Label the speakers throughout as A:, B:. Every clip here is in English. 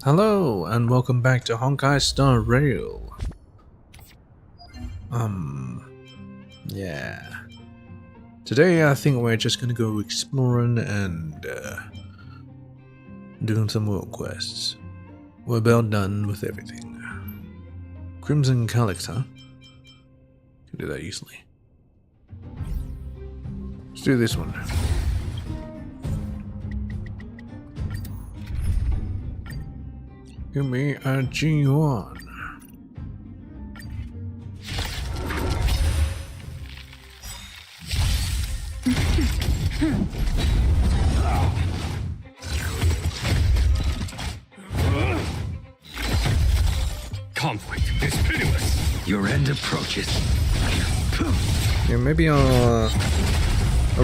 A: Hello and welcome back to Honkai Star Rail. Yeah. Today I think we're just gonna go exploring and doing some world quests. We're about done with everything. Crimson Calyx, huh? Can do that easily. Let's do this one. Give me a G1.
B: Conflict is pitiless. Your end approaches.
A: Yeah, maybe I'll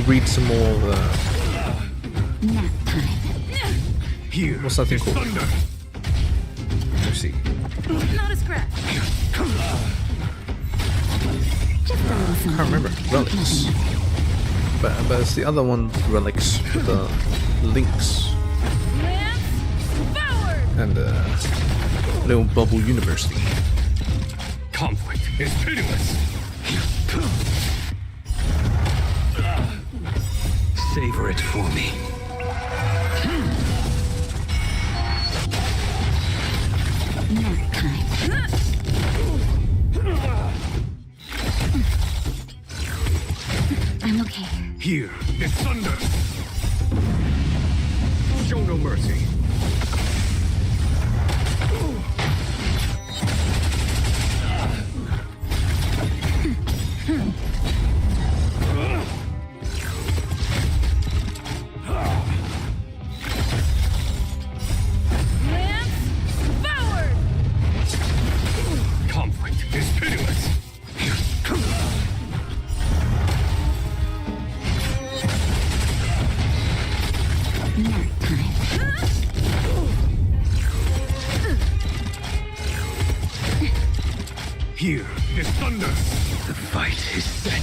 A: read some more of
C: Nap time.
B: Here
A: what's that thing
B: is
A: called?
B: thunder.
A: Let's see.
C: Not a scratch. Just a little something.
A: I can't remember. Relics. But it's the other one, relics, with the links
C: Lance forward.
A: and little bubble university.
B: Conflict is pitiless. Savor it for me.
C: Nap time. I'm okay.
B: Here is thunder. Show no mercy.
C: Lance forward.
B: Conflict is pitiless.
C: Nap time.
B: Here is thunder. The fight is set.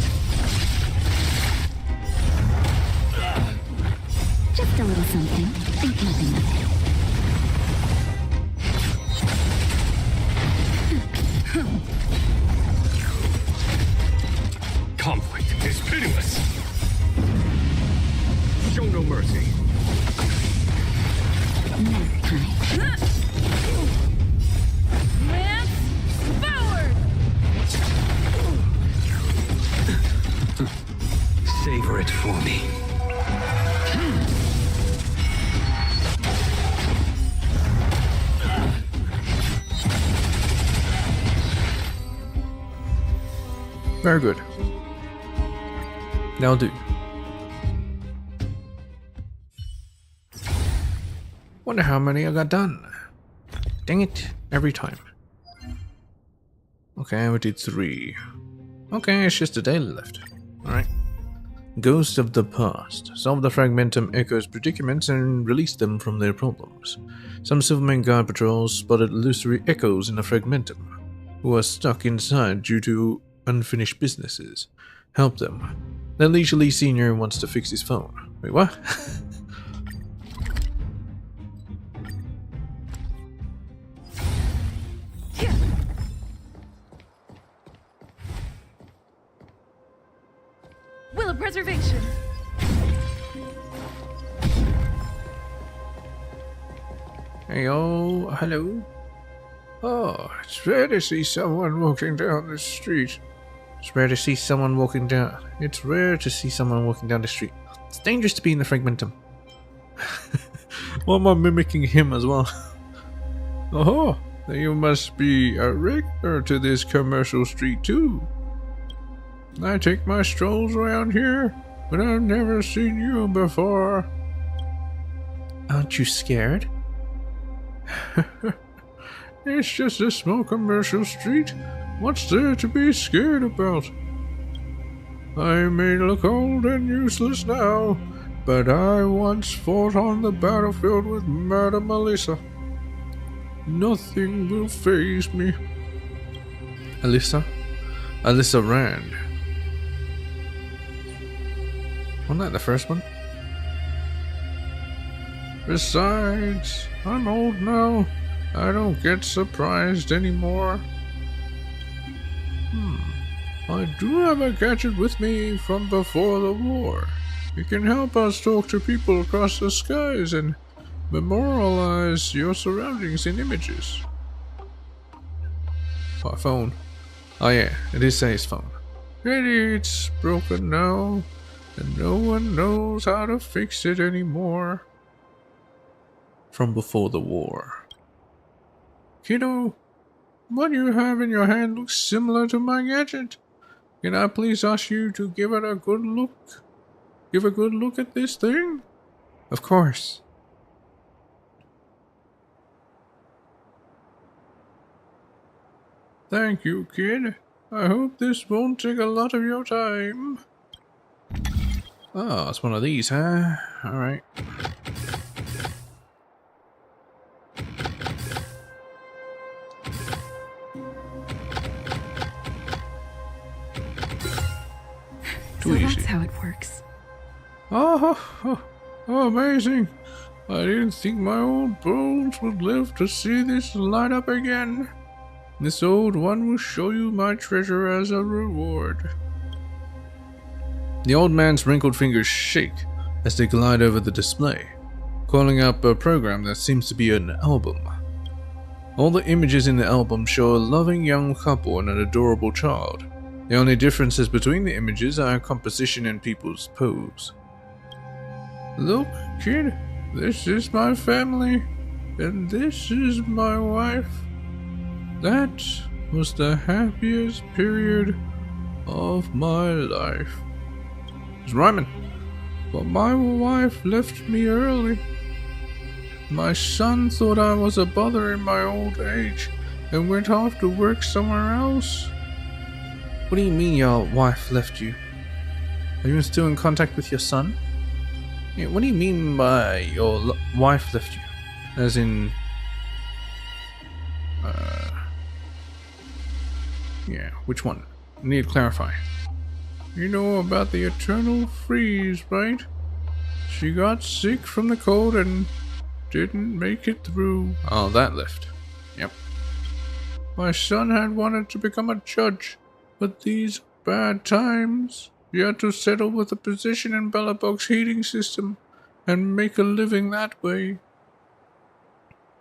C: Just a little something. Think nothing of it.
B: Conflict is pitiless. Show no mercy.
C: Nap time. Lance forward.
B: Savor it for me.
A: Very good. That'll do. Wonder how many I got done. Dang it, every time. Okay, we did 3. Okay, it's just a day left. Alright. Ghosts of the past. Solve the Fragmentum Echo's predicaments and release them from their problems. Some Silverman Guard patrols spotted illusory echoes in the Fragmentum, who are stuck inside due to unfinished businesses. Help them. The leisurely senior wants to fix his phone. Wait, what?
C: Will of preservation.
A: Hey, oh, hello. Oh, it's rare to see someone walking down the street. It's rare to see someone walking down. It's rare to see someone walking down the street. It's dangerous to be in the Fragmentum. Why am I mimicking him as well? Oh, you must be a regular to this commercial street too. I take my strolls around here, but I've never seen you before. Aren't you scared? It's just a small commercial street. What's there to be scared about? I may look old and useless now, but I once fought on the battlefield with Madame Alyssa. Nothing will faze me. Alyssa? Alyssa Rand. Wasn't that the first one? Besides, I'm old now. I don't get surprised anymore. I do have a gadget with me from before the war. It can help us talk to people across the skies and memorialize your surroundings in images. My phone. Oh yeah, it is his phone. Pity it's broken now, and no one knows how to fix it anymore. From before the war. Kiddo, what you have in your hand looks similar to my gadget. Can I please ask you to give it a good look? Give a good look at this thing? Of course. Thank you, kid. I hope this won't take a lot of your time. Oh, it's one of these, huh? Alright.
C: So that's how it works.
A: Oh, amazing. I didn't think my old bones would live to see this light up again. This old one will show you my treasure as a reward. The old man's wrinkled fingers shake as they glide over the display, calling up a program that seems to be an album. All the images in the album show a loving young couple and an adorable child. The only differences between the images are composition and people's pose. Look, kid, this is my family, and this is my wife. That was the happiest period of my life. It's rhyming. But my wife left me early. My son thought I was a bother in my old age and went off to work somewhere else. What do you mean your wife left you? Are you still in contact with your son? Yeah, what do you mean by your wife left you? As in... yeah, which one? I need to clarify. You know about the eternal freeze, right? She got sick from the cold and didn't make it through. Oh, that left. Yep. My son had wanted to become a judge, but these bad times, he had to settle with a position in Bellabog's heating system and make a living that way.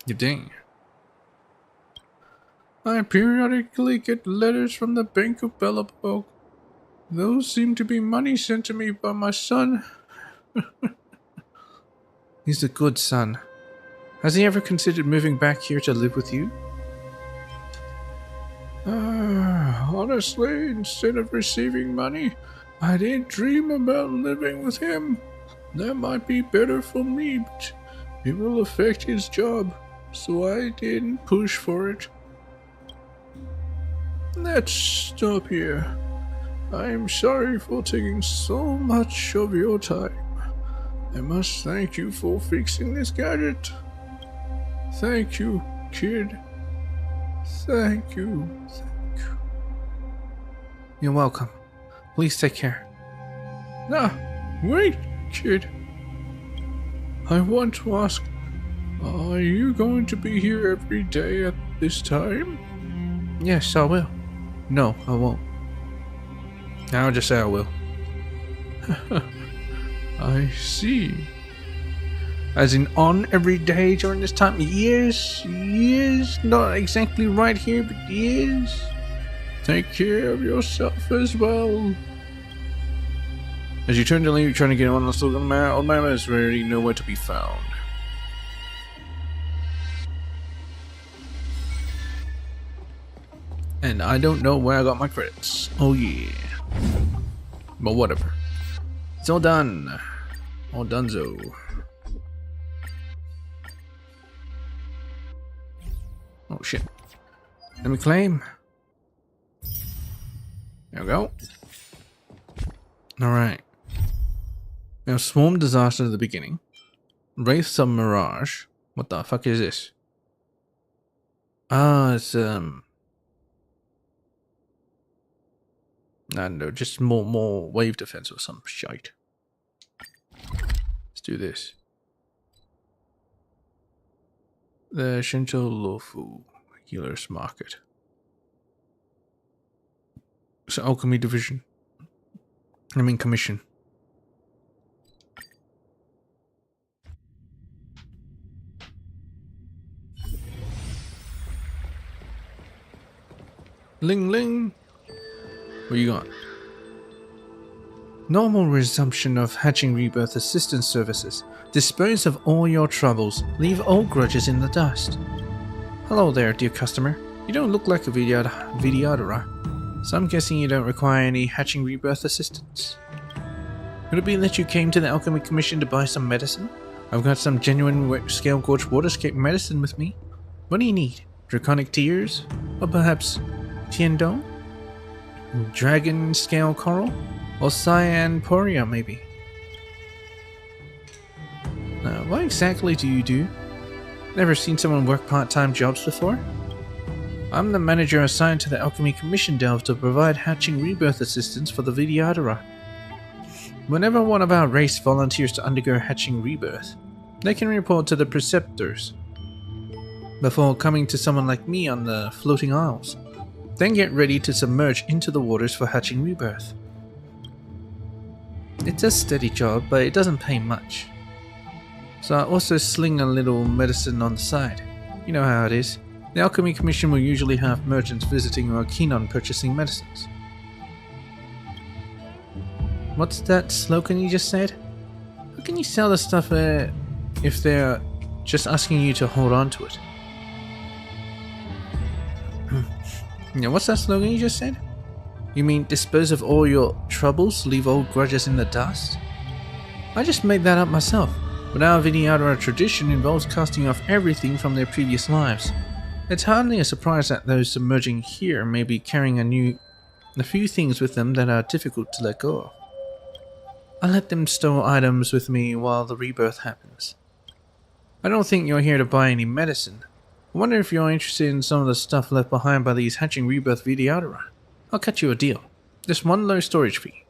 A: You dang. I periodically get letters from the Bank of Bellabog. Those seem to be money sent to me by my son. He's a good son. Has he ever considered moving back here to live with you? Honestly, instead of receiving money, I didn't dream about living with him. That might be better for me, but it will affect his job, so I didn't push for it. Let's stop here. I am sorry for taking so much of your time. I must thank you for fixing this gadget. Thank you, kid. Thank you. Thank you. You're welcome. Please take care. Wait, kid. I want to ask, are you going to be here every day at this time? Yes, I will. No, I won't. I'll just say I will. I see. As in on every day during this time? Yes, not exactly right here, but yes. Take care of yourself as well. As you turn to leave, you're trying to get on the old man is already nowhere to be found. And I don't know where I got my credits. Oh yeah. But whatever. It's all done. All donezo. Oh shit. Let me claim. There we go. Alright. Now Swarm Disaster at the beginning. Wraith Sub Mirage. What the fuck is this? Ah, it's I don't know, just more wave defense or some shite. Let's do this. The Shinto Lofu Healer's Market. It's an alchemy division. I mean commission. Ling Ling! What you got? Normal resumption of hatching rebirth assistance services. Dispose of all your troubles. Leave all grudges in the dust. Hello there, dear customer. You don't look like a Vidyadhara, so I'm guessing you don't require any hatching rebirth assistance. Could it be that you came to the Alchemy Commission to buy some medicine? I've got some genuine scale gorge waterscape medicine with me. What do you need? Draconic tears? Or perhaps Tiendong? Dragon scale coral? Or cyan poria, maybe? What exactly do you do? Never seen someone work part-time jobs before? I'm the manager assigned to the Alchemy Commission Delve to provide hatching rebirth assistance for the Vidyadhara. Whenever one of our race volunteers to undergo hatching rebirth, they can report to the preceptors before coming to someone like me on the floating isles. Then get ready to submerge into the waters for hatching rebirth. It's a steady job, but it doesn't pay much. So I also sling a little medicine on the side. You know how it is. The Alchemy Commission will usually have merchants visiting who are keen on purchasing medicines. What's that slogan you just said? How can you sell the stuff if they're just asking you to hold on to it? Now, what's that slogan you just said? You mean dispose of all your troubles, leave all grudges in the dust? I just made that up myself, but our Vidyadhara tradition involves casting off everything from their previous lives. It's hardly a surprise that those submerging here may be carrying a few things with them that are difficult to let go of. I let them store items with me while the rebirth happens. I don't think you're here to buy any medicine. I wonder if you're interested in some of the stuff left behind by these hatching rebirth Vidyadhara. I'll cut you a deal. Just one low storage fee.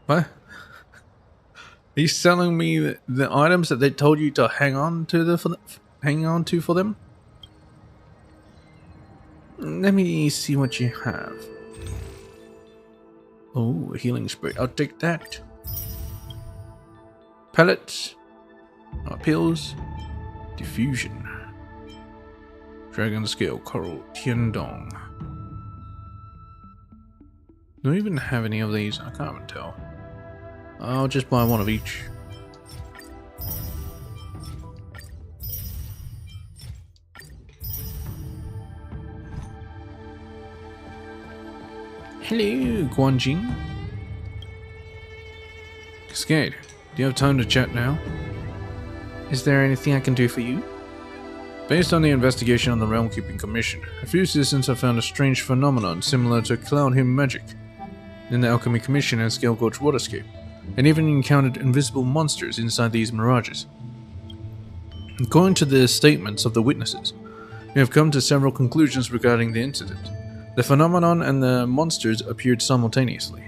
A: What? Are you selling me the items that they told you to hang on to for them? Let me see what you have. Oh, a healing spray. I'll take that. Pellets. Pills. Diffusion. Dragon scale coral. Tiendong. Do I even have any of these? I can't even tell. I'll just buy one of each. Hello, Guanjing. Cascade, do you have time to chat now? Is there anything I can do for you? Based on the investigation on the Realm Keeping Commission, a few citizens have found a strange phenomenon similar to cloud hymn magic in the Alchemy Commission and Scale Gorge Waterscape, and even encountered invisible monsters inside these mirages. According to the statements of the witnesses, we have come to several conclusions regarding the incident. The phenomenon and the monsters appeared simultaneously.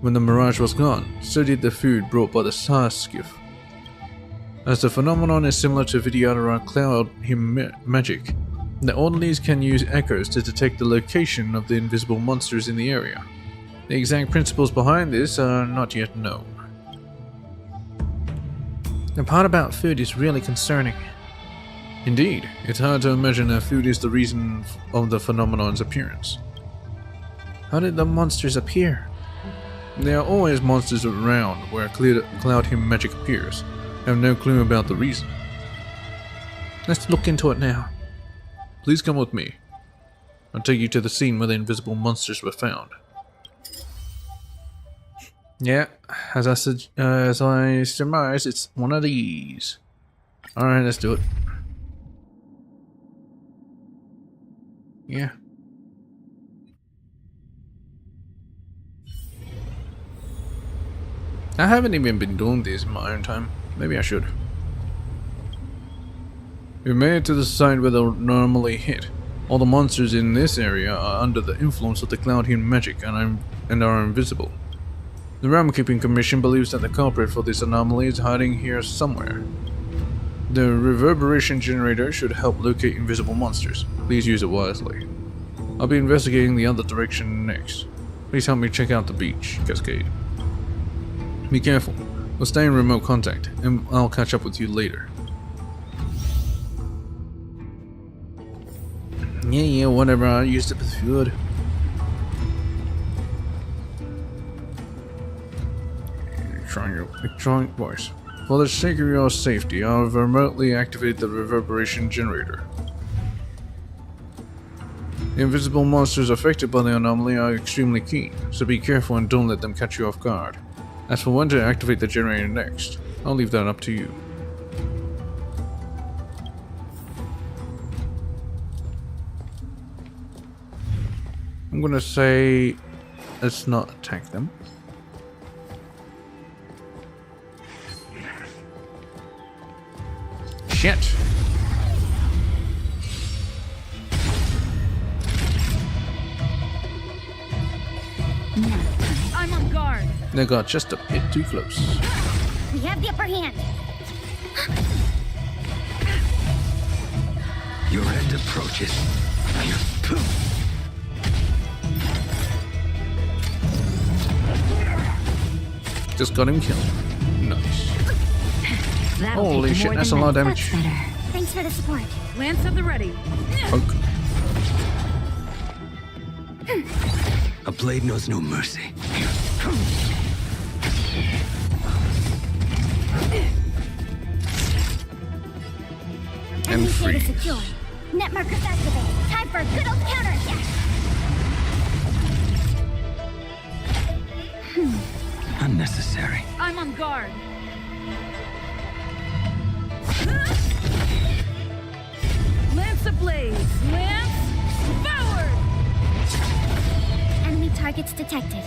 A: When the mirage was gone, so did the food brought by the Sar skiff. As the phenomenon is similar to Vidyadhara cloud hymn magic, the orderlies can use echoes to detect the location of the invisible monsters in the area. The exact principles behind this are not yet known. The part about food is really concerning. Indeed, it's hard to imagine that food is the reason of the phenomenon's appearance. How did the monsters appear? There are always monsters around where cloud hymn magic appears. I have no clue about the reason. Let's look into it now. Please come with me. I'll take you to the scene where the invisible monsters were found. Yeah, as I surmise, it's one of these. Alright, let's do it. Yeah. I haven't even been doing this in my own time. Maybe I should. We made it to the site where they'll normally hit. All the monsters in this area are under the influence of the cloud hymn magic and are invisible. The Realm Keeping Commission believes that the culprit for this anomaly is hiding here somewhere. The reverberation generator should help locate invisible monsters. Please use it wisely. I'll be investigating the other direction next. Please help me check out the beach cascade. Be careful. We'll stay in remote contact, and I'll catch up with you later. Yeah, whatever. I used it with food. Electronic voice. For the sake of your safety, I'll remotely activate the reverberation generator. The invisible monsters affected by the anomaly are extremely keen, so be careful and don't let them catch you off guard. As for when to activate the generator next, I'll leave that up to you. I'm gonna say, let's not attack them. Shit!
C: I'm on guard.
A: They got just a bit too close.
D: We have the upper hand.
B: Your end approaches.
A: Just got him killed. Nice.
C: That'll
A: Holy
C: take
A: shit,
C: more
A: that's a
C: than
A: lot of
C: minutes.
A: damage.
C: That's better.
D: Thanks for the support.
C: Lance at the ready.
A: Poke.
B: A blade knows no mercy.
A: And
D: Enemy data
A: freeze.
D: secure. Net markers activated. Time for a good old counterattack.
B: Unnecessary.
C: I'm on guard. Lance ablaze. Lance forward.
D: Enemy targets detected.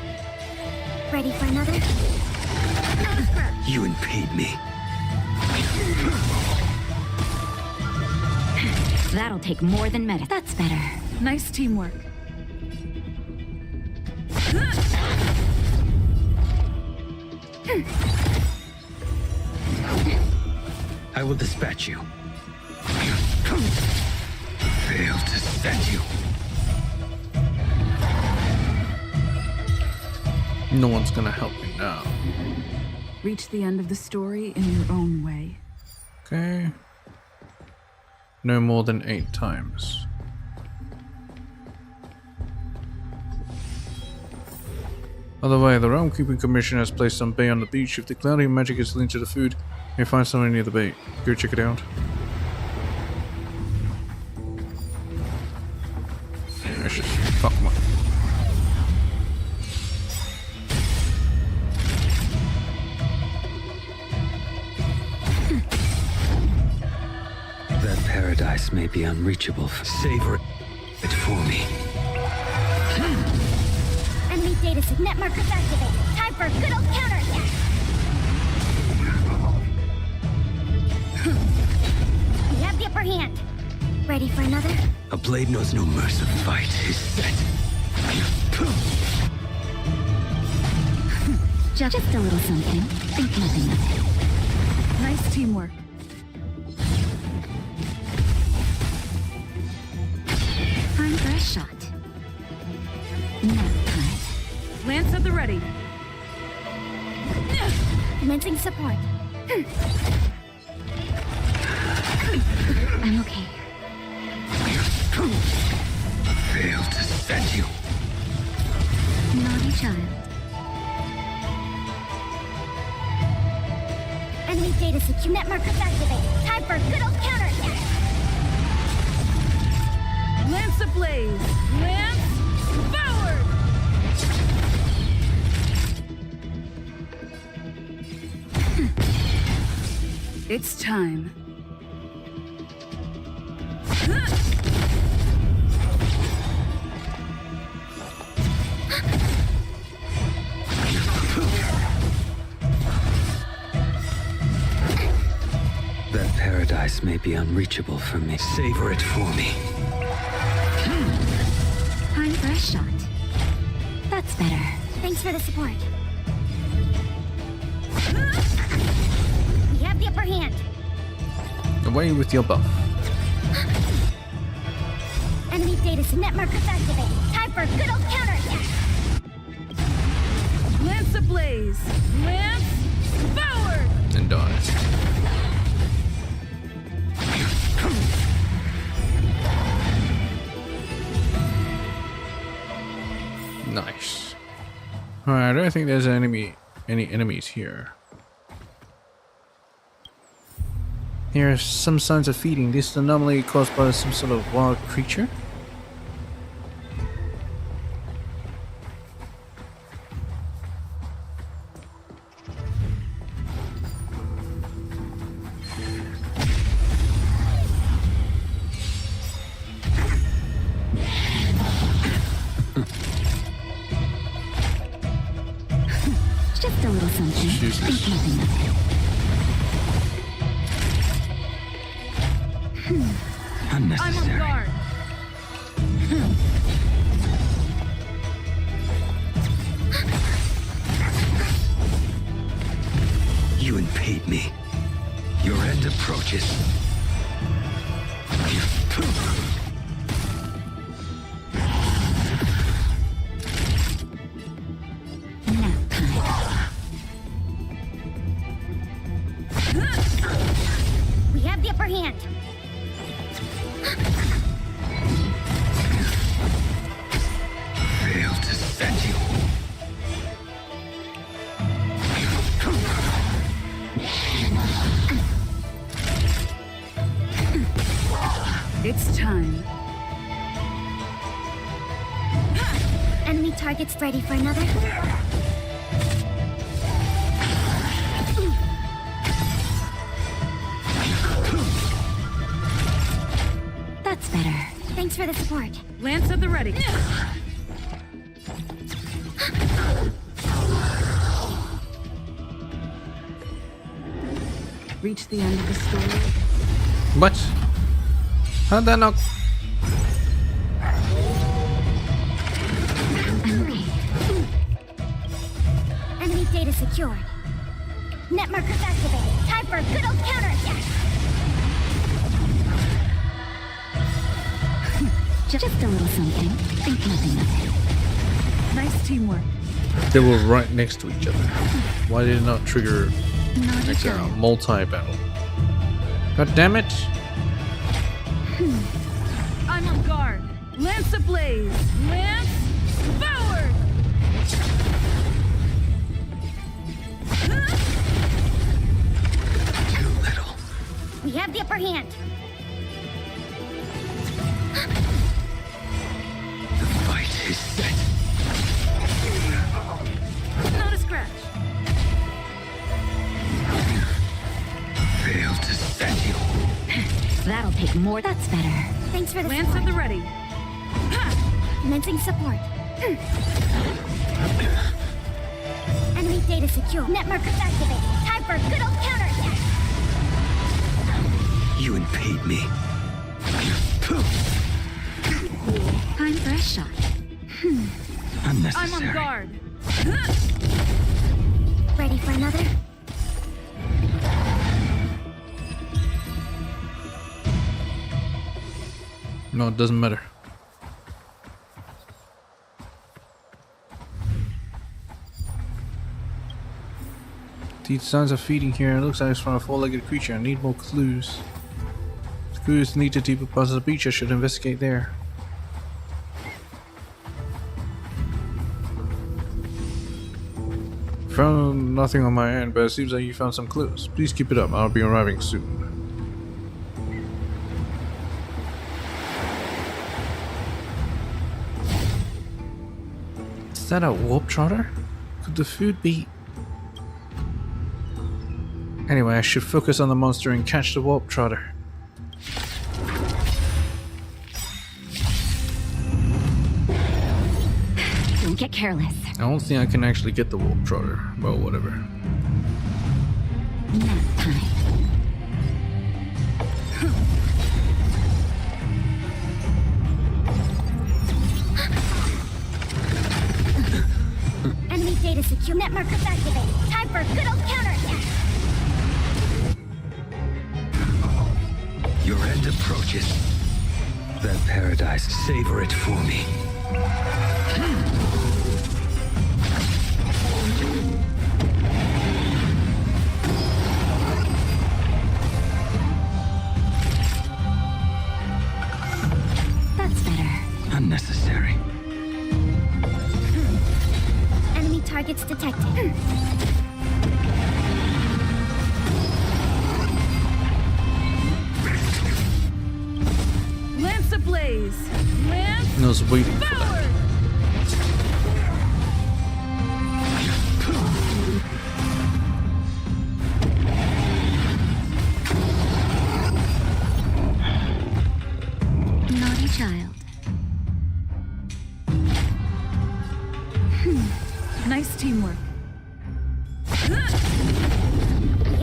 D: Ready for another?
B: You impede me.
C: That'll take more than minutes. That's better. Nice teamwork.
B: I will dispatch you. Fail to set you.
A: No one's gonna help me now.
C: Reach the end of the story in your own way.
A: Okay. No more than 8 times. By the way, the Realm Keeping Commission has placed some bait on the beach. If the cloudy magic is linked to the food, you may find something near the bait. Go check it out. I should fuck one.
B: That paradise may be unreachable. Savor it for me.
D: Enemy data net markers activated. Time for a good old counterattack. We have the upper hand. Ready for another?
B: A blade knows no mercy. Fight is set.
C: Just a little something. Think nothing of it. Nice teamwork. Time for a shot. Now time. Lance at the ready.
D: Commencing support.
C: I'm okay.
B: Fail to set you.
C: Naughty child.
D: Enemy data secure. Net markers activated. Time for a good old counterattack.
C: Lance ablaze. Lance forward. It's time.
B: That paradise may be unreachable for me. Savor it for me.
C: Time for a shot. That's better.
D: Thanks for the support. We have the upper hand.
A: away with your buff.
D: Enemy data netmarkers activated. Time for a good old counterattack.
E: Lance ablaze! Lance forward!
A: And dies. Nice. Alright, I don't think there's any enemies here. Here are some signs of feeding. This is anomaly caused by some sort of wild creature.
C: Just a little something.
A: Jesus.
C: Think nothing of it.
E: I'm on
B: Unnecessary.
E: guard!
B: You impede me. Your end approaches.
C: Nap time.
D: We have the upper hand.
B: Fail to set you.
E: It's time.
D: Enemy targets ready for another.
C: That's better.
D: Thanks for the support.
E: Lance at the ready. Reach the end of the story.
A: What? How'd that not?
D: Enemy data secured. Netmarkers activated. Time for a good old counterattack.
C: Just a little something. Think nothing of it.
E: Nice teamwork.
A: They were right next to each other. Why did it not trigger
C: Not
A: like
C: at
A: a
C: all.
A: multi-battle? God damn it!
E: I'm on guard. Lance ablaze! Lance forward!
B: Too little.
D: We have the upper hand.
B: The fight is set.
E: Not a scratch.
B: Fail to set you.
C: That'll take more. That's better.
D: Thanks for the
E: Lance
D: support.
E: at the ready.
D: Commencing support. Enemy data secure. Netmarkers activated. Time for a good old counterattack.
B: You impede me.
C: Time for a shot.
E: I'm on
B: Unnecessary.
E: guard.
D: Ready for another?
A: No, it doesn't matter. These signs of feeding here. It looks like it's from a four-legged creature. I need more clues. If clues lead to deeper parts of the beach, I should investigate there. Found nothing on my end, but it seems like you found some clues. Please keep it up. I'll be arriving soon. Is that a warp trotter? Could the food be... Anyway, I should focus on the monster and catch the warp trotter.
C: Don't get careless.
A: I don't think I can actually get the warp trotter. Well, whatever.
C: Nap time.
D: Enemy data secure. Netmarkers activated. Time for a good old counterattack.
B: end approaches. That paradise, savor it for me.
C: That's better.
B: Unnecessary.
D: Enemy targets detected.
E: Lance ablaze. Lance
A: I was waiting for that.
E: forward.
C: Naughty child.
E: Nice teamwork.
D: We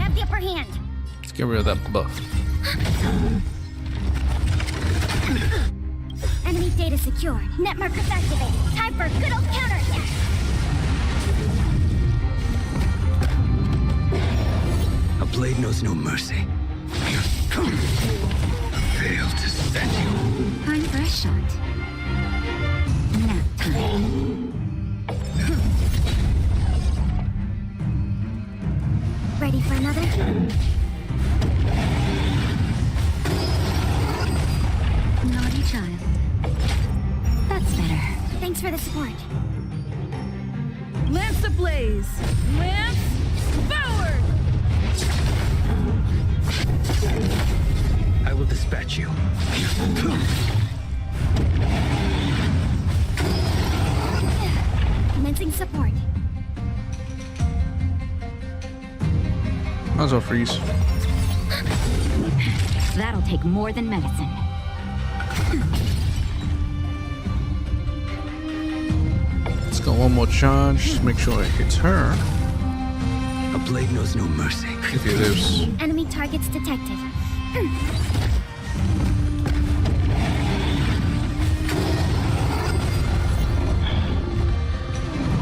D: have the upper hand.
A: Let's get rid of that buff.
D: Enemy data secured. Net markers activated. Time for a good old counterattack.
B: A blade knows no mercy. Fail to stand you.
C: Time for a shot. Nap time.
D: Ready for another?
C: Naughty child. That's better.
D: Thanks for the support.
E: Lance ablaze. Lance forward.
B: I will dispatch you.
D: Commencing support.
A: Might as well freeze.
C: That'll take more than medicine.
A: Let's go one more charge. Just make sure it hits her.
B: A blade knows no mercy.
A: If it lives.
D: Enemy targets detected.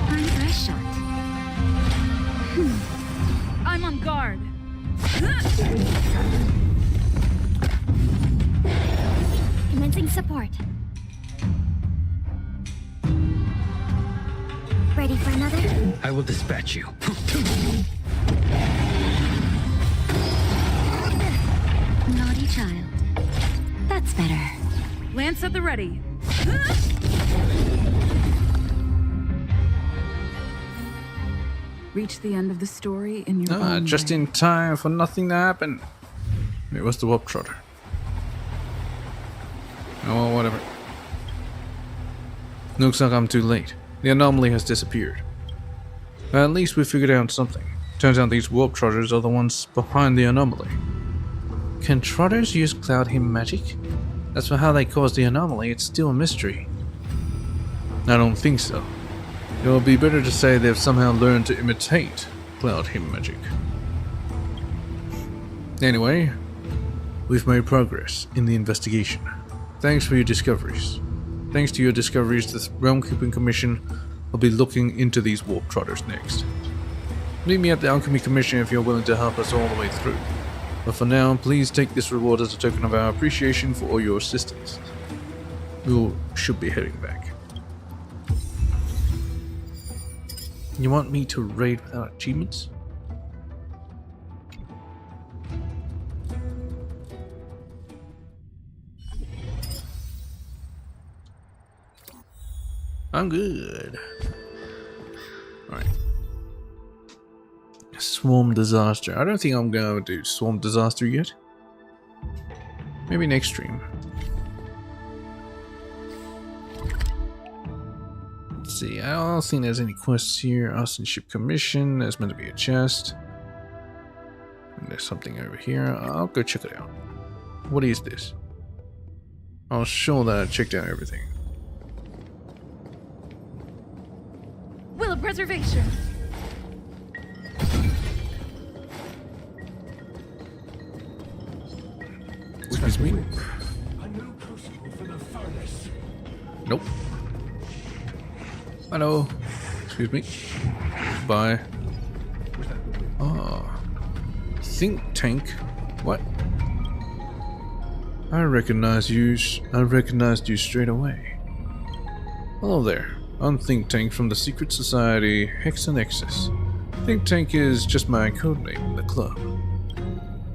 C: Time for a shot.
E: I'm on guard.
D: Commencing support. Ready for another?
B: I will dispatch you.
C: Naughty child. That's better.
E: Lance at the ready. Reach the end of the story in your own
A: Just
E: way.
A: in time for nothing to happen. It was the warp trotter. Oh, well, whatever. Looks like I'm too late. The anomaly has disappeared. But at least we figured out something. Turns out these warp trotters are the ones behind the anomaly. Can trotters use cloud him magic? That's how they caused the anomaly. It's still a mystery. I don't think so. It would be better to say they've somehow learned to imitate cloud him magic. Anyway, we've made progress in the investigation. Thanks for your discoveries. Thanks to your discoveries, the Realm Keeping Commission will be looking into these warp trotters next. Meet me at the Alchemy Commission if you're willing to help us all the way through. But for now, please take this reward as a token of our appreciation for all your assistance. We should be heading back. You want me to raid without achievements? I'm good. Alright. Swarm Disaster. I don't think I'm going to do Swarm Disaster yet. Maybe next stream. Let's see. I don't think there's any quests here. Austin Ship Commission. There's meant to be a chest. And there's something over here. I'll go check it out. What is this? I'll show that I checked out everything.
E: Will of preservation.
A: Excuse me. Nope. Hello. Excuse me. Bye. Oh. Think tank. What? I recognized you straight away. Hello there. I'm Think Tank from the secret society Hexanexus. Think Tank is just my codename in the club.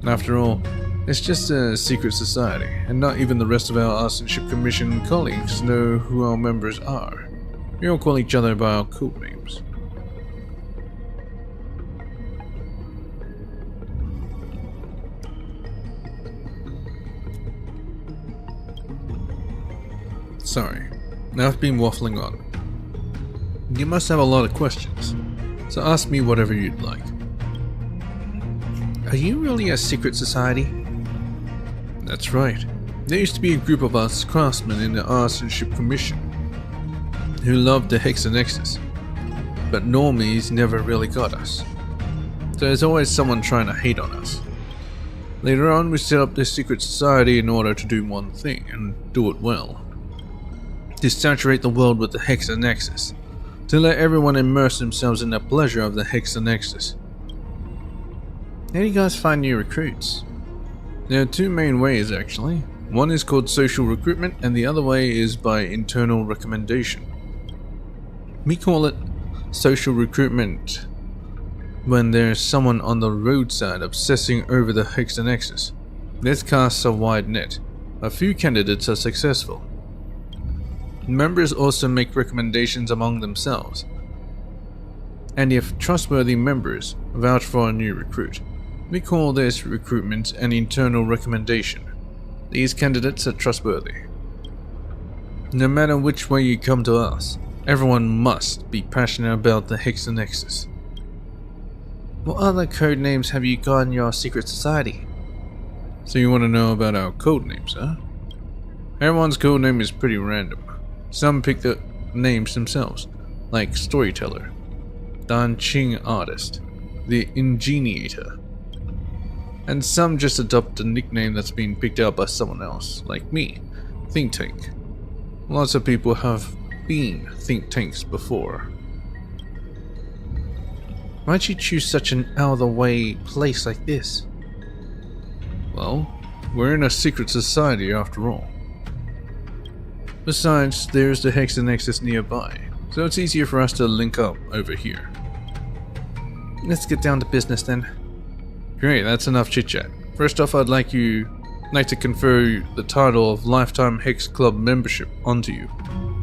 A: After all, it's just a secret society, and not even the rest of our Arsenship Commission colleagues know who our members are. We all call each other by our codenames. Sorry, now I've been waffling on. You must have a lot of questions, so ask me whatever you'd like. Are you really a secret society? That's right. There used to be a group of us craftsmen in the Arsenship Commission who loved the Hexanexus, but normies never really got us. So there's always someone trying to hate on us. Later on, we set up this secret society in order to do one thing, and do it well. To saturate the world with the Hexanexus, to let everyone immerse themselves in the pleasure of the Hexanexus. How do you guys find new recruits? There are two main ways actually. One is called social recruitment and the other way is by internal recommendation. We call it social recruitment when there's someone on the roadside obsessing over the Hexanexus. This casts a wide net. A few candidates are successful. Members also make recommendations among themselves. And if trustworthy members vouch for a new recruit, we call this recruitment an internal recommendation. These candidates are trustworthy. No matter which way you come to us, everyone must be passionate about the Hexanexus. What other code names have you got in your secret society? So you want to know about our code names, huh? Everyone's code name is pretty random. Some pick the names themselves, like Storyteller, Dan Ching Artist, the Ingeniator, and some just adopt a nickname that's been picked out by someone else, like me, Think Tank. Lots of people have been Think Tanks before. Why'd you choose such an out-of-the-way place like this? Well, we're in a secret society after all. Besides, there's the Hexanexus nearby, so it's easier for us to link up over here. Let's get down to business then. Great, that's enough chit-chat. First off, I'd like to confer the title of Lifetime Hex Club membership onto you.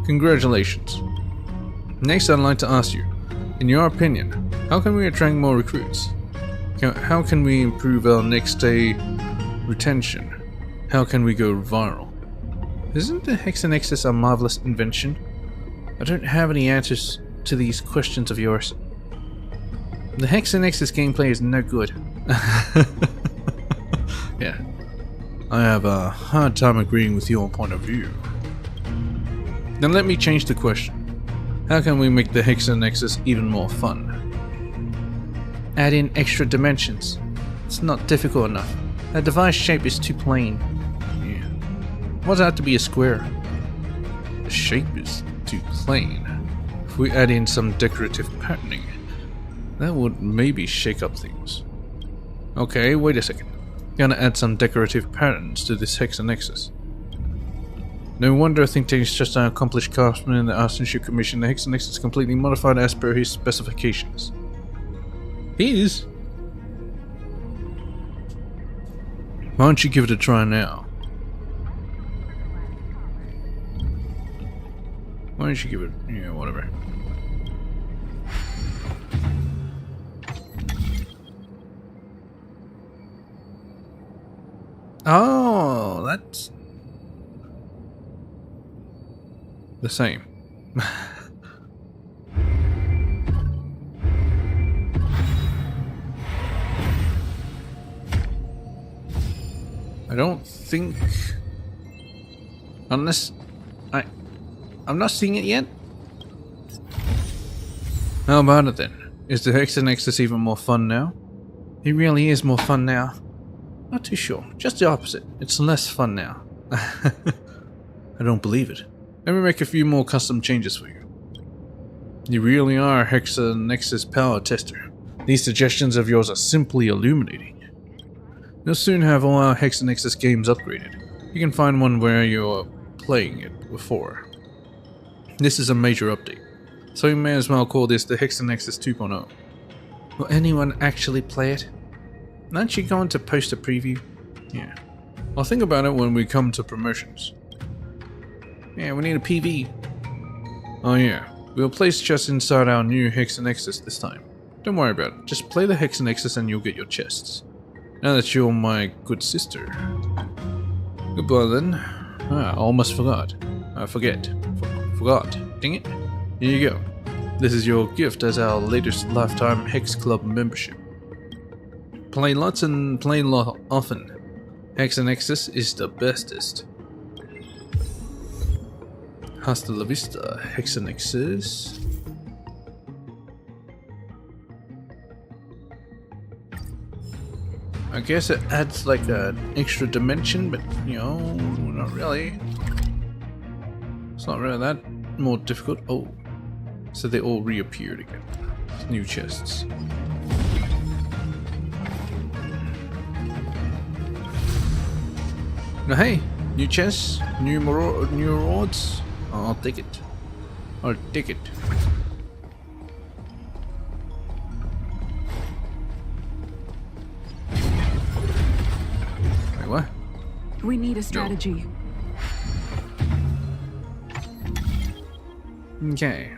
A: Congratulations. Next, I'd like to ask you, in your opinion, how can we attract more recruits? How can we improve our next day retention? How can we go viral? Isn't the Hexanexus a marvelous invention? I don't have any answers to these questions of yours. The Hexanexus gameplay is no good. Yeah, I have a hard time agreeing with your point of view. Then let me change the question. How can we make the Hexanexus even more fun? Add in extra dimensions. It's not difficult enough. The device shape is too plain. Yeah. Why does it have to be a square? The shape is too plain. If we add in some decorative patterning, that would maybe shake up things. Okay, wait a second. Gonna add some decorative patterns to this Hexanexus. No wonder Think Tank is just an accomplished craftsman in the Arsenship Commission. The Hexanexus is completely modified as per his specifications. His? Why don't you give it a try now? Why don't you give it... yeah, whatever. Oh, that's... the same. I don't think... unless... I'm not seeing it yet? How about it then? Is the Hexanexus even more fun now? It really is more fun now. Not too sure. Just the opposite. It's less fun now. I don't believe it. Let me make a few more custom changes for you. You really are a Hexanexus power tester. These suggestions of yours are simply illuminating. You'll soon have all our Hexanexus games upgraded. You can find one where you're playing it before. This is a major update, so you may as well call this the Hex Nexus 2.0. Will anyone actually play it? Aren't you going to post a preview? Yeah. I'll think about it when we come to promotions. Yeah, we need a PV. Oh yeah, we'll place chests inside our new Hex Nexus this time. Don't worry about it, just play the Hex Nexus and you'll get your chests. Now that you're my good sister. Goodbye then. Ah, I almost forgot. Forgot. Dang it. Here you go. This is your gift as our latest lifetime Hex Club membership. Play lots and play often. Hex Nexus is the bestest. Hasta la vista, Hex Nexus. I guess it adds like an extra dimension, but you know, not really. It's not really that more difficult. Oh, so they all reappeared again. New chests. Now hey, new chests, new rewards. I'll take it. I'll take it. Wait, what?
E: We need a strategy.
A: Okay.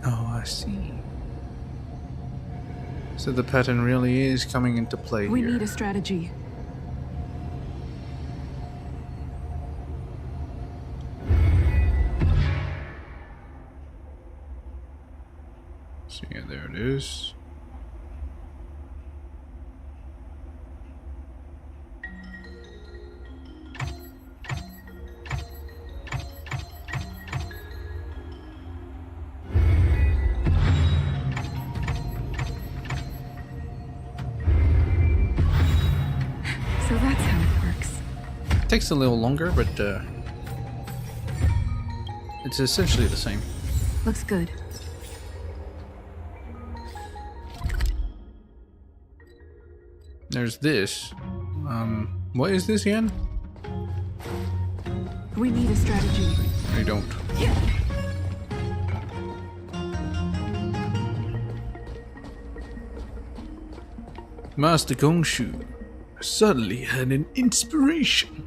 A: I see. So the pattern really is coming into play
E: We
A: here.
E: need a strategy.
A: So yeah, there it is.
E: So that's how it works.
A: Takes a little longer, but it's essentially the same.
E: Looks good.
A: There's this. What is this again?
E: We need a strategy.
A: I don't. Master Gongshu suddenly had an inspiration.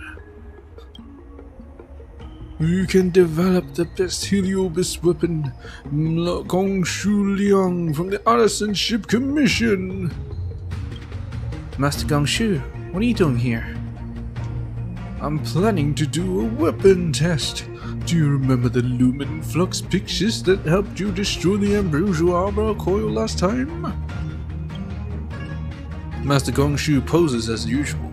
A: You can develop the best heliobus weapon, Gongshu Liang from the Artisanship Commission. Master Gongshu, what are you doing here? I'm planning to do a weapon test. Do you remember the Lumen Flux Pixis that helped you destroy the Ambrosial Arbor coil last time? Master Gongshu poses as usual,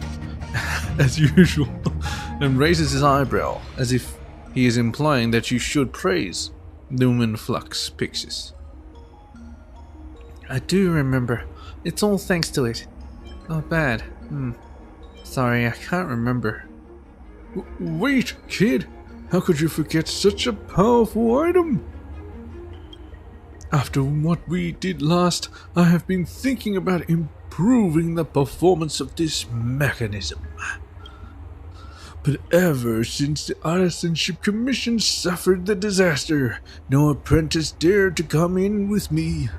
A: and raises his eyebrow as if he is implying that you should praise Lumen Flux Pixis. I do remember. It's all thanks to it. Not bad. Sorry, I can't remember. Wait, kid! How could you forget such a powerful item? After what we did last, I have been thinking about improving the performance of this mechanism. But ever since the Artisanship Commission suffered the disaster, no apprentice dared to come in with me.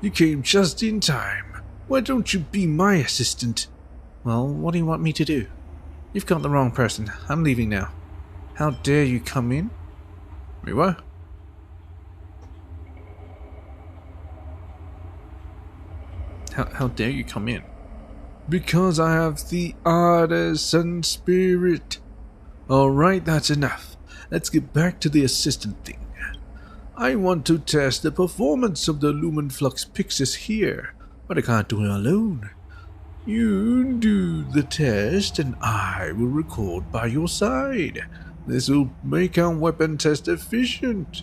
A: You came just in time. Why don't you be my assistant? Well, what do you want me to do? You've got the wrong person. I'm leaving now. How dare you come in? Wait, what? How dare you come in? Because I have the artisan spirit. Alright, that's enough. Let's get back to the assistant thing. I want to test the performance of the Lumen Flux Pixis here, but I can't do it alone. You do the test and I will record by your side. This will make our weapon test efficient.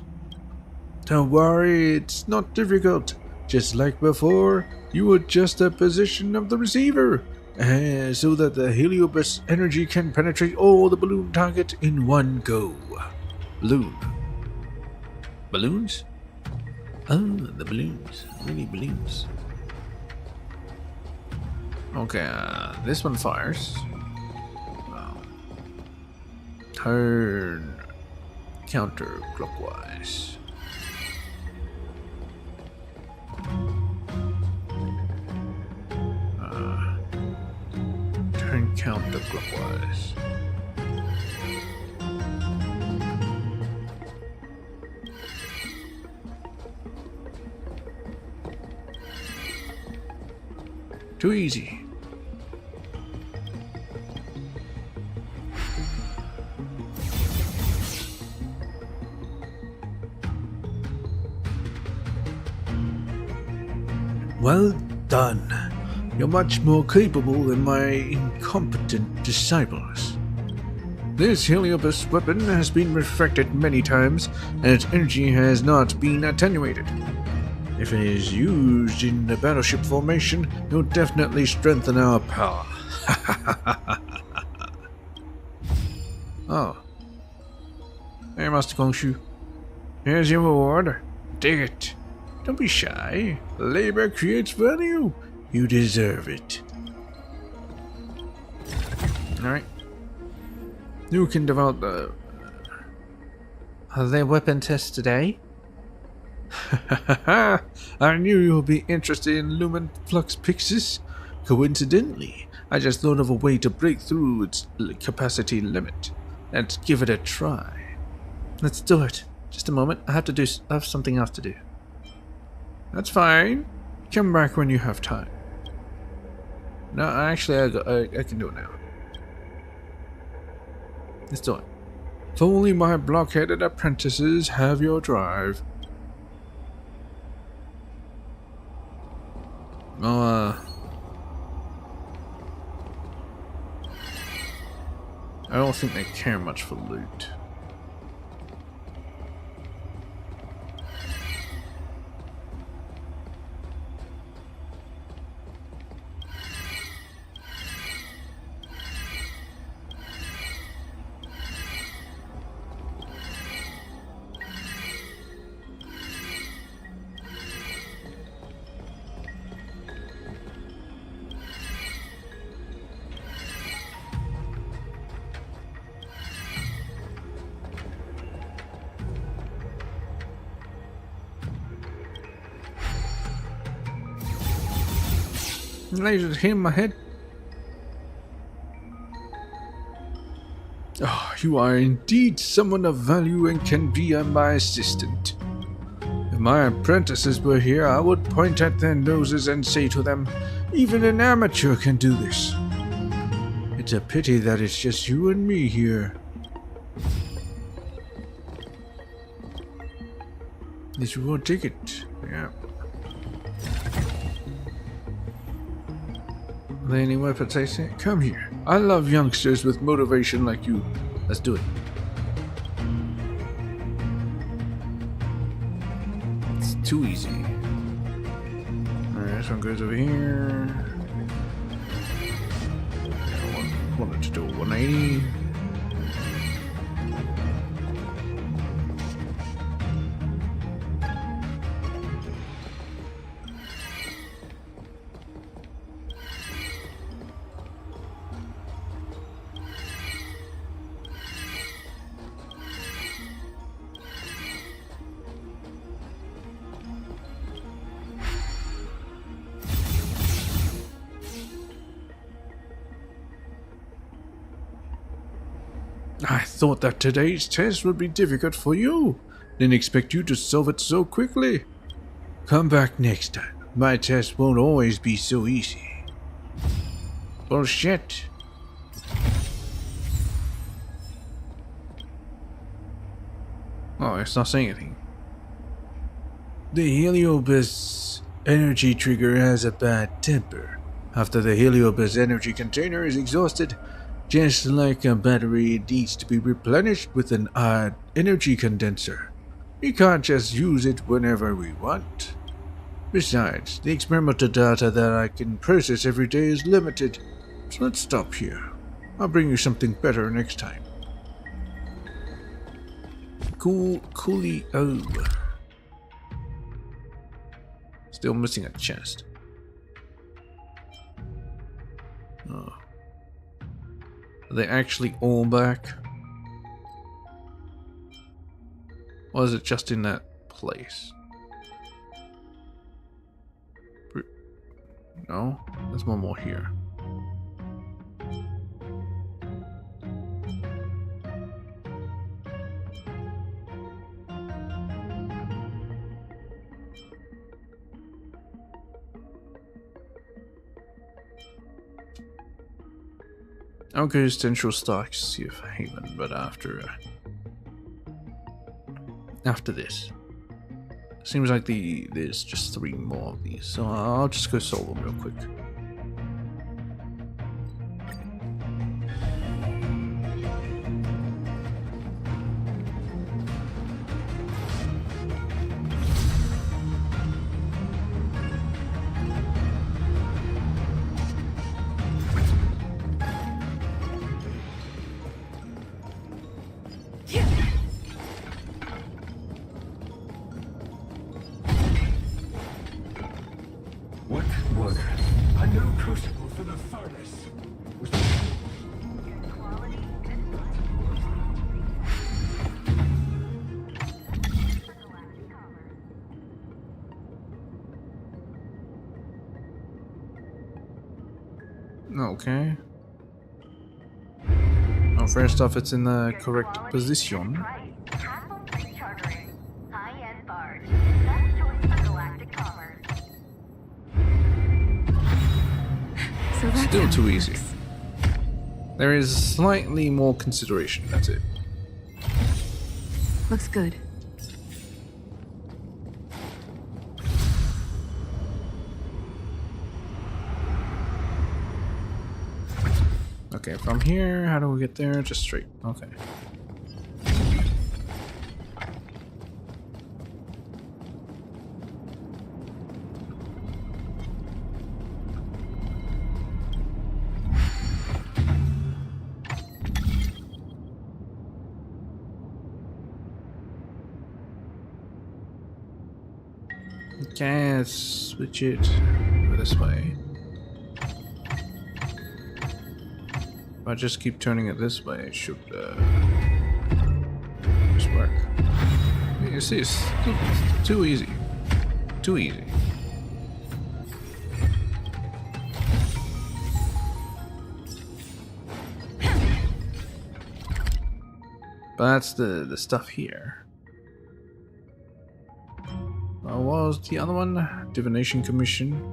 A: Don't worry, it's not difficult. Just like before, you adjust the position of the receiver so that the heliobus energy can penetrate all the balloon target in one go. Balloons? Oh, the balloons. Really balloons. Okay, this one fires. Turn counterclockwise. Turn counterclockwise. Too easy. Well done. You're much more capable than my incompetent disciples. This heliobus weapon has been refracted many times, and its energy has not been attenuated. If it is used in the battleship formation, it will definitely strengthen our power. Oh. Hey, Master Kongshu. Here's your reward. Take it. Don't be shy. Labor creates value. You deserve it. Alright. You can develop the... Are there weapon tests today? I knew you would be interested in Lumen Flux Pixis. Coincidentally, I just thought of a way to break through its capacity limit. Let's give it a try. Let's do it. Just a moment. I have something else to do. That's fine. Come back when you have time. No, actually, I can do it now. Let's do it. If only my blockheaded apprentices have your drive. Oh, I don't think they care much for loot. Laser hit my head. Oh, you are indeed someone of value and can be my assistant. If my apprentices were here, I would point at their noses and say to them, even an amateur can do this. It's a pity that it's just you and me here. This will take it. Yeah. Are there any weapons I say? Come here. I love youngsters with motivation like you. Let's do it. It's too easy. Alright, this one goes over here. I wanted to do 180. I thought that today's test would be difficult for you. Didn't expect you to solve it so quickly. Come back next time. My test won't always be so easy. Bullshit. Oh, it's not saying anything. The heliobus energy trigger has a bad temper. After the heliobus energy container is exhausted, just like a battery, it needs to be replenished with an energy condenser. We can't just use it whenever we want. Besides, the experimental data that I can process every day is limited. So let's stop here. I'll bring you something better next time. Coolio. Still missing a chest. Oh. Are they actually all back? Or is it just in that place? No? There's one more here. I'll go to Central Stocks, see if Haven, but after this. Seems like there's just 3 more of these, so I'll just go solve them real quick.
B: What was a new crucible for the furnace?
A: Okay. Well, first off, it's in the correct position.
E: So that's
A: Still
E: how
A: too
E: it
A: easy.
E: works.
A: There is slightly more consideration, that's it.
E: Looks good.
A: Okay, from here, how do we get there? Just straight. Okay. Okay, let's switch it this way. If I just keep turning it this way, it should just work. You see, it's too easy. Too easy. But that's the stuff here. What was the other one? Divination Commission.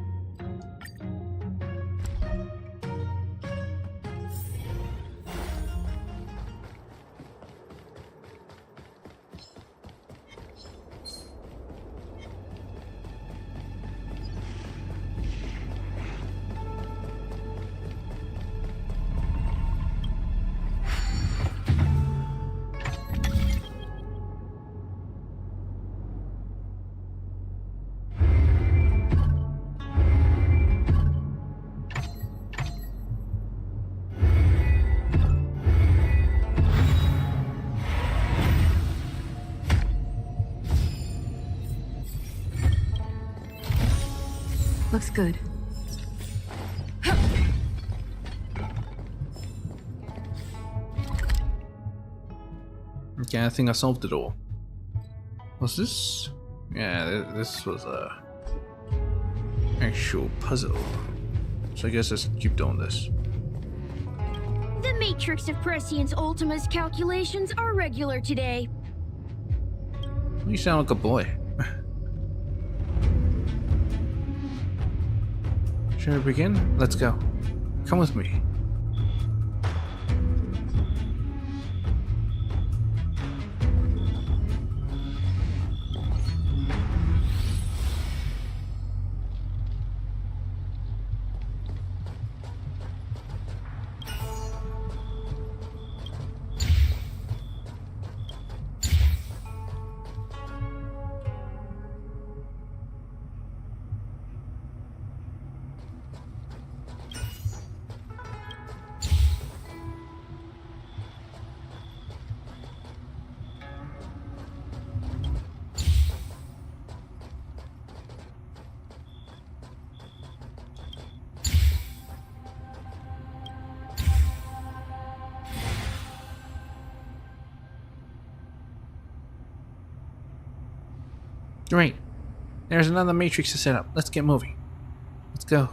E: Looks good.
A: Okay, I think I solved it all. What's this? Yeah, this was a actual puzzle. So I guess let's keep doing this.
D: The matrix of Prescience Ultima's calculations are regular today.
A: You sound like a boy. Shall we begin? Let's go. Come with me. Great. There's another matrix to set up. Let's get moving. Let's go.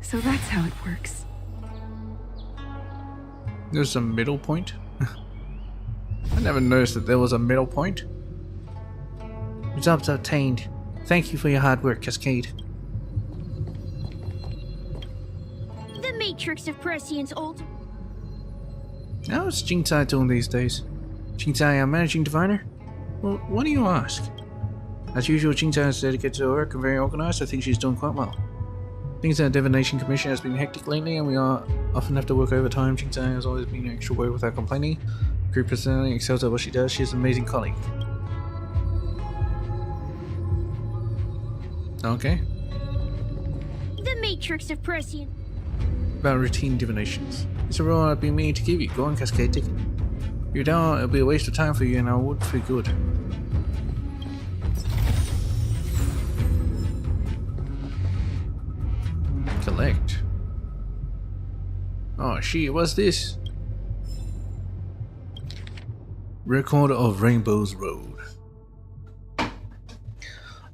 E: So that's how it works.
A: There's a middle point? I never noticed that there was a middle point. Results obtained. Thank you for your hard work, Cascade.
D: The Matrix of Prescience, old.
A: How's Jingsai doing these days? Jingsai, our managing diviner? Well, what do you ask? As usual, Jingsai is dedicated to her work and very organized. I think she's doing quite well. Things at the Divination Commission has been hectic lately, and we often have to work overtime. Jingsai has always been extra work without complaining. Group personality excels at what she does. She is an amazing colleague. Okay.
D: The Matrix of Prescience.
A: About routine divinations. It's a role I've been meaning to give you. Go on, Cascade, take it. If you don't, it'll be a waste of time for you, and I won't feel good. Collect. Oh shit, what's this? Record of Rainbow's Road.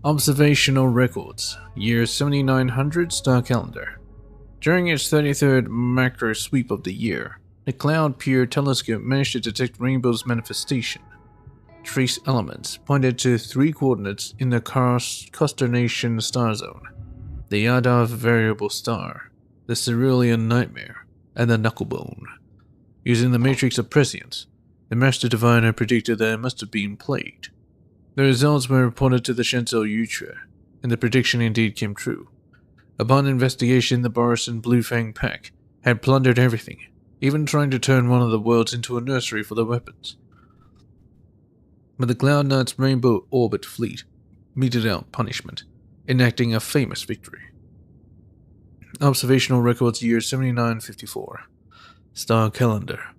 A: Observational records. Year 7900 star calendar. During its 33rd macro sweep of the year, the Cloud Pure telescope managed to detect Rainbow's manifestation. Trace elements pointed to 3 coordinates in the constellation star zone. The Yadav variable star, the Cerulean nightmare, and the Knucklebone. Using the matrix of prescience, the Master Diviner predicted that it must have been plagued. The results were reported to the Shinto Yutra, and the prediction indeed came true. Upon investigation, the Boris and Blue Fang pack had plundered everything, even trying to turn one of the worlds into a nursery for their weapons. But the Cloud Knight's Rainbow Orbit fleet meted out punishment, enacting a famous victory. Observational records year 7954. Star calendar.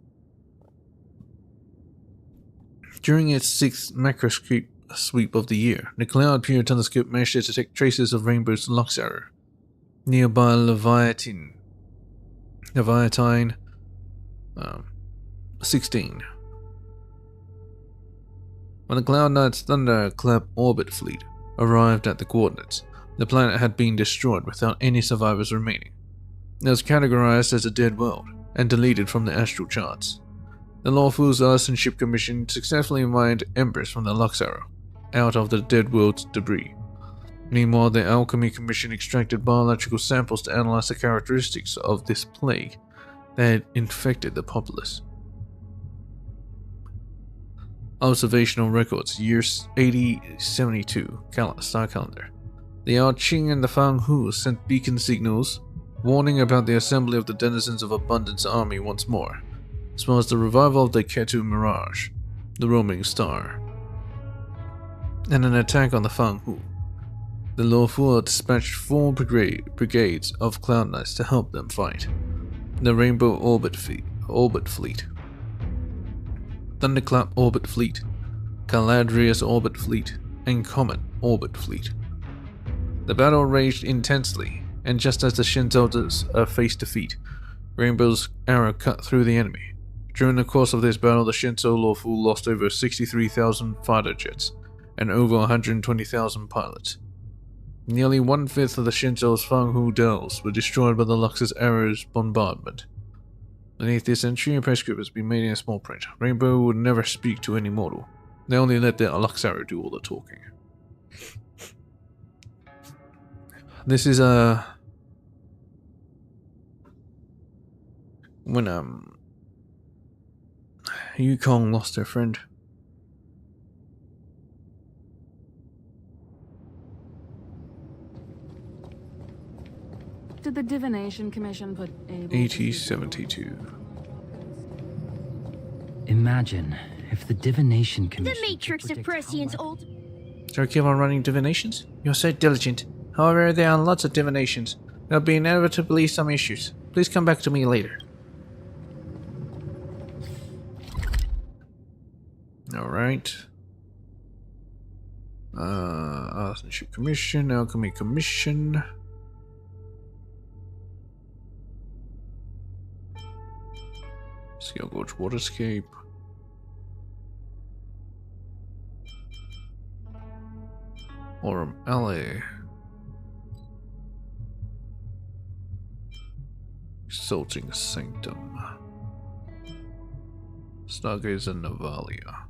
A: During its 6th macro sweep of the year, the Cloud Pure telescope managed to detect traces of Rainbow's Lux arrow nearby Leviatine 16. When the Cloud Knight's Thunderclap orbit fleet arrived at the coordinates, the planet had been destroyed without any survivors remaining. It was categorized as a dead world and deleted from the astral charts. The Lawful's Arson Ship Commission successfully mined embers from the Lux arrow out of the dead world's debris. Meanwhile, the Alchemy Commission extracted biological samples to analyze the characteristics of this plague that had infected the populace. Observational records, year 8072, star calendar. The Ao Qing and the Fang Hu sent beacon signals warning about the assembly of the denizens of Abundance army once more, as well as the revival of the Ketu Mirage, the roaming star, and an attack on the Fang Hu. The Luofu dispatched 4 brigades of Cloud Knights to help them fight. The Rainbow Orbit Fleet, Thunderclap Orbit Fleet, Caladrius Orbit Fleet, and Comet Orbit Fleet. The battle raged intensely, and just as the Shinzotas faced defeat, Rainbow's arrow cut through the enemy. During the course of this battle, the Shinzo Luofu lost over 63,000 fighter jets and over 120,000 pilots. Nearly 1/5 of the Shinzo's Fang Hu dells were destroyed by the Lux's arrow's bombardment. Beneath this entry, a postscript has been made in small print. Rainbow would never speak to any mortal. They only let the Lux arrow do all the talking. This is when Yukong lost her friend.
E: Did the Divination Commission put able
A: 8072.
B: Imagine if the Divination Commission...
D: The Matrix of Prescience, old.
A: So keep on running divinations? You're so diligent. However, there are lots of divinations. There'll be inevitably some issues. Please come back to me later. Alright. Artisanship Commission, Alchemy Commission. Seal Gorge Waterscape. Aurum Alley. Exalting Sanctum. Stargazer Navalia.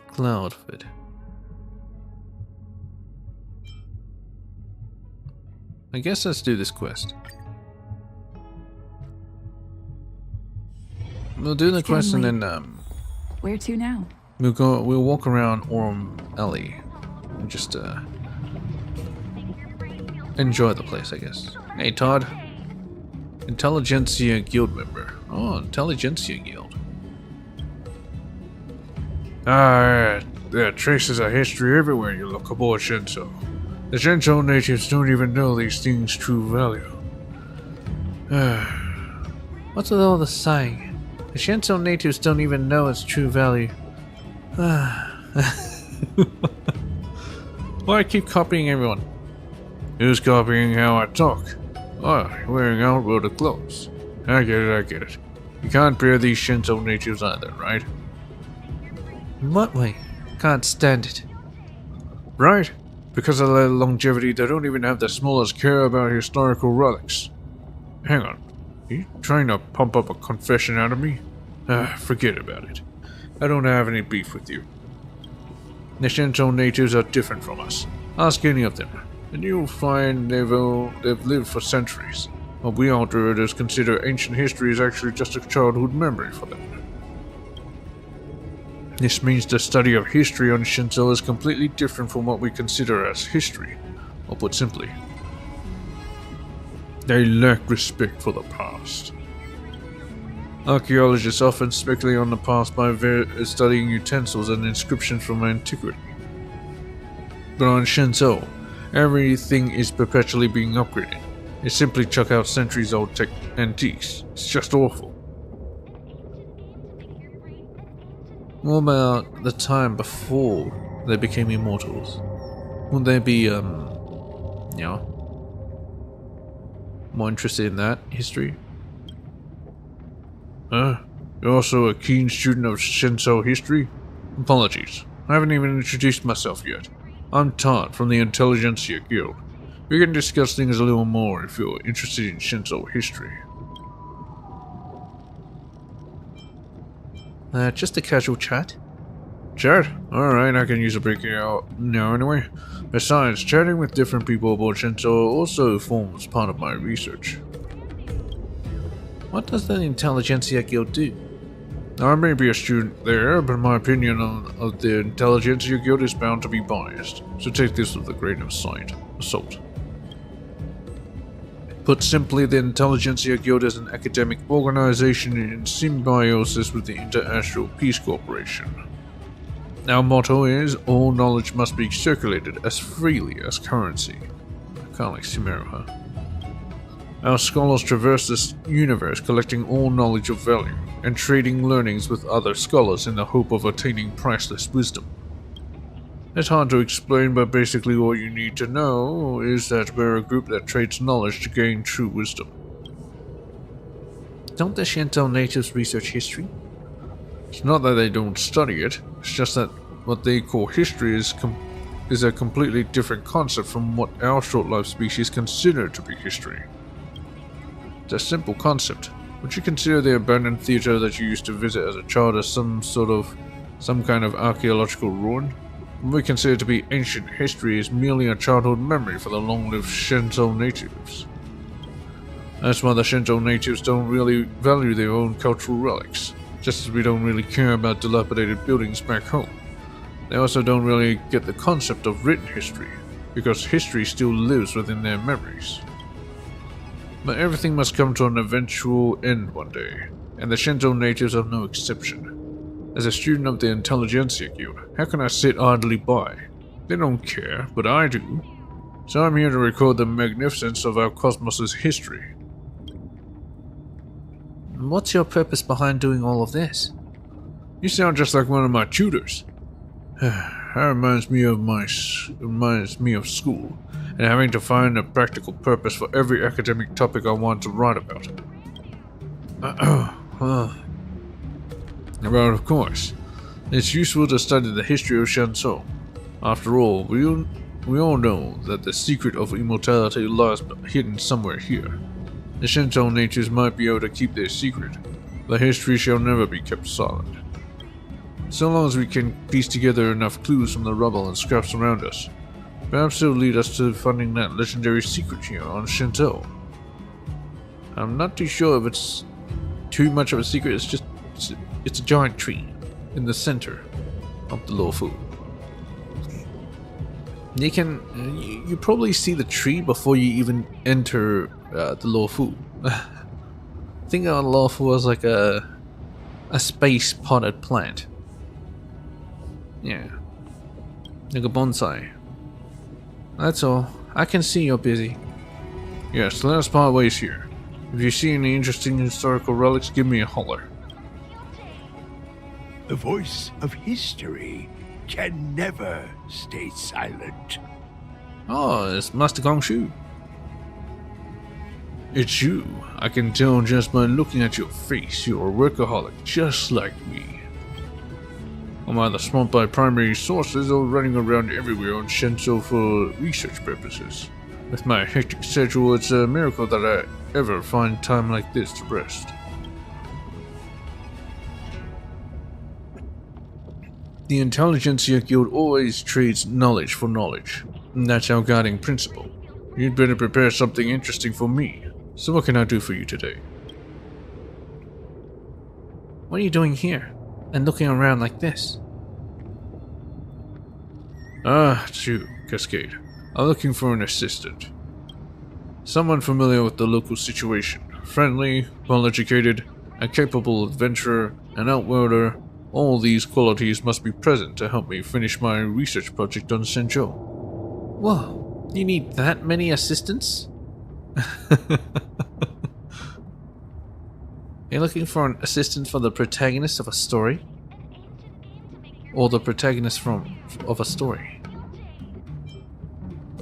A: Cloudford. I guess let's do this quest. We'll do the quest and then
E: Where to now?
A: we'll walk around Aurum Alley and just enjoy the place, I guess. Hey Todd. Intelligentsia Guild member. Oh, Intelligentsia Guild. There are traces of history everywhere you look aboard Shinto. The Shinto natives don't even know these things' true value. What's with all the sighing? The Shinto natives don't even know its true value. Why keep copying everyone? Who's copying how I talk? Oh, you're wearing outworld clothes. I get it. You can't bear these Shinto natives either, right? In what way? Can't stand it. Right? Because of their longevity, they don't even have the smallest care about historical relics. Hang on. Are you trying to pump up a confession out of me? Forget about it. I don't have any beef with you. The Shinto natives are different from us. Ask any of them, and you'll find they've lived for centuries. What we outriders consider ancient history is actually just a childhood memory for them. This means the study of history on Shinto is completely different from what we consider as history, or put simply, they lack respect for the past. Archaeologists often speculate on the past by studying utensils and inscriptions from antiquity. But on Shinto, everything is perpetually being upgraded. They simply chuck out centuries-old antiques. It's just awful. What about the time before they became immortals? Would they be, more interested in that history? You're also a keen student of Shinto history? Apologies, I haven't even introduced myself yet. I'm Todd from the Intelligentsia Guild. We can discuss things a little more if you're interested in Shinto history. Just a casual chat. Chat? Alright, I can use a break out now anyway. Besides, chatting with different people about Shinto also forms part of my research. What does the Intelligentsia Guild do? I may be a student there, but my opinion of the Intelligentsia Guild is bound to be biased, so take this with a grain of salt. Put simply, the Intelligentsia Guild is an academic organization in symbiosis with the International Peace Corporation. Our motto is, all knowledge must be circulated as freely as currency. I can't like Sumeru. Our scholars traverse this universe collecting all knowledge of value and trading learnings with other scholars in the hope of attaining priceless wisdom. It's hard to explain, but basically all you need to know is that we're a group that trades knowledge to gain true wisdom. Don't the Shinto natives research history? It's not that they don't study it, it's just that what they call history is a completely different concept from what our short-lived species consider to be history. It's a simple concept. Would you consider the abandoned theater that you used to visit as a child as some kind of archaeological ruin? What we consider to be ancient history is merely a childhood memory for the long-lived Shinto natives. That's why the Shinto natives don't really value their own cultural relics, just as we don't really care about dilapidated buildings back home. They also don't really get the concept of written history, because history still lives within their memories. But everything must come to an eventual end one day, and the Shinto natives are no exception. As a student of the Intelligentsia Guild, how can I sit idly by? They don't care, but I do. So I'm here to record the magnificence of our cosmos' history. What's your purpose behind doing all of this? You sound just like one of my tutors. That reminds me of school, and having to find a practical purpose for every academic topic I want to write about. Well, of course, it's useful to study the history of Shanzhou. After all, we all know that the secret of immortality lies hidden somewhere here. The Shanzhou natures might be able to keep their secret, but history shall never be kept silent. So long as we can piece together enough clues from the rubble and scraps around us, perhaps it'll lead us to finding that legendary secret here on Shanzhou. I'm not too sure if it's too much of a secret. It's a giant tree in the center of the Luofu. You probably see the tree before you even enter the Luofu. I think our Luofu was like a space potted plant. Yeah, like a bonsai. That's all. I can see you're busy. Yes, let us part ways here. If you see any interesting historical relics, give me a holler.
F: The voice of history can never stay silent.
A: Oh, it's Master Gongshu. It's you. I can tell just by looking at your face. You're a workaholic, just like me. I'm either swamped by primary sources or running around everywhere on Shanzhou for research purposes. With my hectic schedule, it's a miracle that I ever find time like this to rest. The Intelligentsia Guild always trades knowledge for knowledge. That's our guiding principle. You'd better prepare something interesting for me. So what can I do for you today? What are you doing here? And looking around like this? Ah, it's you, Cascade. I'm looking for an assistant. Someone familiar with the local situation. Friendly, well-educated, a capable adventurer, an outworlder. All these qualities must be present to help me finish my research project on Shanzhou. Whoa, you need that many assistants? You're looking for an assistant for the protagonist of a story? Or the protagonist of a story?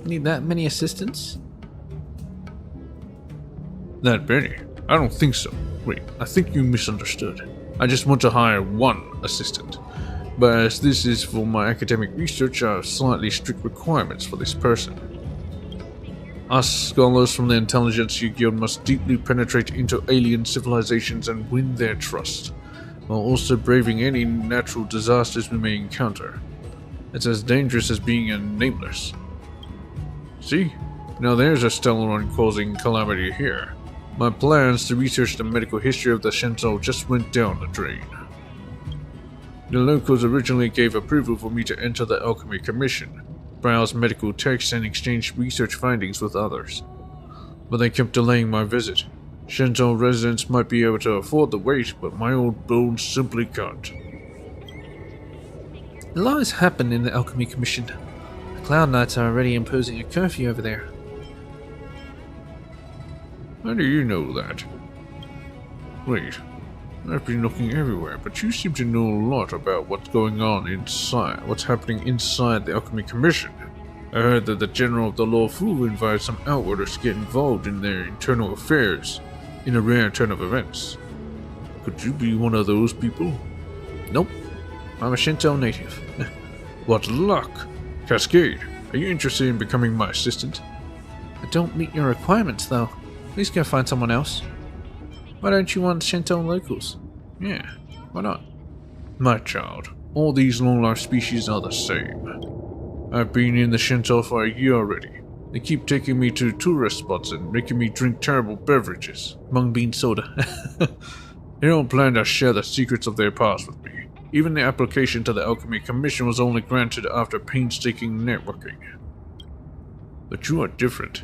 A: You need that many assistants? That many? I don't think so. Wait, I think you misunderstood. I just want to hire one assistant. But as this is for my academic research, I have slightly strict requirements for this person. Us scholars from the Intelligentsia Guild must deeply penetrate into alien civilizations and win their trust, while also braving any natural disasters we may encounter. It's as dangerous as being a nameless. See? Now there's a stellar one causing calamity here. My plans to research the medical history of the Shanzhou just went down the drain. The locals originally gave approval for me to enter the Alchemy Commission, browse medical texts and exchange research findings with others. But they kept delaying my visit. Shanzhou residents might be able to afford the wait, but my old bones simply can't. A lot has happened in the Alchemy Commission. The Cloud Knights are already imposing a curfew over there. How do you know that? Wait, I've been looking everywhere, but you seem to know a lot about what's going on inside, what's happening inside the Alchemy Commission. I heard that the General of the Luofu invited some outwarders to get involved in their internal affairs, in a rare turn of events. Could you be one of those people? Nope, I'm a Shinto native. What luck! Cascade, are you interested in becoming my assistant? I don't meet your requirements, though. Please go find someone else. Why don't you want Shinto locals? Yeah, why not? My child, all these long-life species are the same. I've been in the Shinto for a year already. They keep taking me to tourist spots and making me drink terrible beverages. Mung bean soda. They don't plan to share the secrets of their past with me. Even the application to the Alchemy Commission was only granted after painstaking networking. But you are different.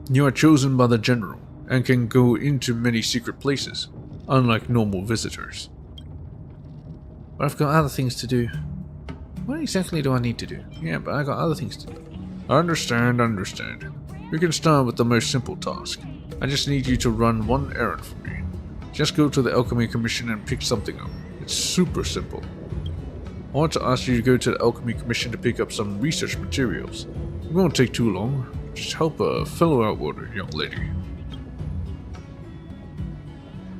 A: You are chosen by the General, and can go into many secret places, unlike normal visitors. But I've got other things to do. What exactly do I need to do? Yeah, but I got other things to do. Understand. We can start with the most simple task. I just need you to run one errand for me. Just go to the Alchemy Commission and pick something up. It's super simple. I want to ask you to go to the Alchemy Commission to pick up some research materials. It won't take too long. Just help a fellow outworlder, young lady.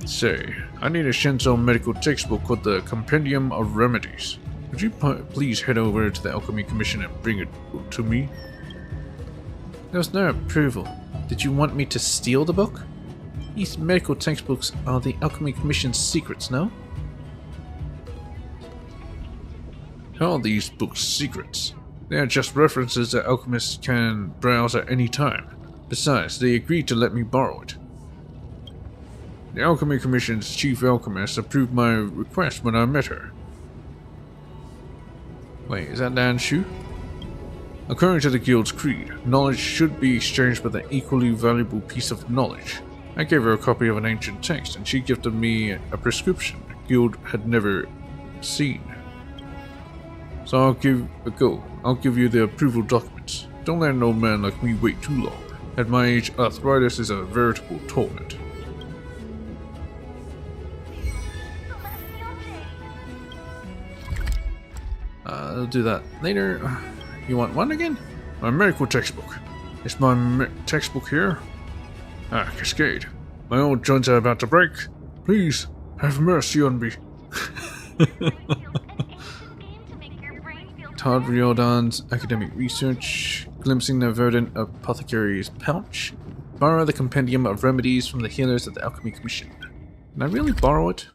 A: Say, I need a Shinzo medical textbook called the Compendium of Remedies. Would you please head over to the Alchemy Commission and bring it to me?
G: There was no approval. Did you want me to steal the book? These medical textbooks are the Alchemy Commission's secrets, no?
A: How are these books secrets? They are just references that alchemists can browse at any time. Besides, they agreed to let me borrow it. The Alchemy Commission's chief alchemist approved my request when I met her.
G: Wait, is that Dan Shu?
A: According to the guild's creed, knowledge should be exchanged with an equally valuable piece of knowledge. I gave her a copy of an ancient text, and she gifted me a prescription the guild had never seen. So I'll give a go. I'll give you the approval documents. Don't let an old man like me wait too long. At my age, arthritis is a veritable torment.
G: I'll do that later. You want one again?
A: My medical textbook. Is my textbook here? Ah, Cascade. My old joints are about to break. Please, have mercy on me.
G: Todd Riordan's academic research. Glimpsing the verdant apothecary's pouch. Borrow the Compendium of Remedies from the healers at the Alchemy Commission. Can I really borrow it?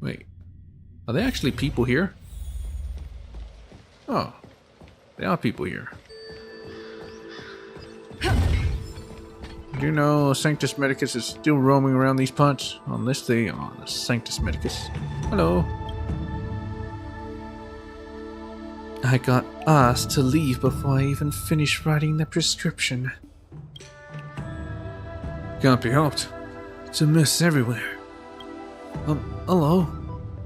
G: Wait. Are there actually people here? Oh. There are people here. Do you know Sanctus Medicus is still roaming around these parts? Unless they are the Sanctus Medicus. Hello. I got asked to leave before I even finished writing the prescription.
A: Can't be helped.
G: It's a mess everywhere. Hello.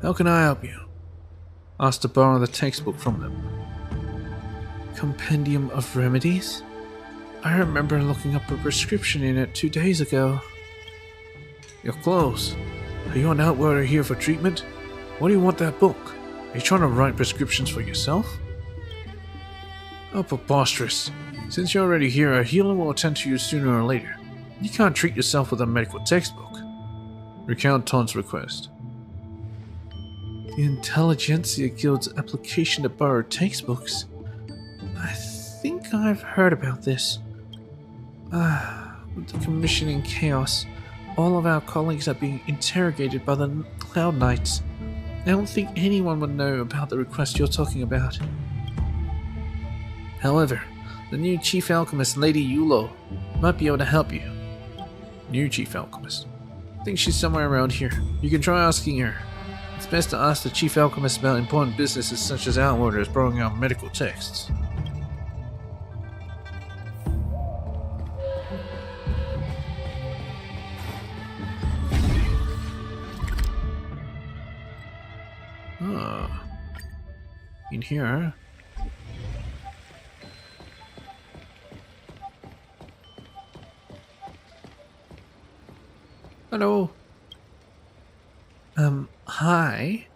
G: How can I help you? Asked to borrow the textbook from them. Compendium of Remedies? I remember looking up a prescription in it 2 days ago. You're close. Are you an outworlder here for treatment? Why do you want that book? Are you trying to write prescriptions for yourself? Oh, preposterous. Since you're already here, a healer will attend to you sooner or later. You can't treat yourself with a medical textbook. Recount Ton's request. The Intelligentsia Guild's application to borrow textbooks? I think I've heard about this. With the commission in chaos, all of our colleagues are being interrogated by the Cloud Knights. I don't think anyone would know about the request you're talking about. However, the new Chief Alchemist, Lady Yulo, might be able to help you. New Chief Alchemist? I think she's somewhere around here. You can try asking her. It's best to ask the Chief Alchemist about important businesses such as outwarders borrowing out medical texts. In here. Hello. Hi.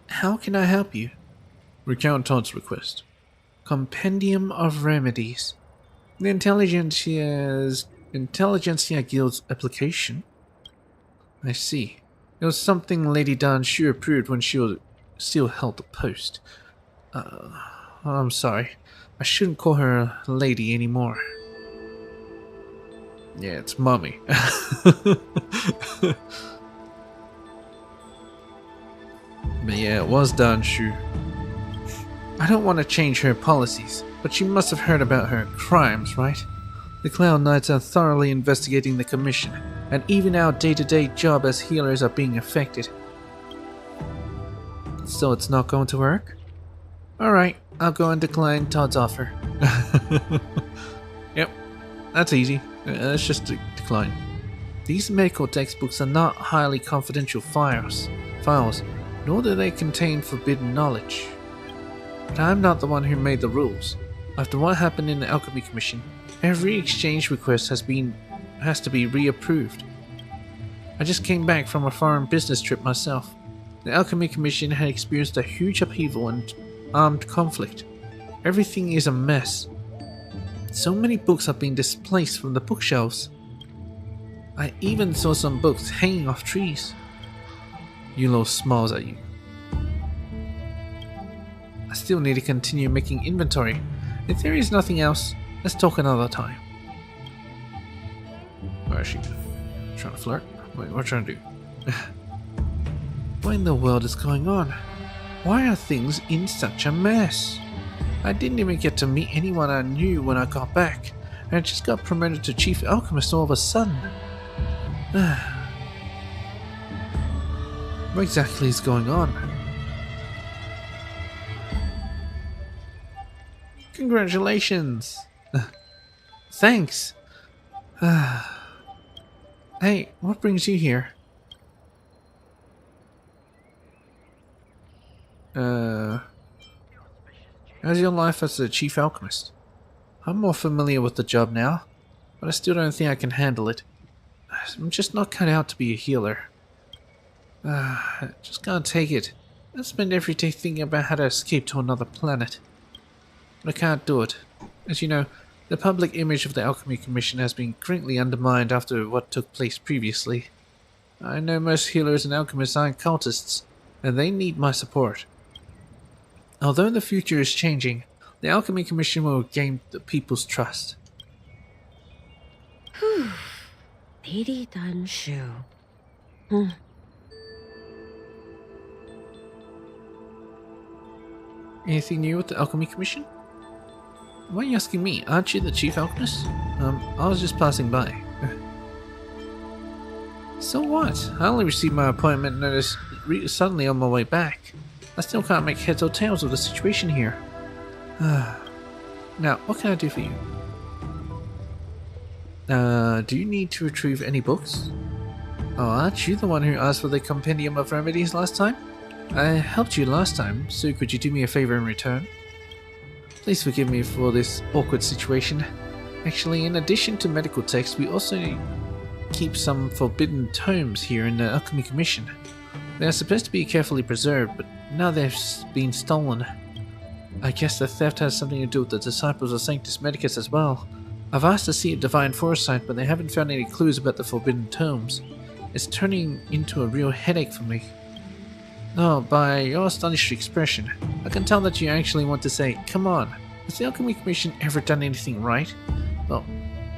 G: How can I help you? Recount Todd's request. Compendium of Remedies. The Intelligentsia Guild's application. I see. It was something Lady Dan Shu approved when she still held the post. I'm sorry. I shouldn't call her a lady anymore. Yeah, it's Mommy. But yeah, it was Dan Shu. I don't want to change her policies, but she must have heard about her crimes, right? The Cloud Knights are thoroughly investigating the commission, and even our day-to-day job as healers are being affected. So it's not going to work? Alright, I'll go and decline Todd's offer. Yep, that's easy. Let's just decline. These medical textbooks are not highly confidential files, nor do they contain forbidden knowledge. But I'm not the one who made the rules. After what happened in the Alchemy Commission, every exchange request has to be reapproved. I just came back from a foreign business trip myself. The Alchemy Commission had experienced a huge upheaval and armed conflict. Everything is a mess. So many books have been displaced from the bookshelves. I even saw some books hanging off trees. Yulo smiles at you. I still need to continue making inventory. If there is nothing else, let's talk another time. Where is she? Trying to flirt? Wait, what are you trying to do? What in the world is going on? Why are things in such a mess? I didn't even get to meet anyone I knew when I got back, and I just got promoted to Chief Alchemist all of a sudden. What exactly is going on? Congratulations! Thanks! Hey, what brings you here? How's your life as the Chief Alchemist? I'm more familiar with the job now, but I still don't think I can handle it. I'm just not cut out to be a healer. I just can't take it. I spend every day thinking about how to escape to another planet. But I can't do it. As you know, the public image of the Alchemy Commission has been greatly undermined after what took place previously. I know most healers and alchemists aren't cultists, and they need my support. Although the future is changing, the Alchemy Commission will gain the people's trust.
H: Lady Danshu.
G: Anything new with the Alchemy Commission? Why are you asking me? Aren't you the Chief Alchemist? I was just passing by. So what? I only received my appointment notice suddenly on my way back. I still can't make heads or tails of the situation here. Now, what can I do for you? Do you need to retrieve any books? Oh, aren't you the one who asked for the Compendium of Remedies last time? I helped you last time, so could you do me a favor in return? Please forgive me for this awkward situation. Actually, in addition to medical texts, we also keep some forbidden tomes here in the Alchemy Commission. They are supposed to be carefully preserved, but now they've been stolen. I guess the theft has something to do with the disciples of Sanctus Medicus as well. I've asked to see a divine foresight, but they haven't found any clues about the forbidden tomes. It's turning into a real headache for me. Oh, by your astonished expression, I can tell that you actually want to say, come on, has the Alchemy Commission ever done anything right? Well,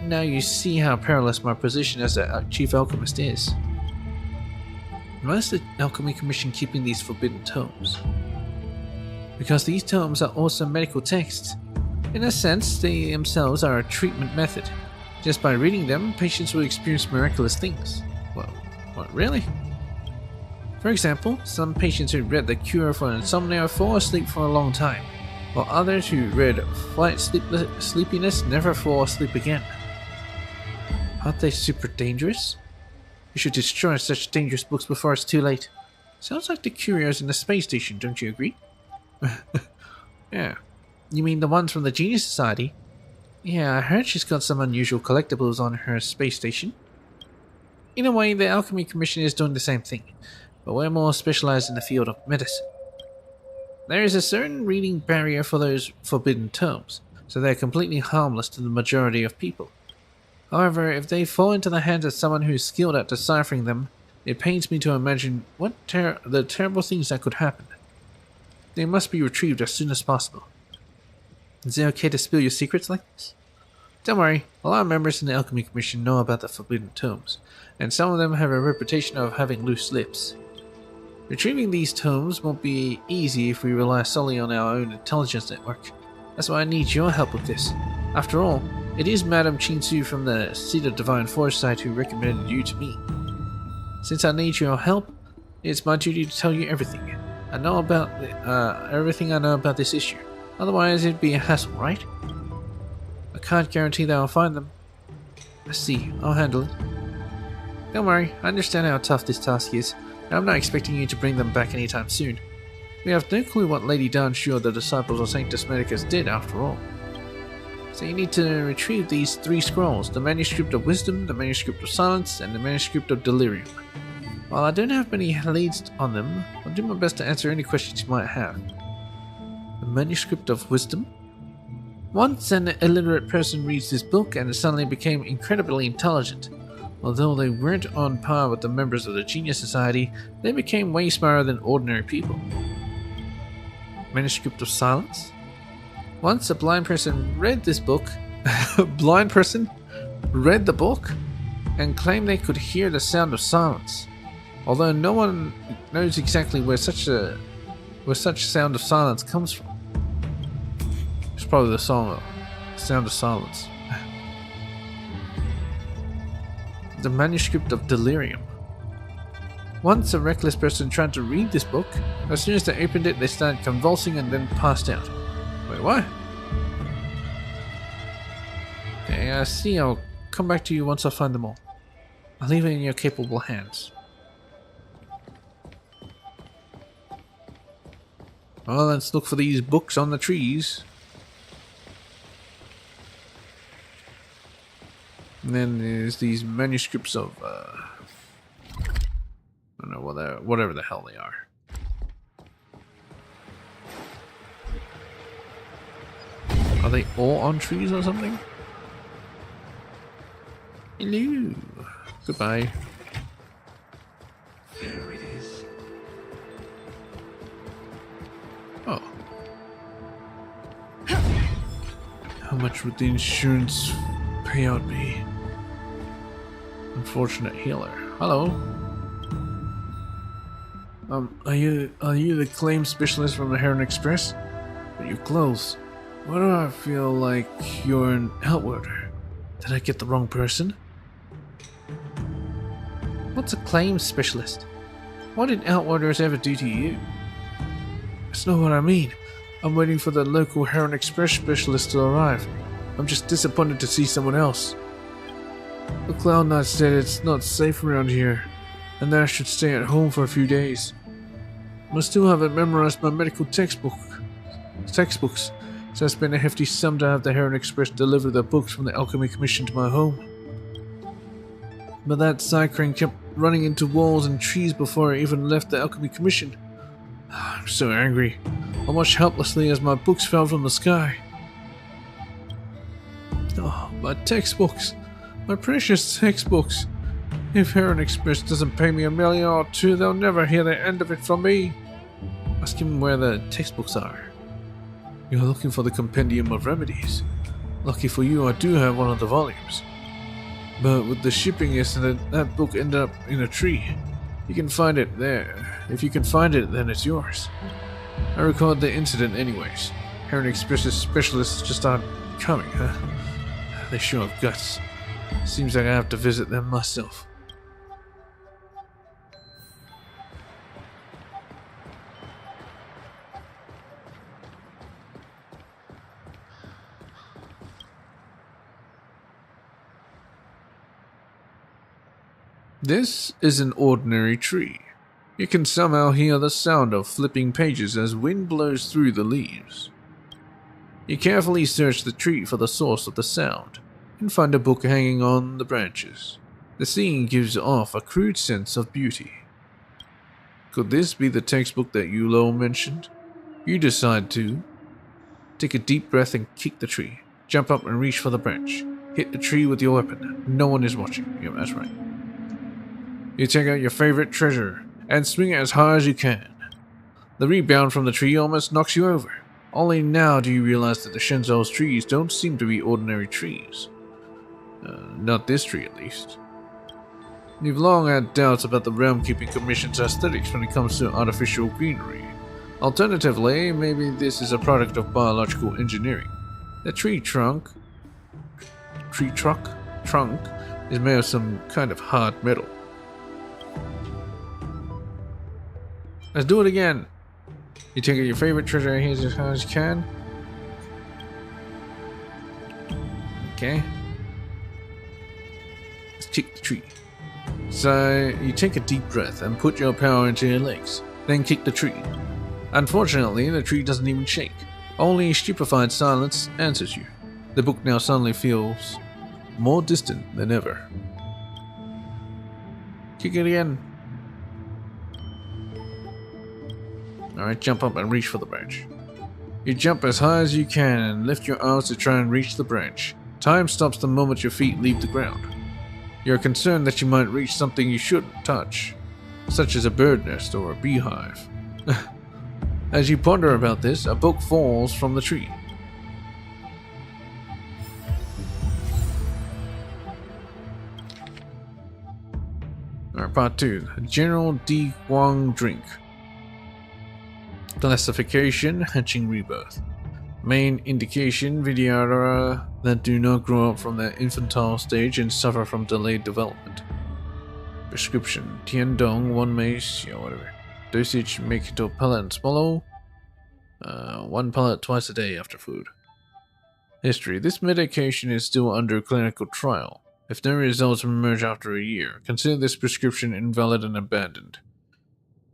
G: now you see how perilous my position as a Chief Alchemist is. Why is the Alchemy Commission keeping these forbidden tomes? Because these tomes are also medical texts. In a sense, they themselves are a treatment method. Just by reading them, patients will experience miraculous things. Well, what, really? For example, some patients who read the cure for insomnia fall asleep for a long time, while others who read flight sleepiness never fall asleep again. Aren't they super dangerous? You should destroy such dangerous books before it's too late. Sounds like the curios in the space station, don't you agree? Yeah. You mean the ones from the Genius Society? Yeah, I heard she's got some unusual collectibles on her space station. In a way, the Alchemy Commission is doing the same thing, but we're more specialized in the field of medicine. There is a certain reading barrier for those forbidden tomes, so they're completely harmless to the majority of people. However, if they fall into the hands of someone who's skilled at deciphering them, it pains me to imagine what the terrible things that could happen. They must be retrieved as soon as possible. Is it okay to spill your secrets like this? Don't worry, a lot of members in the Alchemy Commission know about the forbidden tomes, and some of them have a reputation of having loose lips. Retrieving these tomes won't be easy if we rely solely on our own intelligence network. That's why I need your help with this. After all, it is Madame Chinsu from the Seat of Divine Foresight who recommended you to me. Since I need your help, it's my duty to tell you everything. I know about everything I know about this issue. Otherwise, it'd be a hassle, right? I can't guarantee that I'll find them. I see. I'll handle it. Don't worry. I understand how tough this task is, and I'm not expecting you to bring them back anytime soon. We have no clue what Lady Danshu or the disciples of Sanctus Medicus did, after all. So you need to retrieve these 3 scrolls, the Manuscript of Wisdom, the Manuscript of Silence, and the Manuscript of Delirium. While I don't have many leads on them, I'll do my best to answer any questions you might have. The Manuscript of Wisdom? Once an illiterate person reads this book and suddenly became incredibly intelligent. Although they weren't on par with the members of the Genius Society, they became way smarter than ordinary people. Manuscript of Silence? Once a blind person read this book, a blind person read the book and claimed they could hear the sound of silence. Although no one knows exactly where such sound of silence comes from. It's probably the song Sound of Silence. The Manuscript of Delirium. Once a reckless person tried to read this book. As soon as they opened it, they started convulsing and then passed out. Wait, what? Okay, I see. I'll come back to you once I find them all. I'll leave it in your capable hands. Well, let's look for these books on the trees. And then there's these manuscripts of, I don't know, whatever the hell they are. Are they all on trees or something? Hello. Goodbye.
F: There it is.
G: Oh. How much would the insurance payout be? Unfortunate healer. Hello. Are you the claims specialist from the Heron Express? But you're close. Why do I feel like you're an Outworker? Did I get the wrong person? What's a claims specialist? What did Outworkers ever do to you? That's not what I mean. I'm waiting for the local Heron Express specialist to arrive. I'm just disappointed to see someone else. The Cloud Knight said it's not safe around here, and that I should stay at home for a few days. I still haven't memorized my medical textbooks, so I spent a hefty sum to have the Heron Express deliver the books from the Alchemy Commission to my home. But that Cycrane kept running into walls and trees before I even left the Alchemy Commission. I'm so angry. I watched helplessly as my books fell from the sky. Oh, my textbooks. My precious textbooks. If Heron Express doesn't pay me $1 million or $2 million, they'll never hear the end of it from me. Ask him where the textbooks are. You're looking for the Compendium of Remedies. Lucky for you, I do have one of the volumes. But with the shipping incident, that book ended up in a tree. You can find it there. If you can find it, then it's yours. I recorded the incident anyways. Heron Express's specialists just aren't coming, huh? They sure have guts. Seems like I have to visit them myself. This is an ordinary tree. You can somehow hear the sound of flipping pages as wind blows through the leaves. You carefully search the tree for the source of the sound and find a book hanging on the branches. The scene gives off a crude sense of beauty. Could this be the textbook that Yulo mentioned? You decide to take a deep breath and kick the tree. Jump up and reach for the branch. Hit the tree with your weapon. No one is watching. Yep, that's right. You take out your favorite treasure and swing it as hard as you can. The rebound from the tree almost knocks you over. Only now do you realize that the Shenzo's trees don't seem to be ordinary trees. Not this tree, at least. You've long had doubts about the Realm Keeping Commission's aesthetics when it comes to artificial greenery. Alternatively, maybe this is a product of biological engineering. The tree trunk is made of some kind of hard metal. Let's do it again. You take out your favorite treasure here as hard as you can. Okay. Let's kick the tree. So, you take a deep breath and put your power into your legs. Then kick the tree. Unfortunately, the tree doesn't even shake. Only stupefied silence answers you. The book now suddenly feels more distant than ever. Kick it again. Alright, jump up and reach for the branch. You jump as high as you can and lift your arms to try and reach the branch. Time stops the moment your feet leave the ground. You're concerned that you might reach something you shouldn't touch, such as a bird nest or a beehive. As you ponder about this, a book falls from the tree. Alright, part 2. General D. Huang drink. Classification, hatching rebirth. Main indication, Vidyadhara that do not grow up from their infantile stage and suffer from delayed development. Prescription, Tiandong, 1 mace, whatever. Dosage, make into a pellet and swallow. 1 pellet twice a day after food. History, this medication is still under clinical trial. If no results emerge after a year, consider this prescription invalid and abandoned.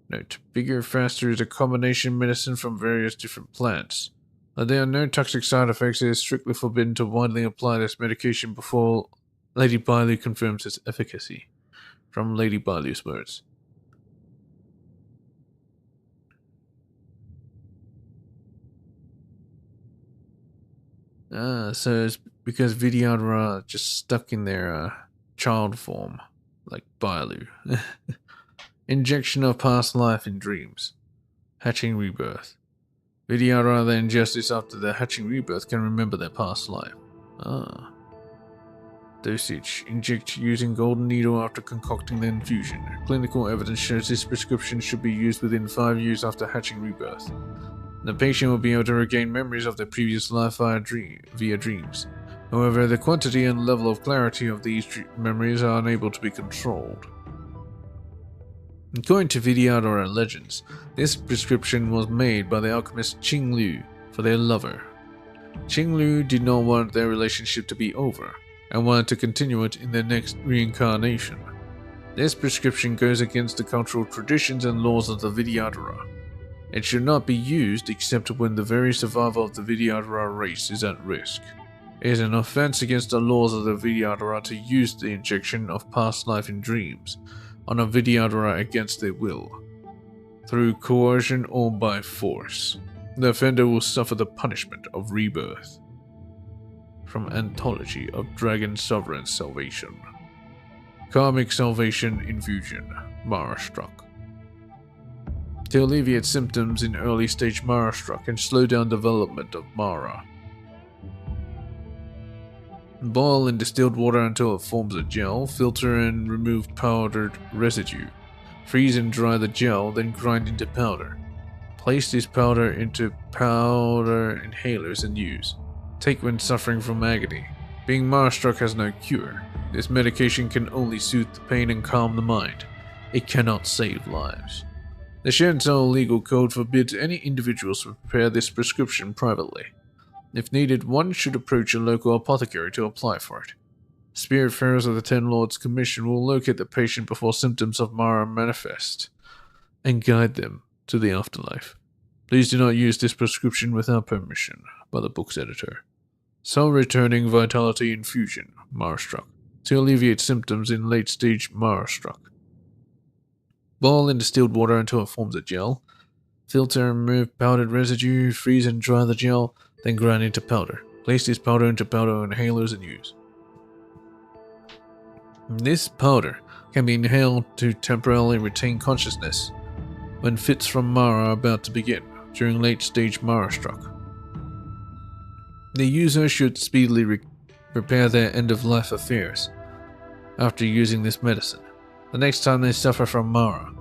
G: Note, bigger, faster is a combination medicine from various different plants. There are no toxic side effects. It is strictly forbidden to widely apply this medication before Lady Bailu confirms its efficacy. From Lady Bailu's words. So it's because Vidyadhara just stuck in their child form, like Bailu. Injection of past life in dreams. Hatching rebirth. Vidyadhara then ingest this after their hatching rebirth can remember their past life. Dosage. Inject using golden needle after concocting the infusion. Clinical evidence shows this prescription should be used within 5 years after hatching rebirth. The patient will be able to regain memories of their previous life via dreams. However, the quantity and level of clarity of these memories are unable to be controlled. According to Vidyadhara legends, this prescription was made by the alchemist Qing Liu for their lover. Qing Liu did not want their relationship to be over, and wanted to continue it in their next reincarnation. This prescription goes against the cultural traditions and laws of the Vidyadhara. It should not be used except when the very survival of the Vidyadhara race is at risk. It is an offense against the laws of the Vidyadhara to use the injection of past life in dreams on a Vidyadhara against their will, through coercion or by force. The offender will suffer the punishment of rebirth. From Anthology of Dragon Sovereign Salvation. Karmic Salvation Infusion, Mara Struck. To alleviate symptoms in early stage Mara Struck and slow down development of Mara. Boil in distilled water until it forms a gel, filter and remove powdered residue. Freeze and dry the gel, then grind into powder. Place this powder into powder inhalers and use. Take when suffering from agony. Being Mara-struck has no cure. This medication can only soothe the pain and calm the mind. It cannot save lives. The Shenzhou legal code forbids any individuals to prepare this prescription privately. If needed, one should approach a local apothecary to apply for it. Spiritfarers of the Ten Lords Commission will locate the patient before symptoms of Mara manifest, and guide them to the afterlife. Please do not use this prescription without permission by the book's editor. Soul-returning vitality infusion, Mara-struck, to alleviate symptoms in late-stage Mara-struck. Boil in distilled water until it forms a gel. Filter and remove powdered residue, freeze and dry the gel, then grind into powder. Place this powder into powder inhalers and use. This powder can be inhaled to temporarily retain consciousness when fits from Mara are about to begin, during late-stage Mara-struck. The user should speedily repair their end-of-life affairs after using this medicine. The next time they suffer from Mara,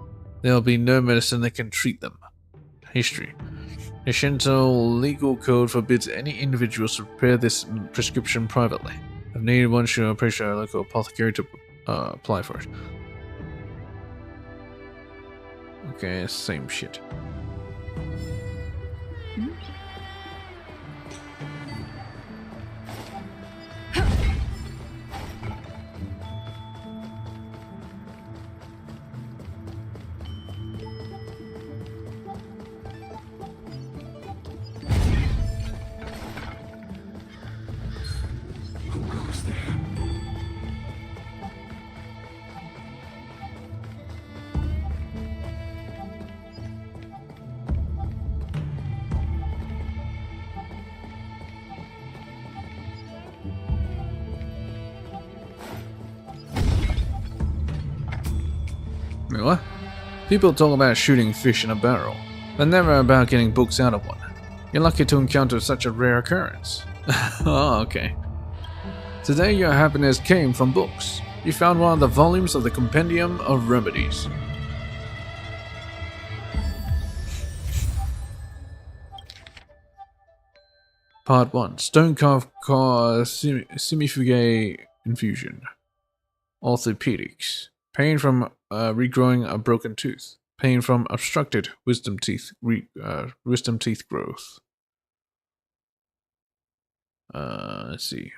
G: there will be no medicine that can treat them. History. The Shenzhou legal code forbids any individuals to prepare this prescription privately. If needed, one should approach a local apothecary to apply for it. Okay, same shit. What? People talk about shooting fish in a barrel, but never about getting books out of one. You're lucky to encounter such a rare occurrence. Oh, okay. Today your happiness came from books. You found one of the volumes of the Compendium of Remedies. Part 1. Stone-carved semifuge infusion. Orthopedics. Pain from regrowing a broken tooth. Pain from obstructed wisdom teeth growth. Let's see.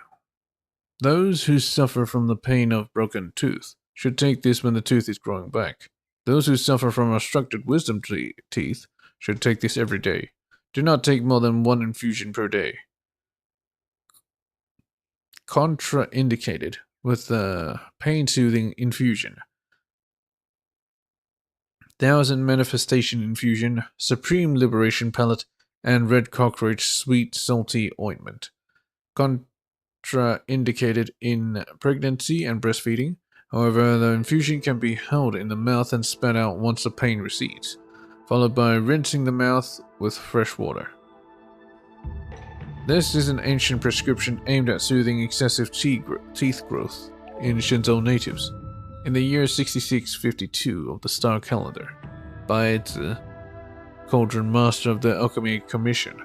G: Those who suffer from the pain of broken tooth should take this when the tooth is growing back. Those who suffer from obstructed wisdom teeth should take this every day. Do not take more than 1 infusion per day. Contraindicated with the pain-soothing infusion. 1000 manifestation infusion, supreme liberation pellet, and red cockroach sweet salty ointment. Contraindicated in pregnancy and breastfeeding. However, the infusion can be held in the mouth and spat out once the pain recedes, followed by rinsing the mouth with fresh water. This is an ancient prescription aimed at soothing excessive teeth growth in Shinto natives in the year 6652 of the star calendar by the Cauldron Master of the Alchemy Commission.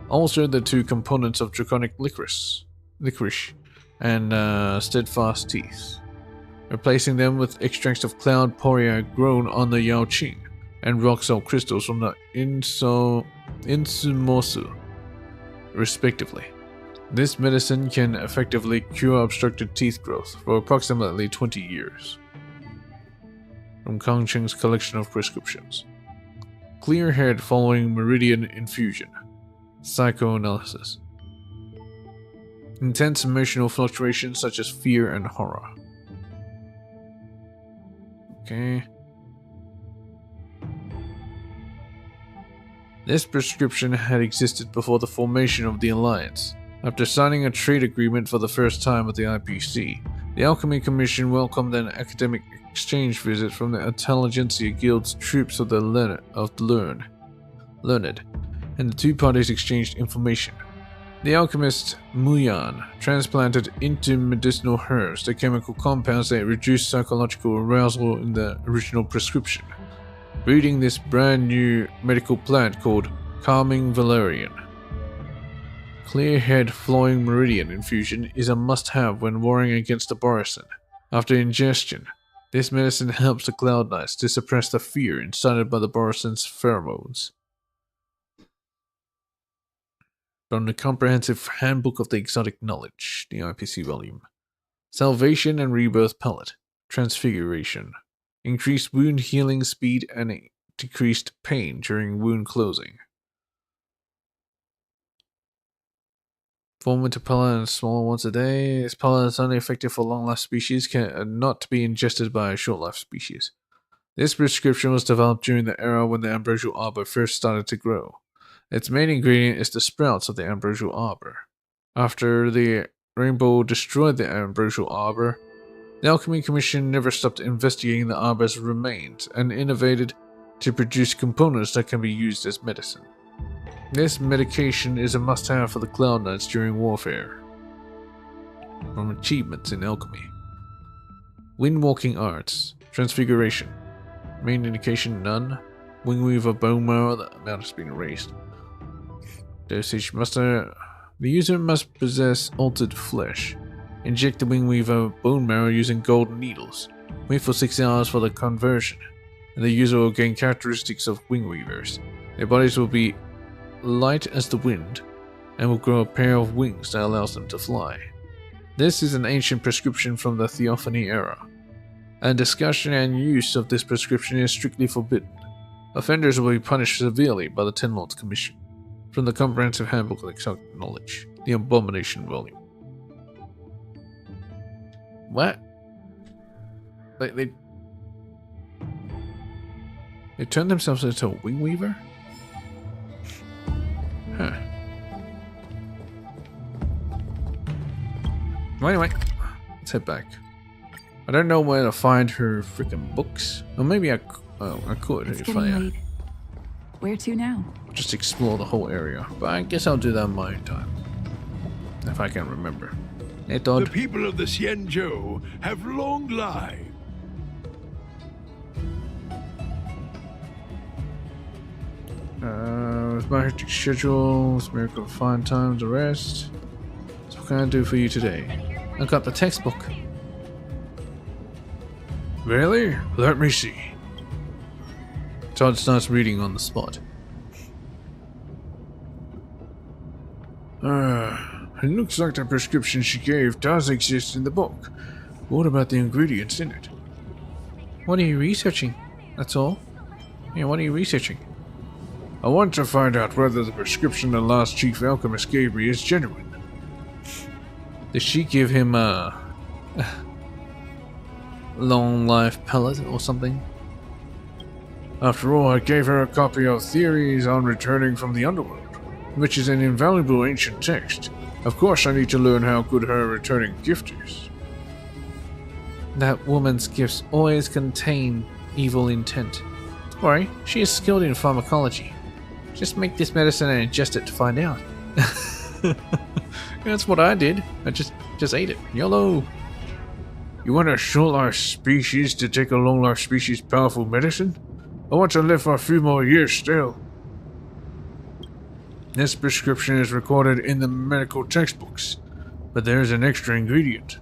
G: Also the 2 components of draconic licorice and steadfast teeth, replacing them with extracts of cloud poria grown on the Yao Qing and rock salt crystals from the Insumosu, respectively. This medicine can effectively cure obstructed teeth growth for approximately 20 years. From Kong Cheng's collection of prescriptions. Clear head following meridian infusion. Psychoanalysis. Intense emotional fluctuations such as fear and horror. Okay. This prescription had existed before the formation of the Alliance. After signing a trade agreement for the first time with the IPC, the Alchemy Commission welcomed an academic exchange visit from the Intelligentsia Guild's troops of the learned, and the 2 parties exchanged information. The alchemist Muyan transplanted into medicinal herbs the chemical compounds that reduced psychological arousal in the original prescription, breeding this brand new medical plant called Calming Valerian. Clear head flowing meridian infusion is a must-have when warring against the Borisin. After ingestion, this medicine helps the Cloud Knights to suppress the fear incited by the Borisin's pheromones. From the Comprehensive Handbook of the Exotic Knowledge, the IPC volume. Salvation and Rebirth Pellet. Transfiguration. Increased wound healing speed and decreased pain during wound closing. Form into pellet and smaller once a day. This pellet is only effective for long-life species, not to be ingested by a short-life species. This prescription was developed during the era when the ambrosial arbor first started to grow. Its main ingredient is the sprouts of the ambrosial arbor. After the rainbow destroyed the ambrosial arbor, the Alchemy Commission never stopped investigating the arbor's remains and innovated to produce components that can be used as medicine. This medication is a must-have for the Cloud Knights during warfare. From achievements in alchemy. Windwalking arts. Transfiguration. Main indication none. Wingweaver bone marrow, the amount has been erased. Dosage the user must possess altered flesh. Inject the Wingweaver bone marrow using golden needles. Wait for 6 hours for the conversion, and the user will gain characteristics of Wingweavers. Their bodies will be light as the wind, and will grow a pair of wings that allows them to fly. This is an ancient prescription from the Theophany era, and discussion and use of this prescription is strictly forbidden. Offenders will be punished severely by the Ten Lords Commission. From the Comprehensive Handbook of Exotic Knowledge, the Abomination volume. What? They turned themselves into a Wingweaver? Huh. Well, anyway, let's head back. I don't know where to find her freaking books. Or maybe I could
E: It's
G: if
E: getting
G: I
E: late. Where to now?
G: just explore the whole area. But I guess I'll do that in my own time. If I can remember. Hey,
F: The
G: Todd.
F: people of the Xianzhou have long lives.
G: With my hectic schedule, with miracle to find time to rest. So what can I do for you today? I got the textbook.
A: Really? Let me see.
G: Todd starts reading on the spot.
A: It looks like the prescription she gave does exist in the book. What about the ingredients in it?
G: What are you researching? That's all? Yeah, what are you researching?
A: I want to find out whether the prescription the last chief alchemist gave me is genuine.
G: Did she give him a long life pellet or something?
A: After all, I gave her a copy of Theories on Returning from the Underworld, which is an invaluable ancient text. Of course, I need to learn how good her returning gift is.
G: That woman's gifts always contain evil intent. Don't worry, she is skilled in pharmacology. Just make this medicine and ingest it to find out. That's what I did. I just ate it. YOLO!
A: You want a short-life species to take a long-life species' powerful medicine? I want to live for a few more years still. This prescription is recorded in the medical textbooks, but there is an extra ingredient.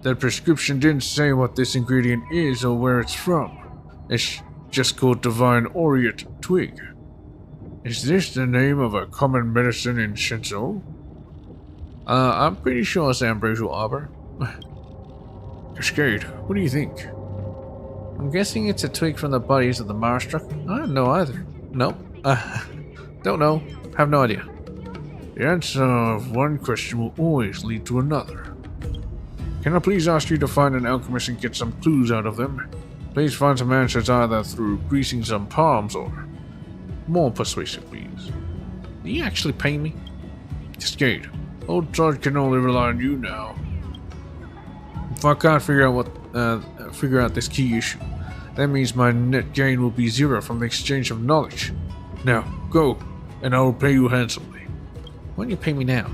A: The prescription didn't say what this ingredient is or where it's from. It's just called Divine Aureate Twig. Is this the name of a common medicine in Shenzhou?
G: I'm pretty sure it's ambrosial arbor.
A: Cascade, what do you think?
G: I'm guessing it's a twig from the bodies of the Marstruck. I don't know either. Nope. Don't know. Have no idea.
A: The answer of one question will always lead to another. Can I please ask you to find an alchemist and get some clues out of them? Please find some answers either through greasing some palms or more persuasive, please.
G: Do you actually pay me?
A: Cascade, old Todd can only rely on you now.
G: If I can't figure out this key issue,
A: That means my net gain will be 0 from the exchange of knowledge. Now, go, and I will pay you handsomely.
G: why don't you pay me now?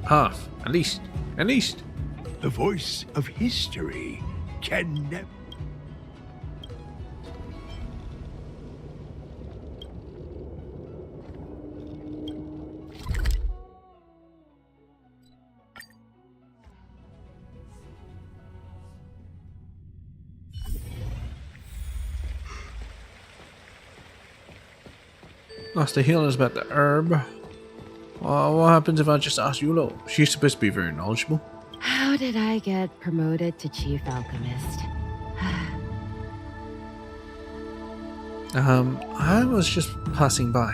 G: Half, at least. At least.
F: The voice of history can never.
G: Master Healer's about the herb. Well, what happens if I just ask Yulo? She's supposed to be very knowledgeable.
H: How did I get promoted to Chief Alchemist?
G: I was just passing by.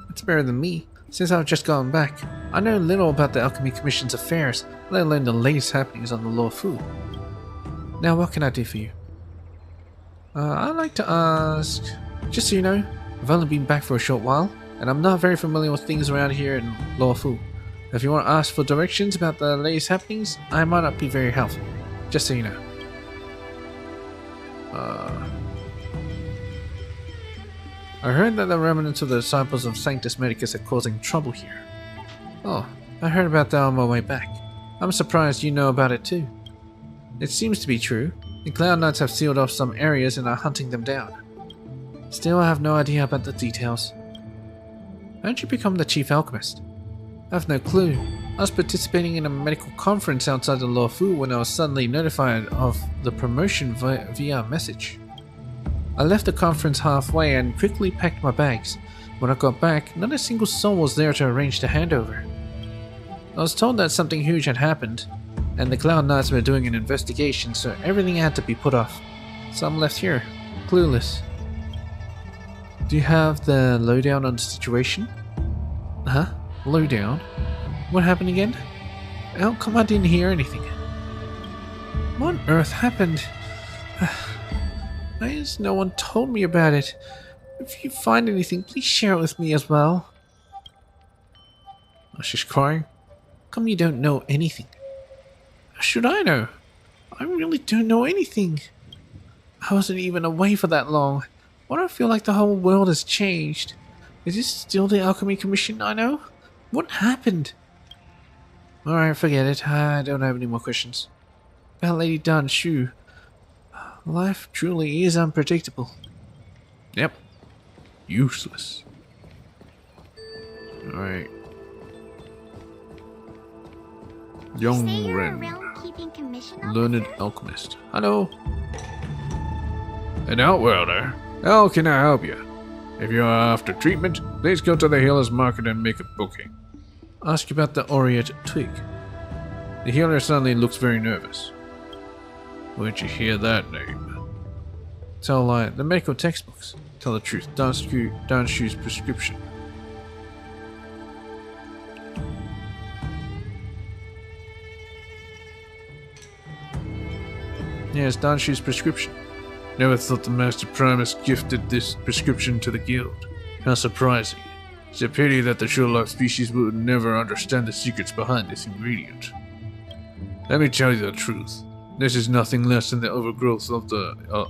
G: It's better than me, since I've just gotten back. I know little about the Alchemy Commission's affairs, let alone the latest happenings on the Law Fu. Now, what can I do for you? I'd like to ask... Just so you know, I've only been back for a short while, and I'm not very familiar with things around here in Law Fu. If you want to ask for directions about the latest happenings, I might not be very helpful. Just so you know. I heard that the remnants of the disciples of Sanctus Medicus are causing trouble here. Oh, I heard about that on my way back. I'm surprised you know about it too. It seems to be true. The Cloud Knights have sealed off some areas and are hunting them down. Still, I have no idea about the details. How'd you become the Chief Alchemist? I have no clue. I was participating in a medical conference outside the Law Fu when I was suddenly notified of the promotion via message. I left the conference halfway and quickly packed my bags. When I got back, not a single soul was there to arrange the handover. I was told that something huge had happened, and the Cloud Knights were doing an investigation, so everything had to be put off. So I'm left here, clueless. Do you have the lowdown on the situation? Huh? Lowdown? What happened again? How come I didn't hear anything? What on earth happened? Why has no one told me about it? If you find anything, please share it with me as well. Oh, she's crying? How come you don't know anything? How should I know? I really don't know anything. I wasn't even away for that long. Why do I feel like the whole world has changed? Is this still the Alchemy Commission I know? What happened? Alright, forget it. I don't have any more questions. About Lady Dan Shu. Life truly is unpredictable. Yep. Useless. Alright. Young
D: Say you're
G: Ren.
D: around keeping commission
G: Learned
D: officer?
G: Alchemist. Hello. An Outworlder. How can I help you? If you are after treatment, please go to the Healer's Market and make a booking. Ask about the Aureate Twig. The healer suddenly looks very nervous. Where'd you hear that name? Tell a lie. The medical textbooks. Tell the truth. Dan Shu's prescription. Yes, Dan Shu's prescription. Never thought the Master Primus gifted this prescription to the guild. How surprising. It's a pity that the Sherlock species would never understand the secrets behind this ingredient. Let me tell you the truth. This is nothing less than the overgrowth of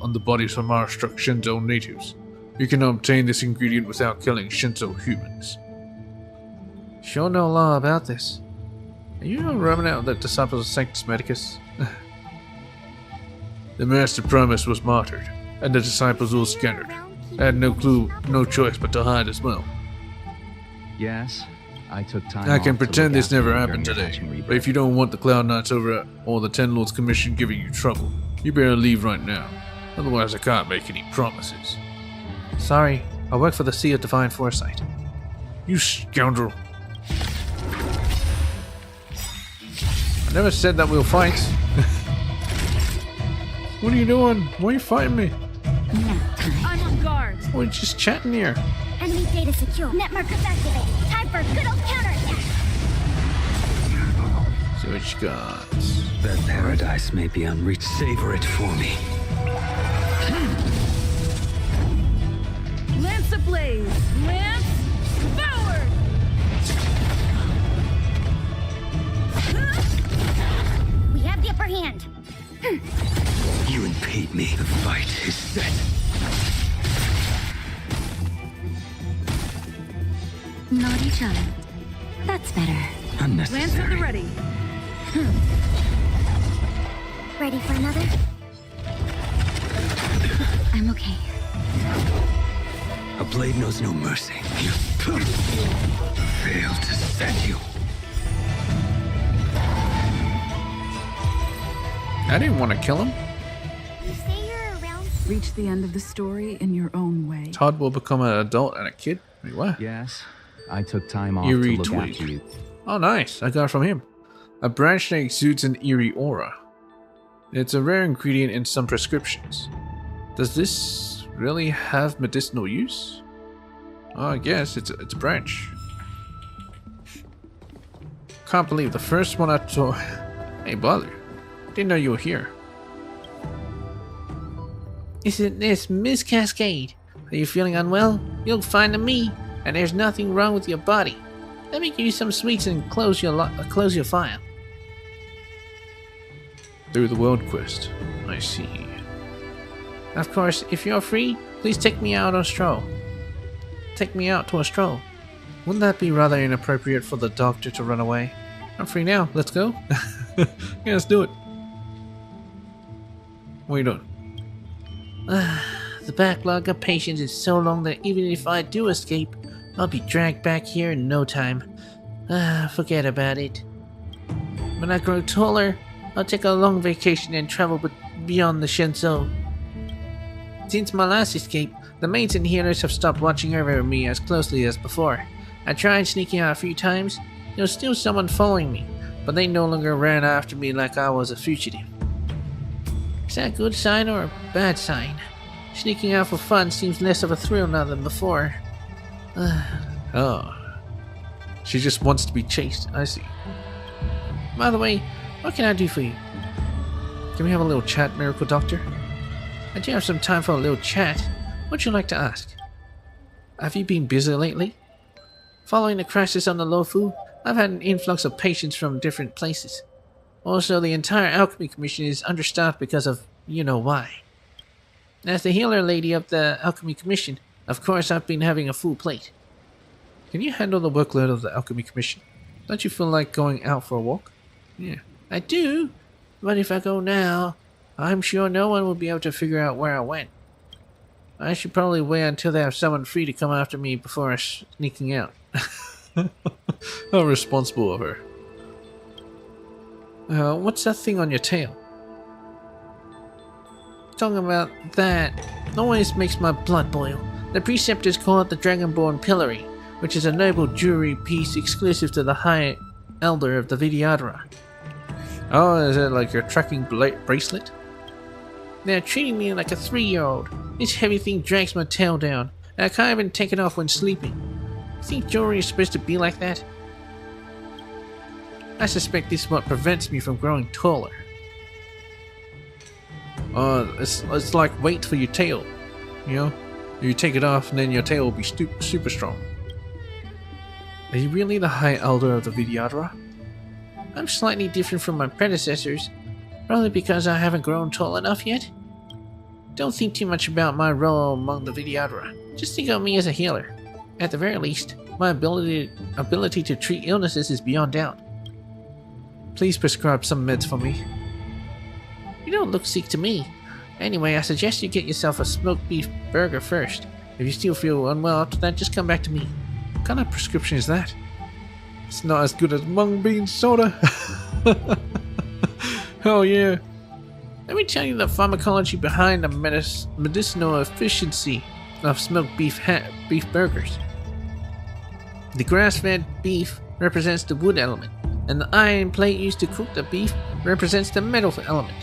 G: on the bodies of our Shinto natives. You can obtain this ingredient without killing Shinto humans. Sure know a lot about this. Are you a remnant of the disciples of Sanctus Medicus? The Master Primus was martyred, and the disciples all scattered. I had no clue, no choice but to hide as well.
B: Yes, I took time
G: I
B: off
G: can
B: to
G: pretend
B: look
G: this
B: after
G: never
B: you
G: happened
B: during your
G: today,
B: hatching
G: but if you don't want the Cloud Knights over or the Ten Lords Commission giving you trouble, you better leave right now. Otherwise I can't make any promises. Sorry, I work for the Sea of Divine Foresight. You scoundrel. I never said that we'll fight. What are you doing? Why are you fighting me?
E: I'm on guard.
G: We're just chatting here.
D: Enemy data secure. Net markers activated. Time for a good old counterattack.
G: See what you got.
B: That paradise may be unreached. Savor it for me.
E: Lance ablaze. Lance forward.
D: We have the upper hand.
B: You impede me. The fight is set.
C: Naughty child. That's better.
E: Lance at the
B: Unnecessary.
E: ready.
D: Ready for another?
C: I'm okay.
B: A blade knows no mercy. You failed to set you.
G: I didn't want to kill him.
D: You say you're around.
E: Reach the end of the story in your own way.
G: Todd will become an adult and a kid. Wait, what?
B: Yes, I took time off
G: Eerie
B: to look
G: twig.
B: after you.
G: Oh, nice. I got it from him. A branch that exudes an eerie aura. It's a rare ingredient in some prescriptions. Does this really have medicinal use? Oh, I guess it's a branch. Can't believe the first one I saw. Hey, brother. Didn't know you were here. Isn't this Miss Cascade? Are you feeling unwell? You'll find me, and there's nothing wrong with your body. Let me give you some sweets and close your file. Through the world quest. I see. Of course, if you're free, please take me out on a stroll. Take me out to a stroll. Wouldn't that be rather inappropriate for the doctor to run away? I'm free now. Let's go. Yeah, let's do it. What are you doing?
I: The backlog of patients is so long that even if I do escape, I'll be dragged back here in no time. Forget about it. When I grow taller, I'll take a long vacation and travel beyond the Shenzhou. Since my last escape, the maids and healers have stopped watching over me as closely as before. I tried sneaking out a few times. There was still someone following me, but they no longer ran after me like I was a fugitive. Is that a good sign or a bad sign? Sneaking out for fun seems less of a thrill now than before.
G: Oh. She just wants to be chased. I see.
I: By the way, what can I do for you?
G: Can we have a little chat, Miracle Doctor?
I: I do have some time for a little chat. What'd you like to ask?
G: Have you been busy lately?
I: Following the crisis on the Lofu, I've had an influx of patients from different places. Also, the entire Alchemy Commission is understaffed because of you-know-why. As the healer lady of the Alchemy Commission, of course I've been having a full plate.
G: Can you handle the workload of the Alchemy Commission? Don't you feel like going out for a walk?
I: Yeah, I do, but if I go now, I'm sure no one will be able to figure out where I went. I should probably wait until they have someone free to come after me before sneaking out.
G: How responsible of her. What's that thing on your tail?
I: Talking about that always makes my blood boil. The preceptors call it the Dragonborn Pillory, which is a noble jewelry piece exclusive to the High Elder of the Vidyadhara.
G: Oh, is it like your tracking bracelet?
I: They're treating me like a 3-year-old. This heavy thing drags my tail down, and I can't even take it off when sleeping. You think jewelry is supposed to be like that? I suspect this is what prevents me from growing taller.
G: It's like weight for your tail. You know? You take it off and then your tail will be super strong. Are you really the High Elder of the Vidyadhara?
I: I'm slightly different from my predecessors, probably because I haven't grown tall enough yet. Don't think too much about my role among the Vidyadhara. Just think of me as a healer. At the very least, my ability to treat illnesses is beyond doubt.
G: Please prescribe some meds for me.
I: You don't look sick to me. Anyway, I suggest you get yourself a smoked beef burger first. If you still feel unwell after that, just come back to me.
G: What kind of prescription is that? It's not as good as mung bean soda. Hell yeah.
I: Let me tell you the pharmacology behind the medicinal efficiency of smoked beef burgers. The grass-fed beef represents the wood element, and the iron plate used to cook the beef represents the metal element.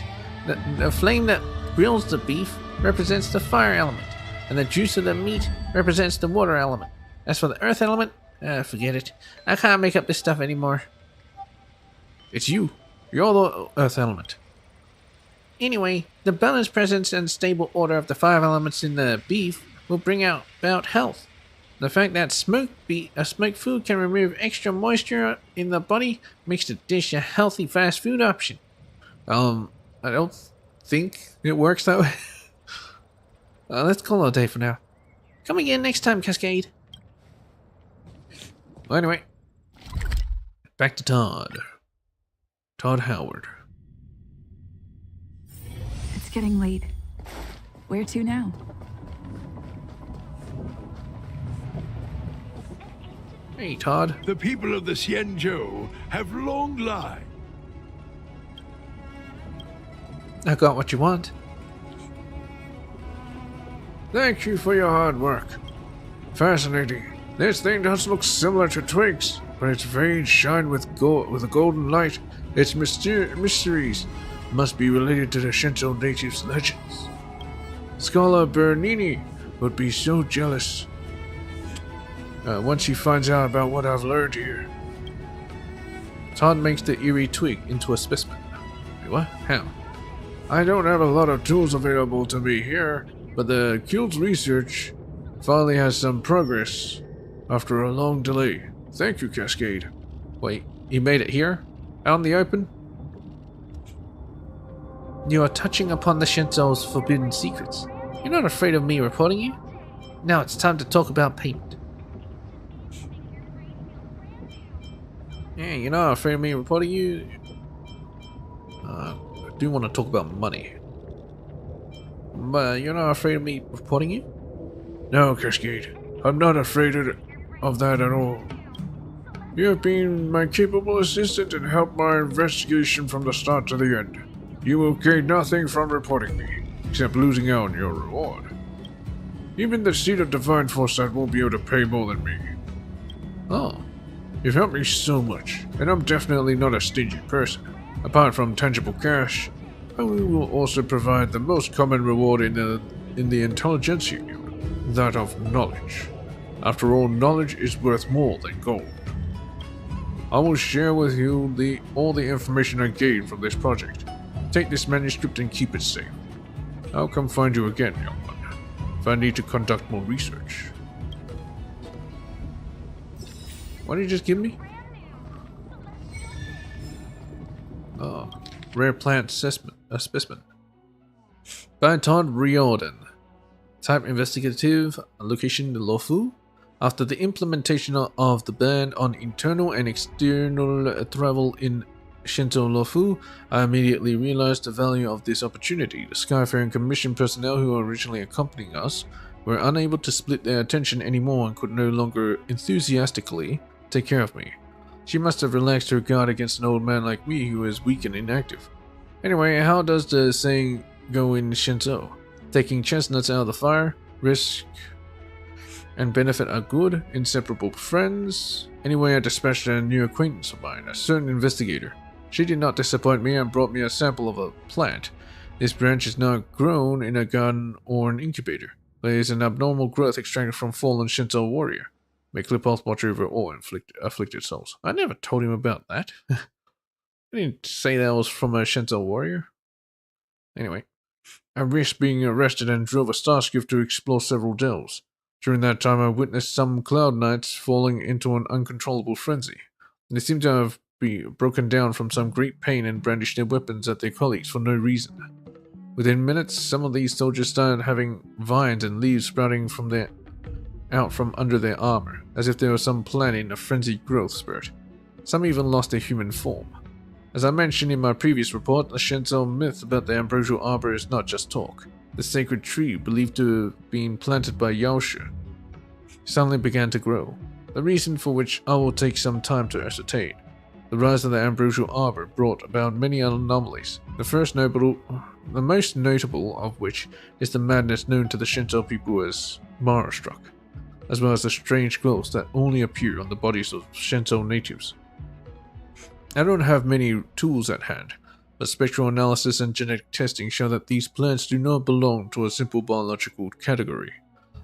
I: The flame that grills the beef represents the fire element, and the juice of the meat represents the water element. As for the earth element, forget it. I can't make up this stuff anymore.
G: It's you. You're the earth element.
I: Anyway, the balanced presence and stable order of the 5 elements in the beef will bring about health. The fact that smoked food can remove extra moisture in the body makes the dish a healthy fast food option.
G: I don't think it works that way. Let's call it a day for now.
I: Come again next time, Cascade.
G: Well, anyway, back to Todd. Todd Howard.
E: It's getting late. Where to now?
G: Hey, Todd.
F: The people of the Xianzhou have long lives.
G: I got what you want. Thank you for your hard work. Fascinating. This thing does look similar to twigs, but its veins shine with a golden light. Its mysteries must be related to the Shinto natives' legends. Scholar Bernini would be so jealous once he finds out about what I've learned here. Todd makes the eerie twig into a specimen. Wait, what? How? I don't have a lot of tools available to me here, but the guild's research finally has some progress after a long delay. Thank you, Cascade. Wait, you made it here? Out in the open?
I: You are touching upon the Shinto's forbidden secrets. You're not afraid of me reporting you? Now it's time to talk about payment.
G: Yeah, you're not afraid of me reporting you? I do want to talk about money. But you're not afraid of me reporting you? No, Cascade. I'm not afraid of that at all. You have been my capable assistant and helped my investigation from the start to the end. You will gain nothing from reporting me, except losing out on your reward. Even the seat of Divine Foresight won't be able to pay more than me. Oh. You've helped me so much, and I'm definitely not a stingy person. Apart from tangible cash, I will also provide the most common reward in the intelligentsia guild, that of knowledge. After all, knowledge is worth more than gold. I will share with you all the information I gained from this project. Take this manuscript and keep it safe. I'll come find you again, young one, if I need to conduct more research. What did you just give me?
A: Oh, rare plant specimen. By Todd Riordan. Type investigative. Location Lofu. After the implementation of the ban on internal and external travel in Shinto Lofu, I immediately realized the value of this opportunity. The Skyfaring Commission personnel who were originally accompanying us were unable to split their attention anymore and could no longer enthusiastically take care of me. She must have relaxed her guard against an old man like me who is weak and inactive. Anyway, how does the saying go in Shinto? Taking chestnuts out of the fire, risk and benefit are good, inseparable friends. Anyway, I dispatched a new acquaintance of mine, a certain investigator. She did not disappoint me and brought me a sample of a plant. This branch is not grown in a garden or an incubator, but is an abnormal growth extracted from fallen Shinto warrior. May Clipboth watch over all afflicted souls. I never told him about that. I didn't say that was from a Shinto warrior. Anyway, I risked being arrested and drove a starskiff to explore several delves. During that time, I witnessed some cloud knights falling into an uncontrollable frenzy. They seemed to have been broken down from some great pain and brandished their weapons at their colleagues for no reason. Within minutes, some of these soldiers started having vines and leaves sprouting out from under their armor, as if there was some plant in a frenzied growth spurt. Some even lost their human form. As I mentioned in my previous report, the Shinto myth about the ambrosial arbor is not just talk. The sacred tree, believed to have been planted by Yaoshe, suddenly began to grow, the reason for which I will take some time to ascertain. The rise of the ambrosial arbor brought about many anomalies, the most notable of which is the madness known to the Shinto people as Mara-struck, as well as the strange growths that only appear on the bodies of Shinto natives. I don't have many tools at hand, but spectral analysis and genetic testing show that these plants do not belong to a simple biological category.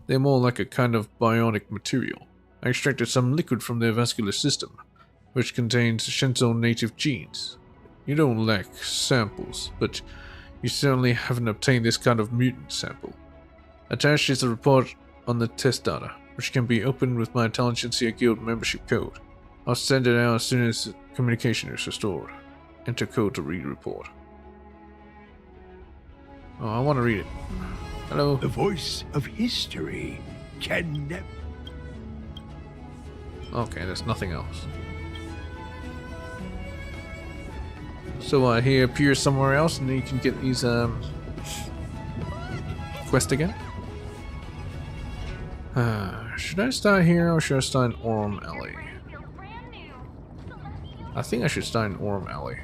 A: They are more like a kind of bionic material. I extracted some liquid from their vascular system, which contains Shinto native genes. You don't lack samples, but you certainly haven't obtained this kind of mutant sample. Attached is a report on the test data, which can be opened with my Intelligentsia Guild membership code. I'll send it out as soon as communication is restored. Enter code to read report. Oh, I want to read it. Hello.
F: The voice of history can never...
A: Okay, there's nothing else. So he appears somewhere else and then you can get these quest again. Should I start here or should I start in Orem Alley? I think I should start in Orem Alley.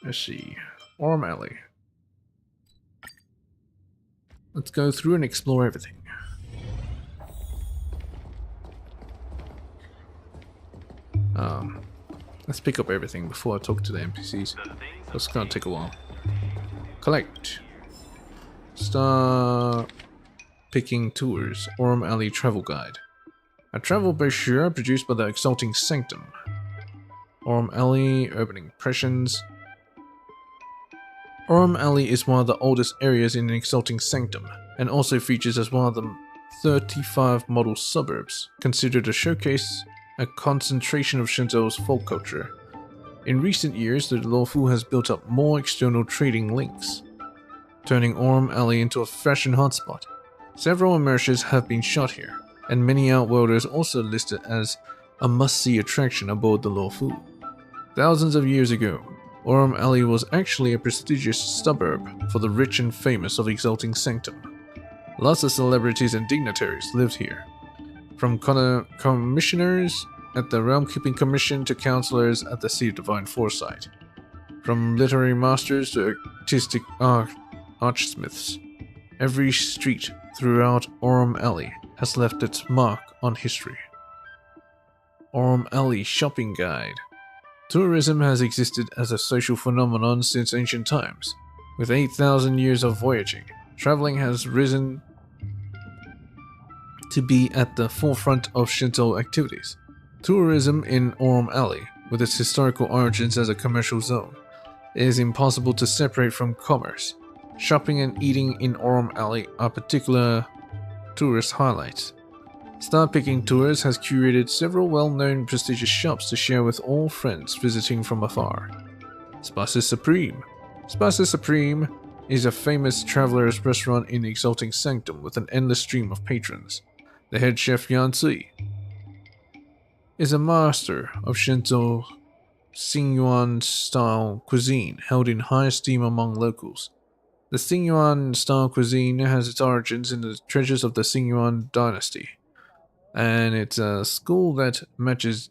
A: Let's see. Orem Alley. Let's go through and explore everything. Let's pick up everything before I talk to the NPCs. That's gonna take a while. Collect. Start picking tours. Orem Alley Travel Guide. A travel brochure produced by the Exalting Sanctum. Orem Alley, Urban Impressions. Orem Alley is one of the oldest areas in the Exalting Sanctum, and also features as one of the 35 model suburbs, considered a showcase, a concentration of Shinto's folk culture. In recent years, the Lofu has built up more external trading links, turning Orem Alley into a fashion hotspot. Several immersives have been shot here, and many Outworlders also listed as a must-see attraction aboard the Lofu. Thousands of years ago, Orem Alley was actually a prestigious suburb for the rich and famous of Exalting Sanctum. Lots of celebrities and dignitaries lived here, from commissioners at the Realm Keeping Commission to counselors at the Seat of Divine Foresight, from literary masters to artistic archsmiths. Every street throughout Orem Alley has left its mark on history. Orem Alley Shopping Guide. Tourism has existed as a social phenomenon since ancient times. With 8,000 years of voyaging, traveling has risen to be at the forefront of Shinto activities. Tourism in Orem Alley, with its historical origins as a commercial zone, is impossible to separate from commerce. Shopping and eating in Orem Alley are particular tourist highlights. Star Picking Tours has curated several well-known prestigious shops to share with all friends visiting from afar. Spices Supreme. Spices Supreme is a famous traveler's restaurant in the Exalting Sanctum with an endless stream of patrons. The head chef Yan Cui is a master of Shenzhou Xingyuan style cuisine held in high esteem among locals. The Xingyuan style cuisine has its origins in the treasures of the Xingyuan dynasty, and it's a school that matches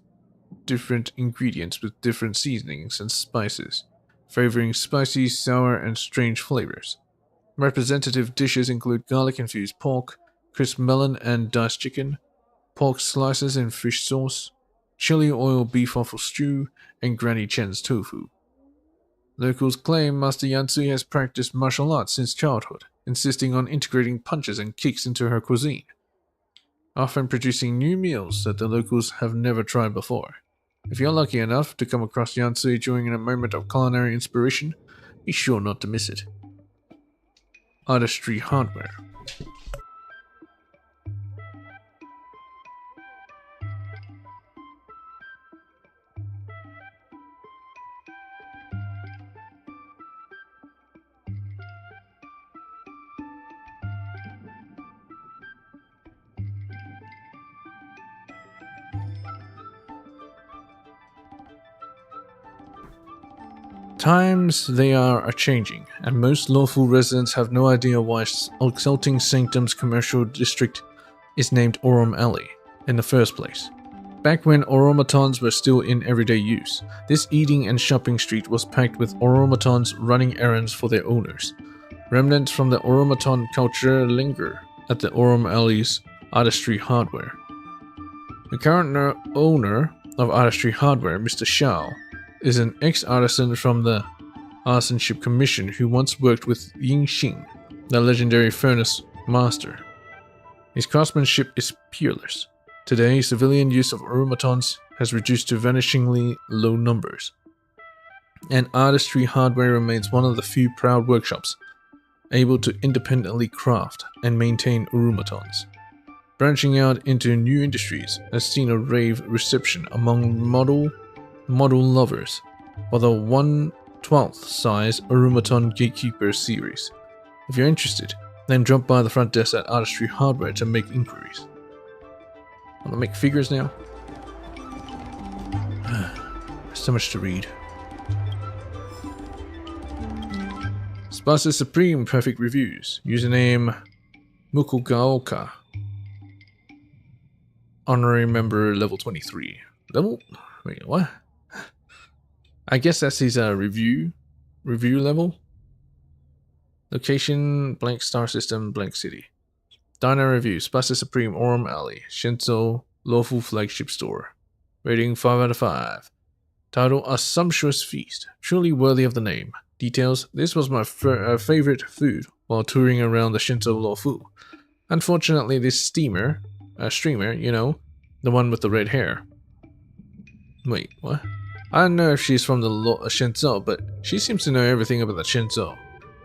A: different ingredients with different seasonings and spices, favoring spicy, sour, and strange flavors. Representative dishes include garlic-infused pork, crisp melon and diced chicken, pork slices and fish sauce, chili oil beef offal stew, and Granny Chen's tofu. Locals claim Master Yansui has practiced martial arts since childhood, insisting on integrating punches and kicks into her cuisine, often producing new meals that the locals have never tried before. If you're lucky enough to come across Yansui during a moment of culinary inspiration, be sure not to miss it. Artistry Hardware. Times they are a-changing, and most lawful residents have no idea why Exalting Sanctum's commercial district is named Aurum Alley in the first place. Back when automatons were still in everyday use, this eating and shopping street was packed with automatons running errands for their owners. Remnants from the automaton culture linger at the Aurum Alley's Artistry Hardware. The current owner of Artistry Hardware, Mr. Shao, is an ex-artisan from the Artisanship Commission who once worked with Ying Xing, the legendary furnace master. His craftsmanship is peerless. Today, civilian use of automatons has reduced to vanishingly low numbers, and Artistry Hardware remains one of the few proud workshops able to independently craft and maintain automatons. Branching out into new industries has seen a rave reception among model lovers for the 1/12th size Automaton Gatekeeper series. If you're interested, then drop by the front desk at Artistry Hardware to make inquiries. Want to make figures now? So much to read. Spices Supreme Perfect Reviews. Username Mukugaoka. Honorary member level 23. Wait, what? I guess that's his review level. Location, blank star system, blank city. Diner review, Spices Supreme, Aurum Alley, Shenzhou, lawful flagship store. Rating 5 out of 5. Title, A Sumptuous Feast, truly worthy of the name. Details, this was my favorite food while touring around the Shenzhou Lawfu. Unfortunately, this streamer, you know, the one with the red hair. Wait, what? I don't know if she's from the Shenzhou, but she seems to know everything about the Shenzhou.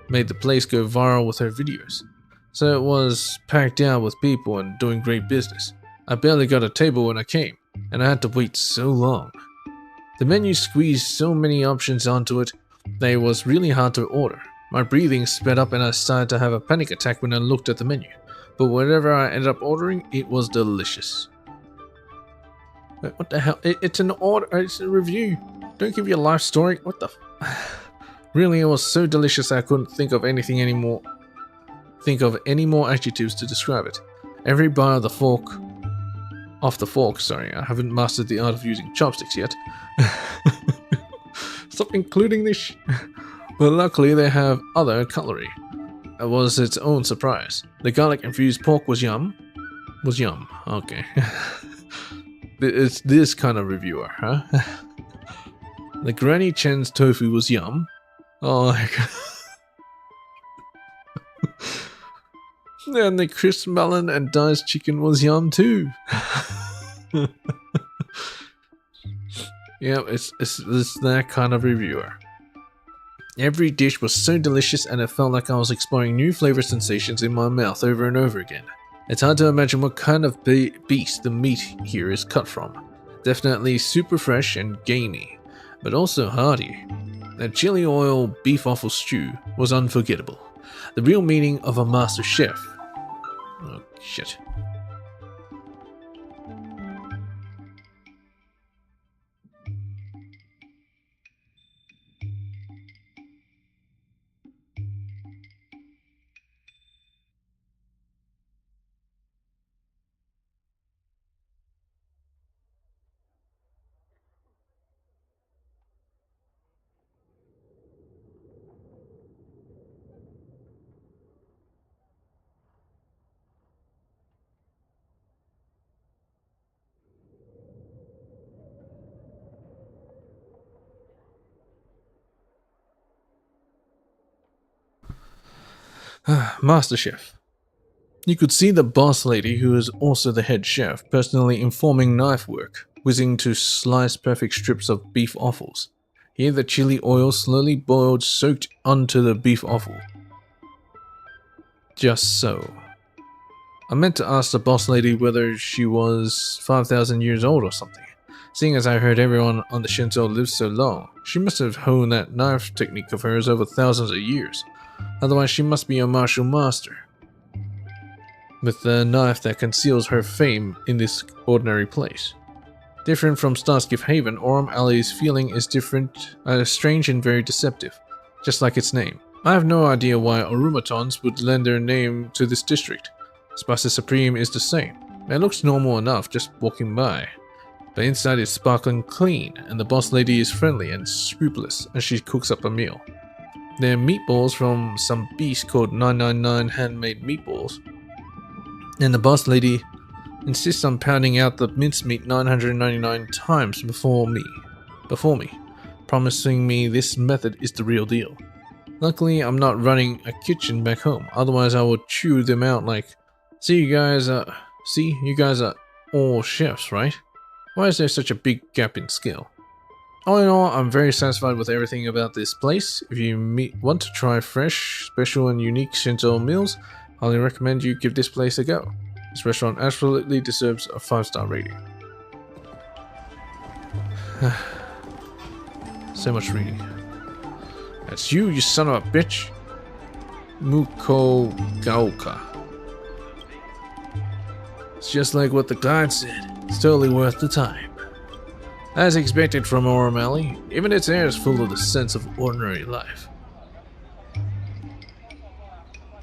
A: Made the place go viral with her videos. So it was packed out with people and doing great business. I barely got a table when I came, and I had to wait so long. The menu squeezed so many options onto it that it was really hard to order. My breathing sped up and I started to have a panic attack when I looked at the menu. But whatever I ended up ordering, it was delicious. Wait, what the hell? It's an order. It's a review. Don't give your life story. What the? Really, it was so delicious I couldn't think of any more adjectives to describe it. Every bite of the fork. Sorry, I haven't mastered the art of using chopsticks yet. Stop including this. But luckily, they have other cutlery. It was its own surprise. The garlic-infused pork was yum. Okay. It's this kind of reviewer, huh? The Granny Chen's tofu was yum. Oh my god. And the crisp melon and diced chicken was yum too. Yeah, it's that kind of reviewer. Every dish was so delicious and it felt like I was exploring new flavor sensations in my mouth over and over again.
G: It's hard to imagine what kind of beast the meat here is cut from. Definitely super fresh and gamey, but also hearty. That chili oil beef offal stew was unforgettable. The real meaning of a master chef. Oh, shit. Master Chef. You could see the boss lady, who is also the head chef, personally informing knife work, whizzing to slice perfect strips of beef offals. Here the chili oil slowly boiled, soaked onto the beef offal. Just so. I meant to ask the boss lady whether she was 5,000 years old or something. Seeing as I heard everyone on the Shinto lives so long, she must have honed that knife technique of hers over thousands of years. Otherwise she must be a martial master, with the knife that conceals her fame in this ordinary place. Different from Starskiff Haven, Aurum Alley's feeling is different, strange and very deceptive, just like its name. I have no idea why Orumatons would lend their name to this district. Spice Supreme is the same. It looks normal enough just walking by. But inside is sparkling clean, and the boss lady is friendly and scrupulous as she cooks up a meal. They're meatballs from some beast called 999 handmade meatballs. And the boss lady insists on pounding out the mincemeat 999 times before me, promising me this method is the real deal. Luckily, I'm not running a kitchen back home, otherwise I would chew them out like, you guys are all chefs, right? Why is there such a big gap in skill? All in all, I'm very satisfied with everything about this place. If you want to try fresh, special and unique Shinto meals, I highly recommend you give this place a go. This restaurant absolutely deserves a 5-star rating. So much reading. That's you son of a bitch. Muko Gaoka. It's just like what the guide said. It's totally worth the time. As expected from Aurum Alley, even its air is full of the sense of ordinary life.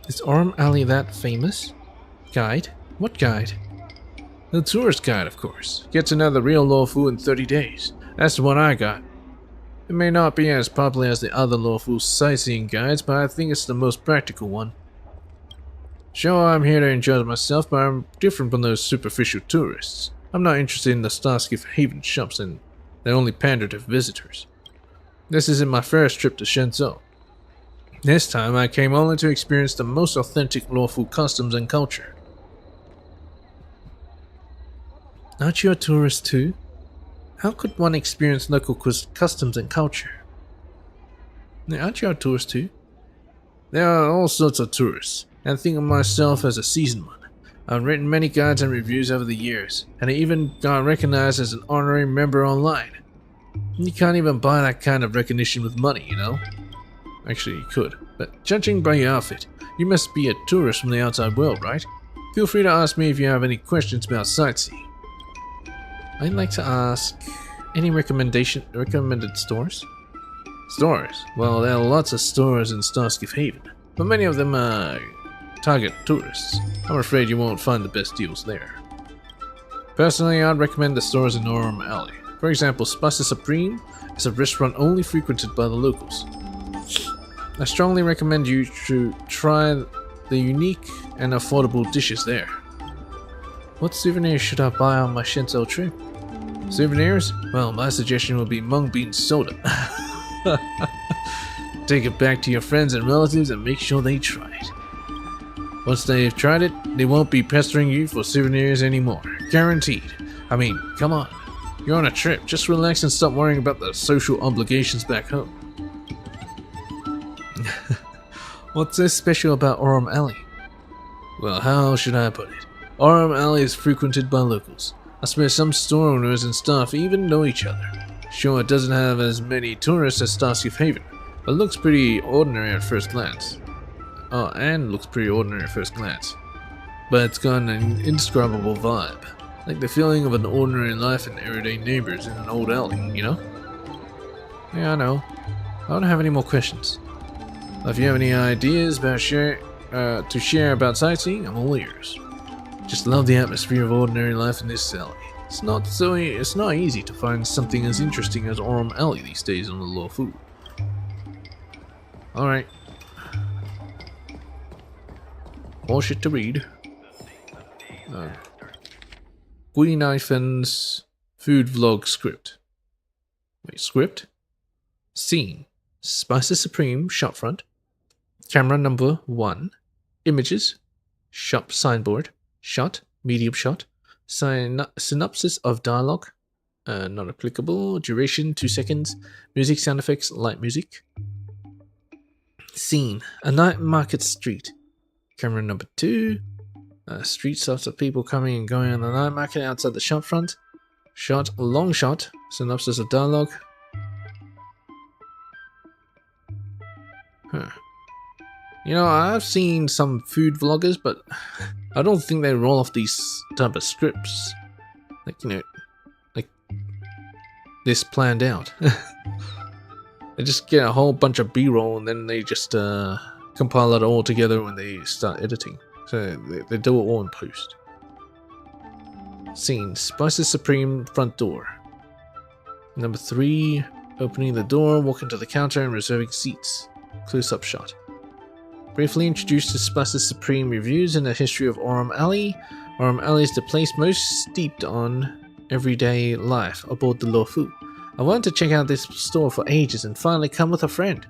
G: Is Aurum Alley that famous? Guide? What guide? The tourist guide, of course. Get to know the real Lawfu in 30 days. That's the one I got. It may not be as popular as the other Lawfu sightseeing guides, but I think it's the most practical one. Sure, I'm here to enjoy myself, but I'm different from those superficial tourists. I'm not interested in the Starskiff Haven shops, and they only pander to visitors. This isn't my first trip to Shenzhou. This time I came only to experience the most authentic Lawfu customs and culture. Aren't you a tourist too? How could one experience local customs and culture? Aren't you a tourist too? There are all sorts of tourists, and I think of myself as a seasoned one. I've written many guides and reviews over the years, and I even got recognized as an honorary member online. You can't even buy that kind of recognition with money, you know? Actually, you could, but judging by your outfit, you must be a tourist from the outside world, right? Feel free to ask me if you have any questions about sightseeing. I'd like to ask, any recommended stores? Stores? Well, there are lots of stores in Starskiff Haven, but many of them target tourists. I'm afraid you won't find the best deals there. Personally, I'd recommend the stores in Aurum Alley. For example, Spice Supreme is a restaurant only frequented by the locals. I strongly recommend you to try the unique and affordable dishes there. What souvenirs should I buy on my Shenzhou trip? Souvenirs? Well, my suggestion would be mung bean soda. Take it back to your friends and relatives and make sure they try it. Once they've tried it, they won't be pestering you for souvenirs anymore. Guaranteed. I mean, come on. You're on a trip. Just relax and stop worrying about the social obligations back home. What's so special about Aurum Alley? Well, how should I put it? Aurum Alley is frequented by locals. I swear some store owners and staff even know each other. Sure, it doesn't have as many tourists as Starseaf Haven, but looks pretty ordinary at first glance. Oh, and looks pretty ordinary at first glance. But it's got an indescribable vibe. Like the feeling of an ordinary life and everyday neighbors in an old alley, you know? Yeah, I know. I don't have any more questions. If you have any ideas about to share about sightseeing, I'm all ears. Just love the atmosphere of ordinary life in this alley. It's not easy to find something as interesting as Aurum Alley these days on the Luofu. Alright. More shit to read. Guinifen's food vlog script. Wait, script? Scene. Spices Supreme shop front. Camera number 1. Images. Shop signboard. Shot. Medium shot. Synopsis of dialogue. Not applicable. Duration 2 seconds. Music sound effects. Light music. Scene. A night market street. Camera number 2. Street shots of people coming and going on the night market outside the shop front. Shot. Long shot. Synopsis of dialogue. Huh. You know, I've seen some food vloggers, but I don't think they roll off these type of scripts. Like, you know, like this planned out. They just get a whole bunch of B-roll and then they just compile it all together when they start editing. So they do it all in post. Scene. Spices Supreme front door. Number 3. Opening the door, walking to the counter and reserving seats. Close-up shot. Briefly introduced to Spices Supreme reviews and the history of Aurum Alley. Aurum Alley is the place most steeped on everyday life aboard the Luofu. I wanted to check out this store for ages and finally come with a friend.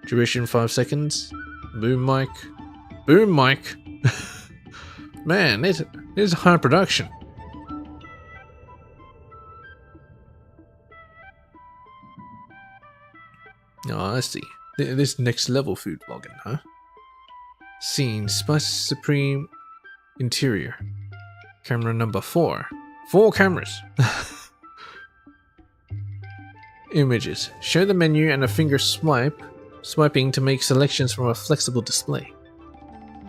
G: Duration 5 seconds. Boom mic. Boom mic! Man, this is high production. Oh, I see. This next level food vlogging, huh? Scene. Spices Supreme interior. Camera number 4. 4 cameras. Images. Show the menu and a finger swiping to make selections from a flexible display.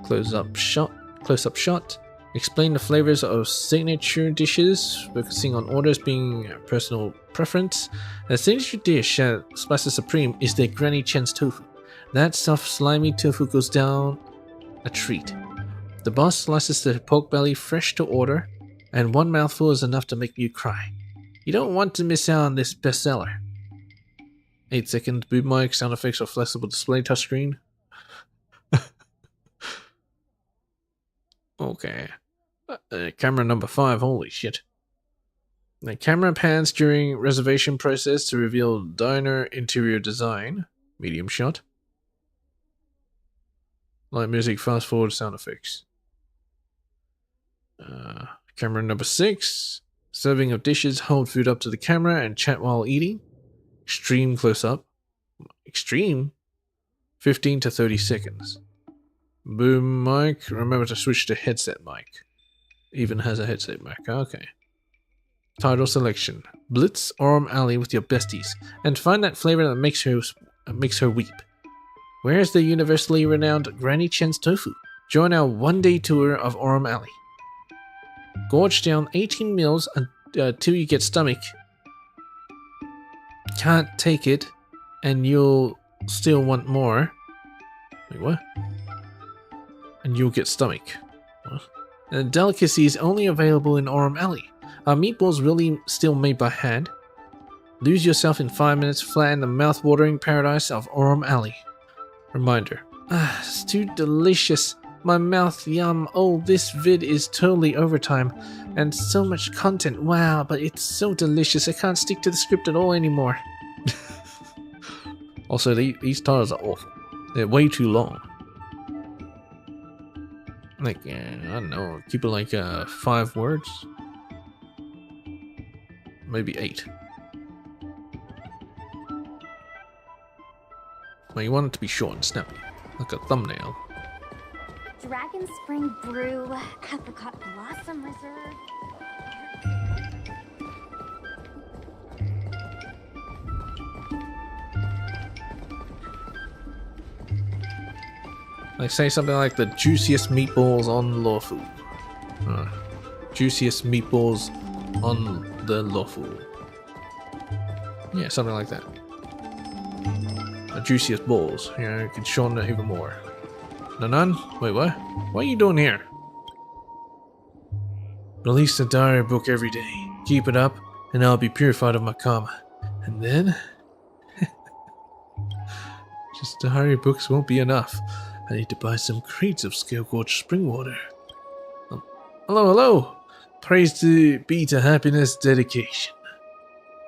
G: Close-up shot. Explain the flavors of signature dishes, focusing on orders being personal preference. The signature dish at Spices Supreme is their Granny Chen's tofu. That soft, slimy tofu goes down a treat. The boss slices the pork belly fresh to order, and one mouthful is enough to make you cry. You don't want to miss out on this bestseller. 8 seconds, boom mic, sound effects or flexible display touchscreen. Okay. Camera number 5, holy shit. The camera pans during reservation process to reveal diner interior design. Medium shot. Light music, fast forward, sound effects. Camera number 6. Serving of dishes, hold food up to the camera and chat while eating. Extreme close up. Extreme? 15 to 30 seconds. Boom mic. Remember to switch to headset mic. Even has a headset mic. Okay. Title selection. Blitz Aurum Alley with your besties and find that flavor that makes her weep. Where's the universally renowned Granny Chen's tofu? Join our one-day tour of Aurum Alley. Gorge down 18 meals until you get stomach. Can't take it, and you'll still want more. Wait, what? And you'll get stomach. What? And delicacy is only available in Aurum Alley. Are meatballs really still made by hand? Lose yourself in 5 minutes flat in the mouth-watering paradise of Aurum Alley. Reminder. It's too delicious. My mouth, yum. Oh, this vid is totally overtime. And so much content. Wow, but it's so delicious. I can't stick to the script at all anymore. Also, these titles are awful. They're way too long. Like, I don't know, keep it like 5 words. Maybe 8. Well, you want it to be short and snappy, like a thumbnail.
D: Dragon Spring Brew, Apricot Blossom Reserve.
G: Like say something like the juiciest meatballs on lawful. Juiciest meatballs on the lawful. Yeah, something like that. The juiciest balls. Yeah, you can shorten it even more. None? Wait, what? What are you doing here? Release the diary book every day. Keep it up, and I'll be purified of my karma. And then... just diary books won't be enough. I need to buy some crates of Scale Gorge spring water. Hello! Praise be to happiness, dedication.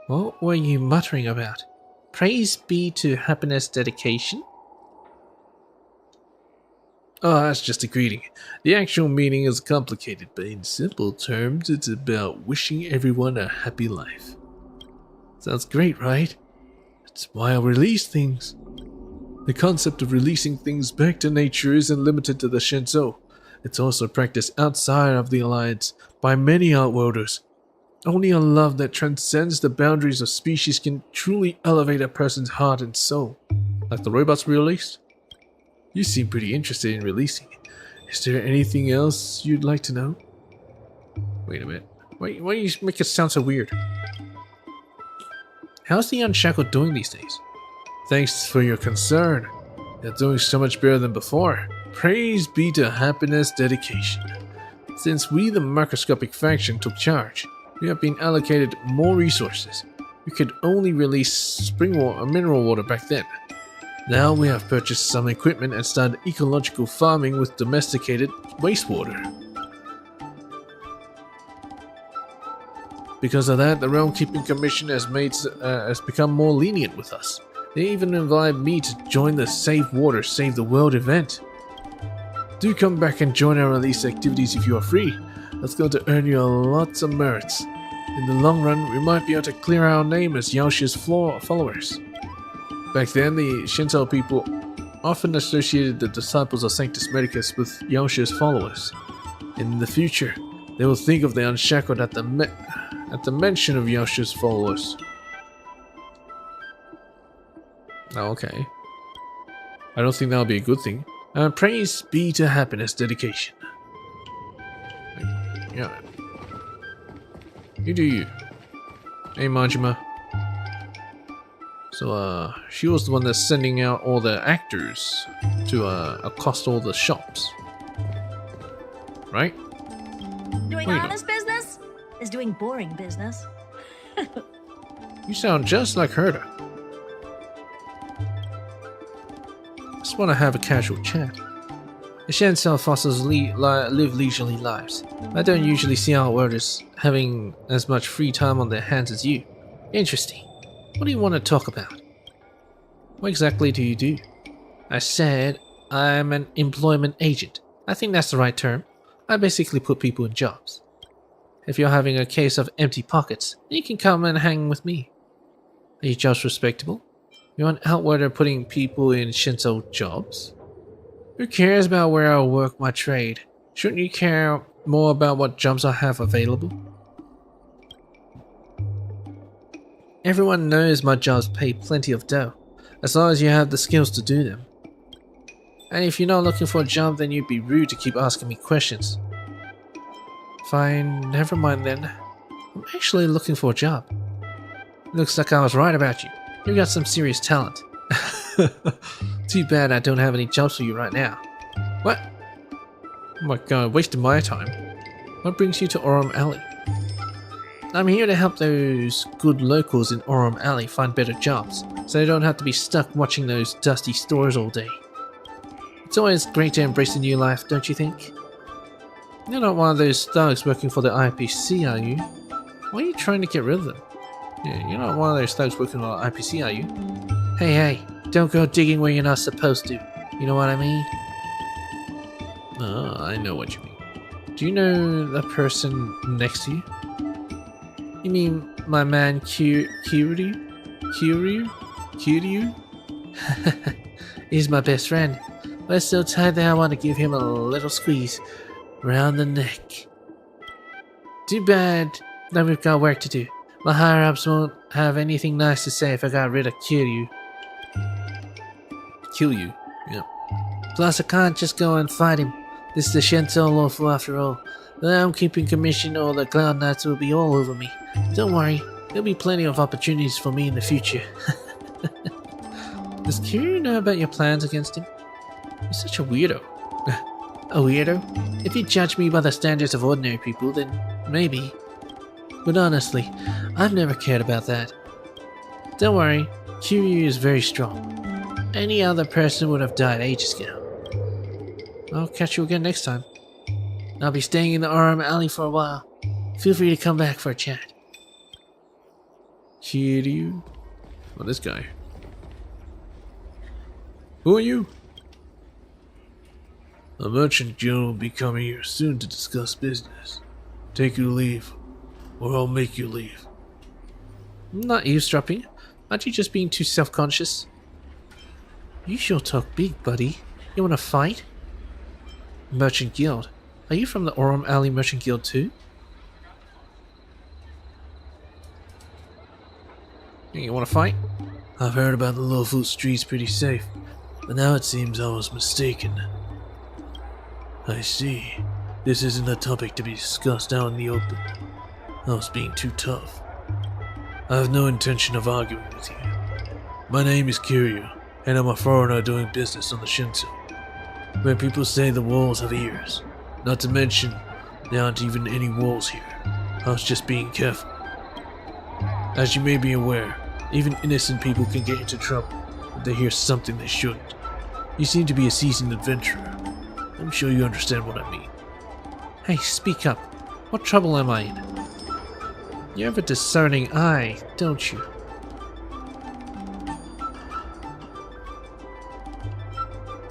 G: What were you muttering about? Praise be to happiness, dedication? Oh, that's just a greeting. The actual meaning is complicated, but in simple terms, it's about wishing everyone a happy life. Sounds great, right? That's why I release things. The concept of releasing things back to nature isn't limited to the Shinzo. It's also practiced outside of the Alliance by many Outworlders. Only a love that transcends the boundaries of species can truly elevate a person's heart and soul. Like the robots we released? You seem pretty interested in releasing. Is there anything else you'd like to know? Wait a minute. Why do you make it sound so weird? How's the Unshackled doing these days? Thanks for your concern. They're doing so much better than before. Praise be to happiness, dedication. Since we, the microscopic faction, took charge, we have been allocated more resources. We could only release spring water, mineral water back then. Now we have purchased some equipment and started ecological farming with domesticated wastewater. Because of that, the Realm Keeping Commission has become more lenient with us. They even invited me to join the Save Water, Save the World event. Do come back and join our release activities if you are free. That's going to earn you lots of merits. In the long run, we might be able to clear our name as Yaoshi's followers. Back then, the Shinto people often associated the disciples of Sanctus Medicus with Yaoshi's followers. In the future, they will think of the Unshackled at the mention of Yaoshi's followers. Oh, okay. I don't think that'll be a good thing. Praise be to happiness, dedication. Yeah. You do you. Hey, Majima. So, she was the one that's sending out all the actors to, accost all the shops. Right?
J: Doing honest business is doing boring business.
G: You sound just like Herta. Just want to have a casual chat. The Shansel fossils live leisurely lives. I don't usually see Outworlders having as much free time on their hands as you. Interesting. What do you want to talk about? What exactly do you do? I said I'm an employment agent. I think that's the right term. I basically put people in jobs. If you're having a case of empty pockets, you can come and hang with me. Are you just respectable? You're an Outworlder putting people in Shinto jobs? Who cares about where I work my trade? Shouldn't you care more about what jobs I have available? Everyone knows my jobs pay plenty of dough, as long as you have the skills to do them. And if you're not looking for a job, then you'd be rude to keep asking me questions. Fine, never mind then. I'm actually looking for a job. Looks like I was right about you. You've got some serious talent. Too bad I don't have any jobs for you right now. What? Oh my god, wasting my time. What brings you to Aurum Alley? I'm here to help those good locals in Aurum Alley find better jobs, so they don't have to be stuck watching those dusty stores all day. It's always great to embrace a new life, don't you think? You're not one of those thugs working for the IPC, are you? Why are you trying to get rid of them? Yeah, you're not one of those thugs working for the IPC, are you? Hey, don't go digging where you're not supposed to. You know what I mean? Oh, I know what you mean. Do you know the person next to you? You mean my man Kiryu? He's my best friend.
I: We're so tight that I want to give him a little squeeze around the neck. Too bad that we've got work to do. My higher-ups won't have anything nice to say if I got rid of Kiryu.
G: Kill you. Yeah.
I: Plus, I can't just go and fight him. This is the Shinto lawful after all. Without I'm keeping commission, or the Cloud Knights will be all over me. Don't worry, there'll be plenty of opportunities for me in the future. Does Kiryu know about your plans against him?
G: You're such a weirdo.
I: A weirdo? If you judge me by the standards of ordinary people, then maybe. But honestly, I've never cared about that. Don't worry, Kiryu is very strong. Any other person would have died ages ago.
G: I'll catch you again next time.
I: I'll be staying in the Arm Alley for a while. Feel free to come back for a chat.
G: Kiryu? Oh, this guy. Who are you?
K: A merchant guild will be coming here soon to discuss business. Take your leave, or I'll make you leave.
G: I'm not eavesdropping. Aren't you just being too self-conscious?
I: You sure talk big, buddy. You wanna fight?
G: Merchant Guild. Are you from the Orem Alley Merchant Guild too? You wanna fight?
K: I've heard about the Lawful Street's pretty safe, but now it seems I was mistaken. I see. This isn't a topic to be discussed out in the open. I was being too tough. I have no intention of arguing with you. My name is Kiryu, and I'm a foreigner doing business on the Shinto, where people say the walls have ears. Not to mention, there aren't even any walls here. I was just being careful. As you may be aware, even innocent people can get into trouble if they hear something they shouldn't. You seem to be a seasoned adventurer. I'm sure you understand what I mean.
G: Hey, speak up. What trouble am I in? You have a discerning eye, don't you?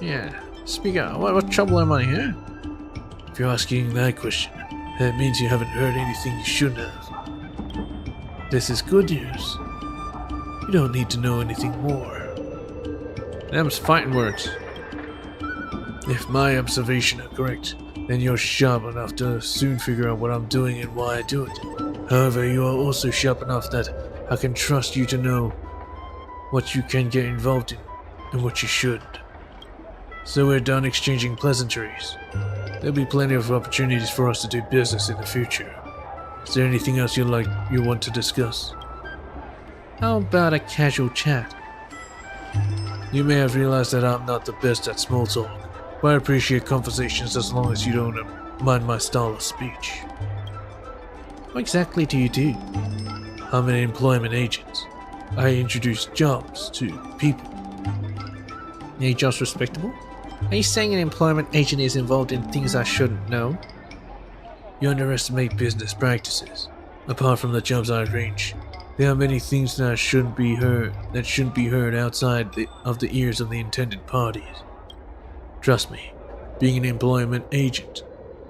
G: Yeah, speak up. What trouble am I in, huh?
K: If you're asking that question, that means you haven't heard anything you shouldn't have. This is good news. You don't need to know anything more.
G: Them's fighting words.
K: If my observation are correct, then you're sharp enough to soon figure out what I'm doing and why I do it. However, you are also sharp enough that I can trust you to know what you can get involved in and what you shouldn't. So we're done exchanging pleasantries. There'll be plenty of opportunities for us to do business in the future. Is there anything else you want to discuss?
G: How about a casual chat?
K: You may have realized that I'm not the best at small talk, but I appreciate conversations as long as you don't mind my style of speech.
G: What exactly do you do?
K: I'm an employment agent. I introduce jobs to people.
G: Are your jobs respectable? Are you saying an employment agent is involved in things I shouldn't know?
K: You underestimate business practices. Apart from the jobs I arrange, there are many things that shouldn't be heard outside of the ears of the intended parties. Trust me, being an employment agent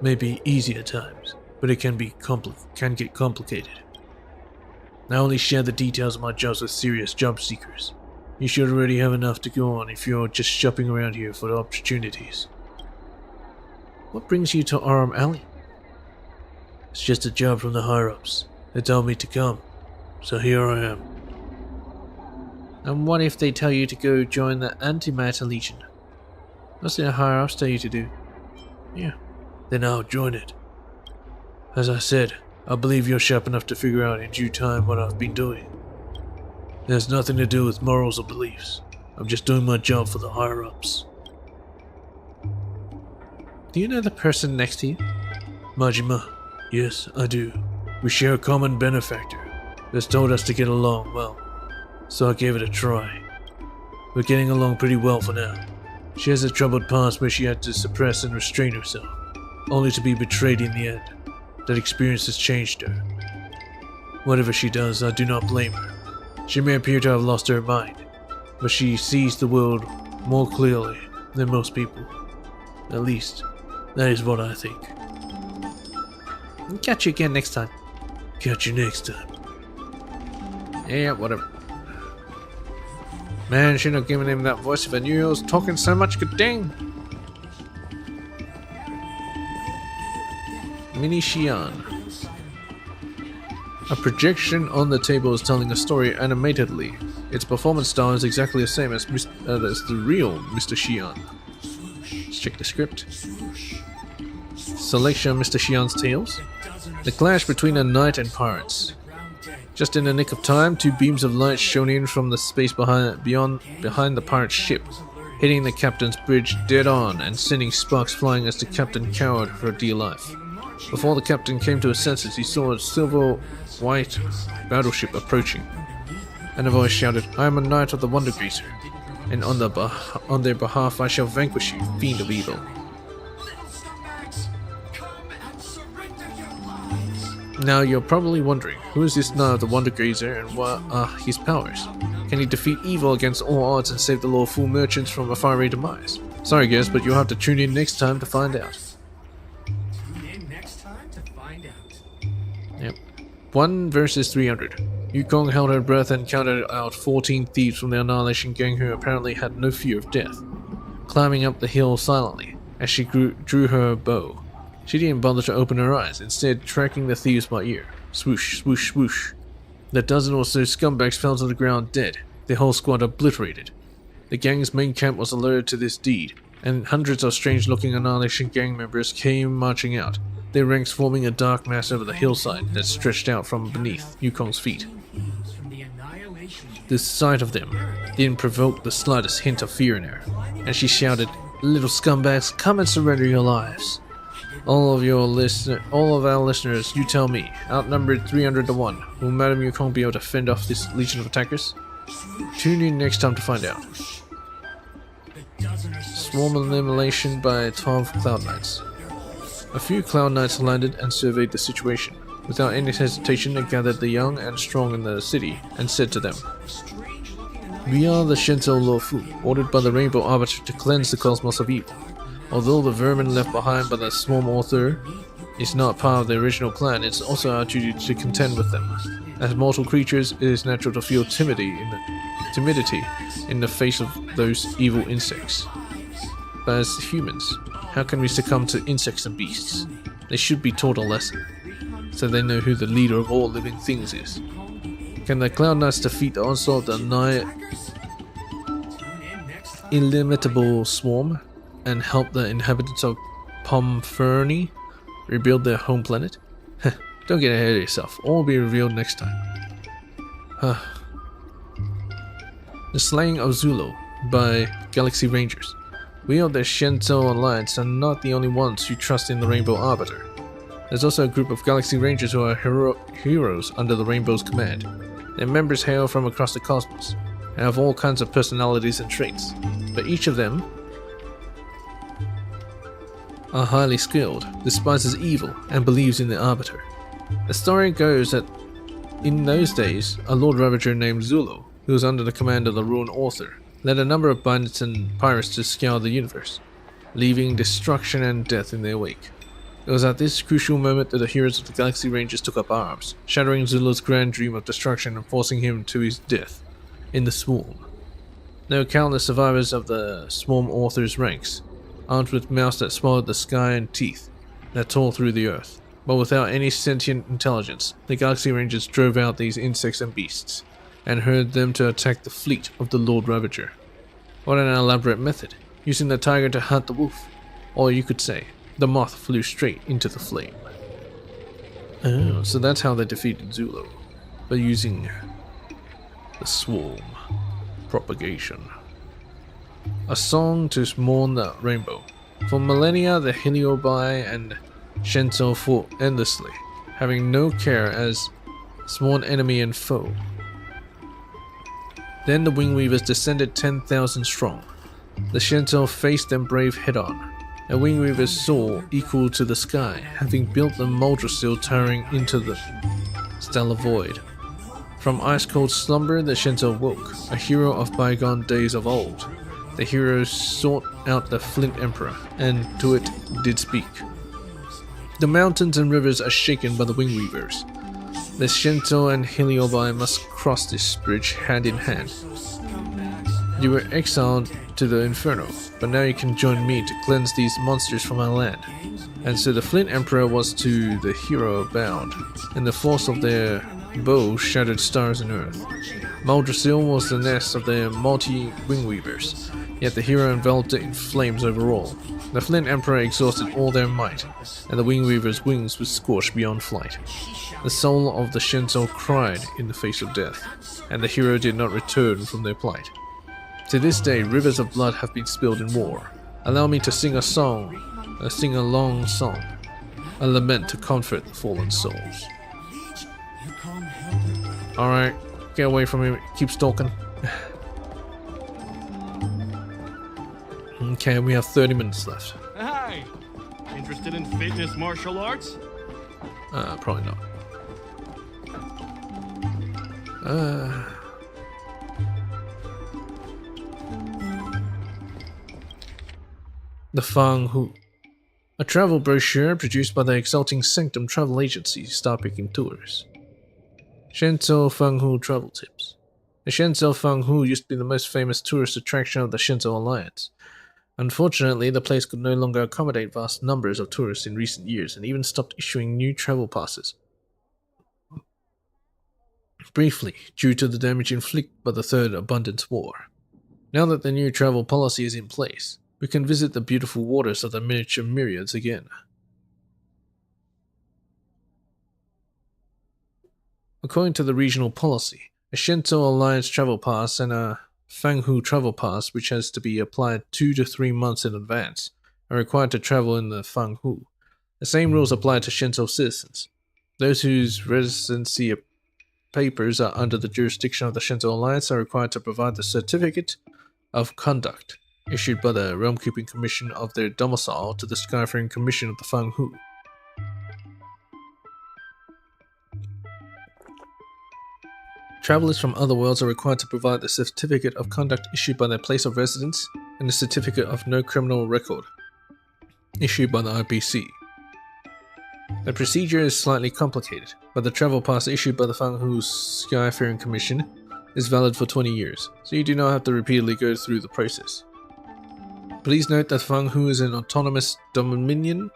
K: may be easy at times, but it can get complicated. I only share the details of my jobs with serious job seekers. You should already have enough to go on if you're just shopping around here for the opportunities.
G: What brings you to Arm Alley?
K: It's just a job from the higher-ups. They told me to come, so here I am.
G: And what if they tell you to go join the Antimatter Legion? What's the higher-ups tell you to do?
K: Yeah, then I'll join it. As I said, I believe you're sharp enough to figure out in due time what I've been doing. It has nothing to do with morals or beliefs. I'm just doing my job for the higher-ups.
G: Do you know the person next to you?
K: Majima. Yes, I do. We share a common benefactor that's told us to get along well, so I gave it a try. We're getting along pretty well for now. She has a troubled past where she had to suppress and restrain herself, only to be betrayed in the end. That experience has changed her. Whatever she does, I do not blame her. She may appear to have lost her mind, but she sees the world more clearly than most people. At least, that is what I think.
G: I'll catch you again next time.
K: Catch you next time.
G: Yeah, whatever. Man, shouldn't have given him that voice if I knew he was talking so much. Good dang.
A: Mini Xian. A projection on the table is telling a story animatedly. Its performance style is exactly the same as the real Mr. Xian. Let's check the script. Selection of Mr. Xian's tales. The clash between a knight and pirates. Just in the nick of time, two beams of light shone in from the space behind the pirate's ship, hitting the captain's bridge dead on and sending sparks flying as the captain cowered for dear life. Before the captain came to his senses, he saw a silver-white battleship approaching, and a voice shouted, "I am a knight of the Wonder Greaser, and on their behalf I shall vanquish you, fiend of evil." Now you're probably wondering, who is this knight of the Wonder Grazer and what are his powers? Can he defeat evil against all odds and save the lawful merchants from a fiery demise? Sorry guys, but you'll have to tune in next time to find out. Yep. 1 versus 300. Yukong held her breath and counted out 14 thieves from the Annihilation Gang who apparently had no fear of death, climbing up the hill silently as she drew her bow. She didn't bother to open her eyes, instead tracking the thieves by ear. Swoosh, swoosh, swoosh. The dozen or so scumbags fell to the ground dead, their whole squad obliterated. The gang's main camp was alerted to this deed, and hundreds of strange-looking Annihilation Gang members came marching out, their ranks forming a dark mass over the hillside that stretched out from beneath Yukong's feet. The sight of them didn't provoke the slightest hint of fear in her, and she shouted, "Little scumbags, come and surrender your lives. All of our listeners, you tell me, outnumbered 300 to 1, will Madame Yukong be able to fend off this legion of attackers? Tune in next time to find out." Swarm elimination by 12 Cloud Knights. A few Cloud Knights landed and surveyed the situation. Without any hesitation, they gathered the young and strong in the city and said to them, "We are the Shenzhou Luofu, ordered by the Rainbow Arbiter to cleanse the cosmos of evil. Although the vermin left behind by the Swarm Author is not part of the original plan, it's also our duty to contend with them. As mortal creatures, it is natural to feel timidity in the face of those evil insects. But as humans, how can we succumb to insects and beasts? They should be taught a lesson, so they know who the leader of all living things is. Can the Cloud Knights defeat the onslaught of the illimitable swarm and help the inhabitants of Pomferni rebuild their home planet? Don't get ahead of yourself, all will be revealed next time." The Slaying of Zulu by Galaxy Rangers. We of the Shenzhou Alliance are not the only ones who trust in the Rainbow Arbiter. There's also a group of Galaxy Rangers who are heroes under the Rainbow's command. Their members hail from across the cosmos and have all kinds of personalities and traits, but each of them are highly skilled, despises evil, and believes in the Arbiter. The story goes that in those days, a Lord Ravager named Zulu, who was under the command of the Ruin Author, led a number of bandits and pirates to scour the universe, leaving destruction and death in their wake. It was at this crucial moment that the heroes of the Galaxy Rangers took up arms, shattering Zulu's grand dream of destruction and forcing him to his death in the Swarm. There were countless survivors of the Swarm Author's ranks, armed with mouths that swallowed the sky and teeth that tore through the earth. But without any sentient intelligence, the Galaxy Rangers drove out these insects and beasts, and herded them to attack the fleet of the Lord Ravager. What an elaborate method, using the tiger to hunt the wolf. Or you could say, the moth flew straight into the flame. Oh, so that's how they defeated Zulu, by using the swarm propagation. A song to mourn the rainbow. For millennia, the Heliobi and Shenzhou fought endlessly, having no care as sworn enemy and foe. Then the Wingweavers descended 10,000 strong. The Shenzhou faced them brave head-on. A Wingweaver's soul equal to the sky, having built the Moldrasil towering into the stellar void. From ice-cold slumber, the Shenzhou woke, a hero of bygone days of old. The heroes sought out the Flint Emperor, and to it did speak. The mountains and rivers are shaken by the Wingweavers. The Shenzhou and Heliobi must cross this bridge hand in hand.
G: You were exiled to the Inferno, but now you can join me to cleanse these monsters from our land. And so the Flint Emperor was to the hero bound, and the force of their bow shattered stars and earth. Maldrassil was the nest of the multi-wingweavers, yet the hero enveloped it in flames overall. The Flint Emperor exhausted all their might, and the wingweavers' wings were scorched beyond flight. The soul of the Shinzo cried in the face of death, and the hero did not return from their plight. To this day, rivers of blood have been spilled in war. Allow me to sing a long song, a lament to comfort the fallen souls. Alright, get away from him, keep stalking. Okay, we have 30 minutes left.
L: Hi! Interested in fitness martial arts?
G: Probably not. The Fang Hu. A travel brochure produced by the Exalting Sanctum travel agency start picking tours. Shenzhou Fang Hu travel tips. The Shenzhou Fang Hu used to be the most famous tourist attraction of the Shenzhou Alliance. Unfortunately, the place could no longer accommodate vast numbers of tourists in recent years and even stopped issuing new travel passes. Briefly, due to the damage inflicted by the Third Abundance War. Now that the new travel policy is in place, we can visit the beautiful waters of the miniature myriads again. According to the regional policy, a Shenzhou Alliance travel pass and a Fang Hu travel pass, which has to be applied 2 to 3 months in advance, are required to travel in the Fang Hu. The same rules apply to Shenzhou citizens. Those whose residency papers are under the jurisdiction of the Shenzhou Alliance are required to provide the certificate of conduct issued by the Realm Keeping Commission of their domicile to the Skyfaring Commission of the Fang Hu. Travelers from other worlds are required to provide the certificate of conduct issued by their place of residence and the certificate of no criminal record issued by the IPC. The procedure is slightly complicated, but the travel pass issued by the Fang Hu Skyfaring Commission is valid for 20 years, so you do not have to repeatedly go through the process. Please note that Fang Hu is an autonomous dominion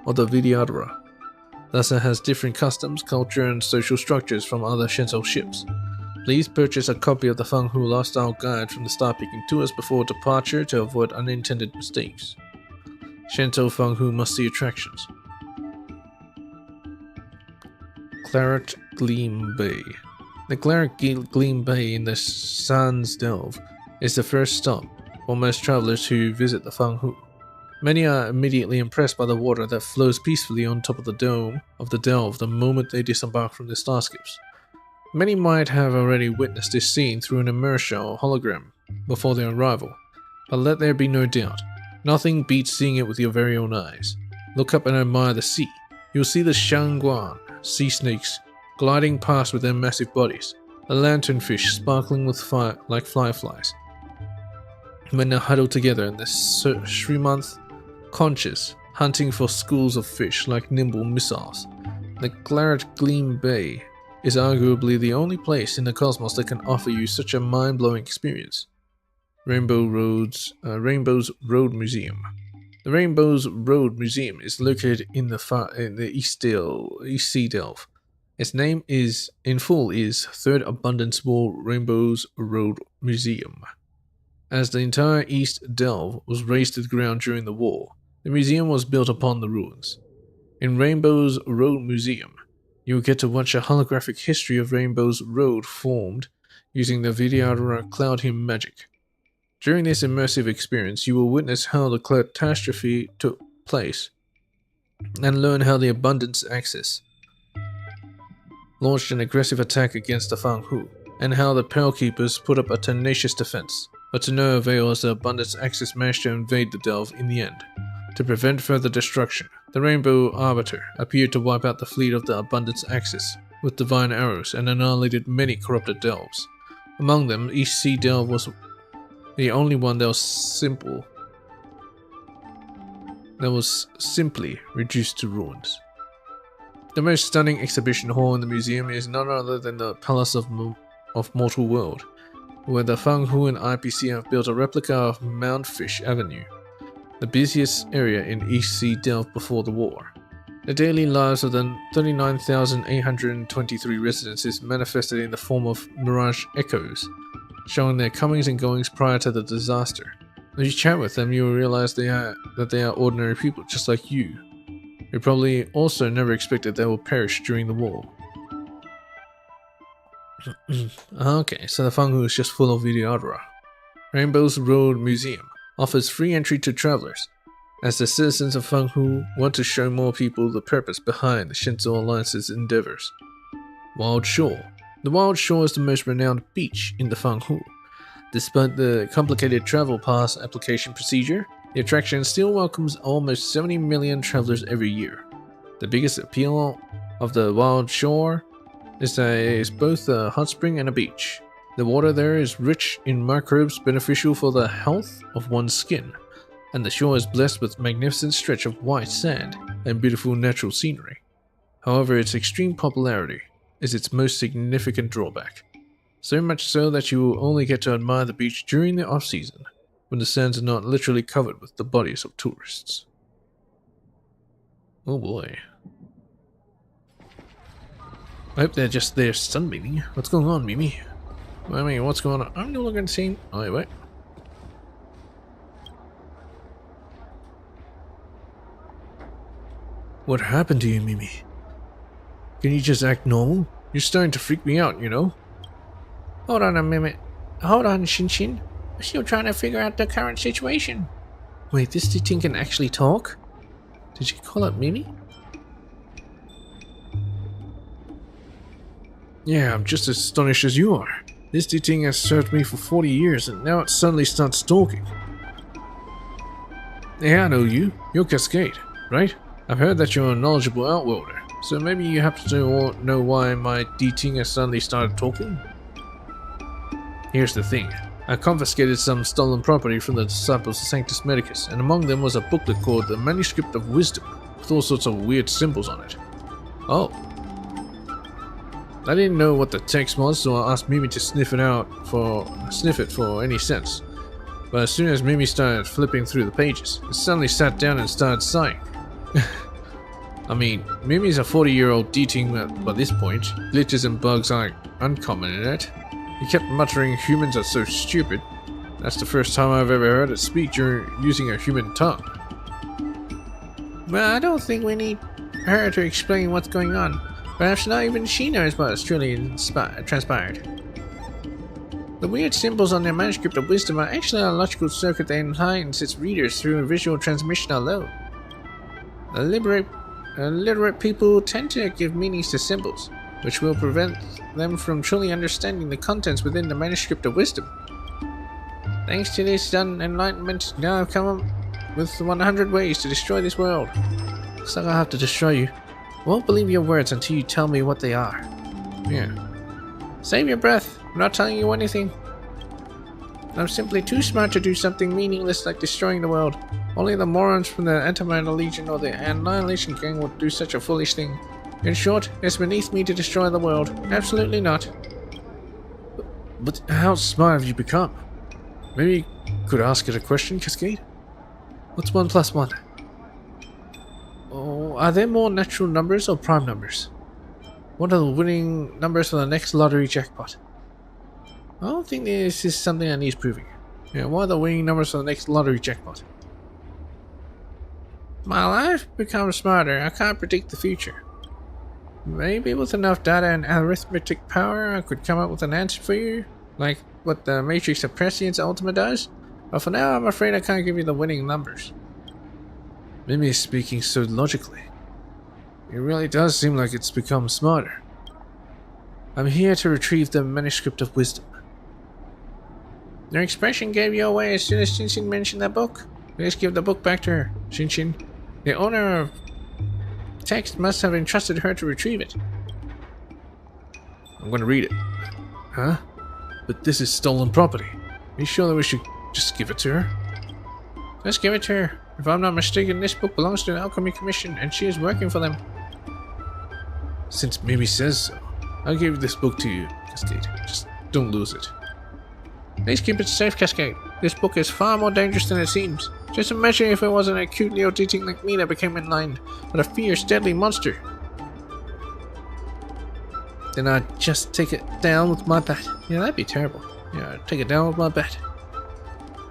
G: of the Vidyadhara. Thus it has different customs, culture, and social structures from other Shenzhou ships. Please purchase a copy of the Fang Hu Lifestyle Guide from the Star Picking Tours before departure to avoid unintended mistakes. Shenzhou Fang Hu must-see attractions. Claret Gleam Bay. The Claret Gleam Bay in the Sans Delve is the first stop for most travelers who visit the Fang Hu. Many are immediately impressed by the water that flows peacefully on top of the dome of the delve the moment they disembark from their starships. Many might have already witnessed this scene through an immersion or hologram before their arrival, but let there be no doubt, nothing beats seeing it with your very own eyes. Look up and admire the sea. You'll see the Shangguan sea snakes gliding past with their massive bodies, the lanternfish sparkling with fire like fireflies. When they're huddled together in the Shrimanth conches, hunting for schools of fish like nimble missiles. The Claret Gleam Bay is arguably the only place in the cosmos that can offer you such a mind-blowing experience. Rainbow's Road Museum. The Rainbow's Road Museum is located in the East Sea Delve. Its name in full is Third Abundance War Rainbow's Road Museum. As the entire East Delve was razed to the ground during the war, the museum was built upon the ruins. In Rainbow's Road Museum, you will get to watch a holographic history of Rainbow's Road formed using the Vidyadhara Cloud Hymn magic. During this immersive experience, you will witness how the catastrophe took place and learn how the Abundance Axis launched an aggressive attack against the Fang Hu, and how the Pearl Keepers put up a tenacious defense, but to no avail as the Abundance Axis managed to invade the delve in the end. To prevent further destruction, the Rainbow Arbiter appeared to wipe out the fleet of the Abundance Axis with divine arrows and annihilated many corrupted delves. Among them, East Sea Delve was the only one that was simply reduced to ruins. The most stunning exhibition hall in the museum is none other than the Palace of Mortal World. where the Fanghuan IPC have built a replica of Mount Fish Avenue, the busiest area in East Sea Delft before the war. The daily lives of the 39,823 residents is manifested in the form of mirage echoes, showing their comings and goings prior to the disaster. If you chat with them, you will realize that they are ordinary people just like you. You probably also never expected they will perish during the war. Okay, so the Fanghu is just full of videodora. Rainbow's Road Museum offers free entry to travelers, as the citizens of Fanghu want to show more people the purpose behind the Shinzo Alliance's endeavors. Wild Shore. The Wild Shore is the most renowned beach in the Fanghu. Despite the complicated travel pass application procedure, the attraction still welcomes almost 70 million travelers every year. The biggest appeal of the Wild Shore is that it is both a hot spring and a beach. The water there is rich in microbes beneficial for the health of one's skin, and the shore is blessed with a magnificent stretch of white sand and beautiful natural scenery. However, its extreme popularity is its most significant drawback. So much so that you will only get to admire the beach during the off-season, when the sands are not literally covered with the bodies of tourists. Oh boy. I hope they're just there sunbathing. What's going on, Mimi? I mean, what's going on? I'm no longer seeing. Oh, wait.
K: What happened to you, Mimi? Can you just act normal? You're starting to freak me out, you know?
I: Hold on a minute. Hold on, Shinshin. I'm still trying to figure out the current situation.
G: Wait, this thing can actually talk? Did you call it Mimi?
K: Yeah, I'm just as astonished as you are. This thing has served me for 40 years and now it suddenly starts talking. Hey, I know you. You're Cascade, right? I've heard that you're a knowledgeable outworlder, so maybe you happen to know why my D-Ting has suddenly started talking? Here's the thing. I confiscated some stolen property from the disciples of Sanctus Medicus, and among them was a booklet called the Manuscript of Wisdom, with all sorts of weird symbols on it. Oh. I didn't know what the text was, so I asked Mimi to sniff it for any sense. But as soon as Mimi started flipping through the pages, it suddenly sat down and started sighing. I mean, Mimi's a 40-year-old D-Ting by this point. Glitches and bugs aren't uncommon in it. He kept muttering humans are so stupid. That's the first time I've ever heard it speak using a human tongue.
I: Well, I don't think we need her to explain what's going on. Perhaps not even she knows what has truly transpired. The weird symbols on their Manuscript of Wisdom are actually a logical circuit that enlightens its readers through a visual transmission alone. Illiterate people tend to give meanings to symbols, which will prevent them from truly understanding the contents within the Manuscript of Wisdom. Thanks to this enlightenment, now I've come up with 100 ways to destroy this world. Looks like I'll have to destroy you. I won't believe your words until you tell me what they are.
G: Yeah.
I: Save your breath. I'm not telling you anything. I'm simply too smart to do something meaningless like destroying the world. Only the morons from the Antimatter Legion or the Annihilation Gang would do such a foolish thing. In short, it's beneath me to destroy the world. Absolutely not.
K: But how smart have you become? Maybe you could ask it a question, Cascade?
G: What's 1 plus 1? Oh, are there more natural numbers or prime numbers? What are the winning numbers for the next lottery jackpot? I don't think this is something that needs proving. Yeah, what are the winning numbers for the next lottery jackpot?
I: My life becomes smarter. I can't predict the future. Maybe with enough data and arithmetic power, I could come up with an answer for you, like what the Matrix of Prescience Ultima does. But for now, I'm afraid I can't give you the winning numbers.
K: Mimi is speaking so logically. It really does seem like it's become smarter.
G: I'm here to retrieve the Manuscript of Wisdom.
I: Your expression gave you away as soon as Shinshin mentioned that book. Please give the book back to her, Shinshin. The owner of text must have entrusted her to retrieve it.
K: I'm gonna read it. Huh? But this is stolen property. Are you sure that we should just give it to her?
I: Let's give it to her. If I'm not mistaken, this book belongs to the Alchemy Commission, and she is working for them.
K: Since Mimi says so, I'll give this book to you, Cascade. Just don't lose it.
G: Please keep it safe, Cascade. This book is far more dangerous than it seems. Just imagine if it wasn't a cute little teaching like me that became in line, but a fierce, deadly monster. Then I'd just take it down with my bat. Yeah, that'd be terrible. Yeah, I'd take it down with my bat.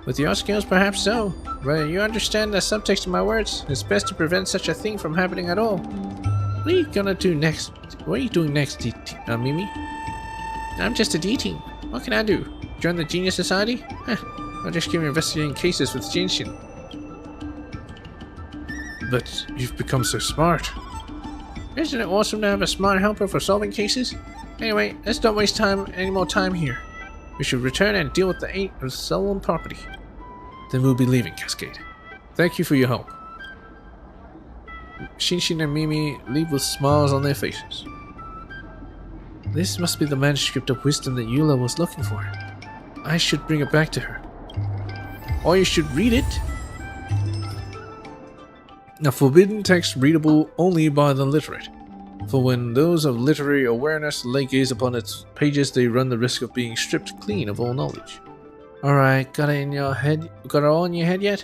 G: With your skills, perhaps so. But you understand the subtext of my words. It's best to prevent such a thing from happening at all. What are you gonna do next? What are you doing next, Mimi? I'm just a D-team. What can I do? Join the Genius Society? Huh. I'll just keep investigating cases with Jinshin.
A: But you've become so smart.
G: Isn't it awesome to have a smart helper for solving cases? Anyway, let's don't waste any more time here. We should return and deal with the 8 of stolen property.
A: Then we'll be leaving, Cascade. Thank you for your help. Shinshin and Mimi leave with smiles on their faces. This must be the manuscript of wisdom that Eula was looking for. I should bring it back to her. Or you should read it. A forbidden text readable only by the literate. For when those of literary awareness lay gaze upon its pages, they run the risk of being stripped clean of all knowledge. Alright, got it in your head? Got it all in your head yet?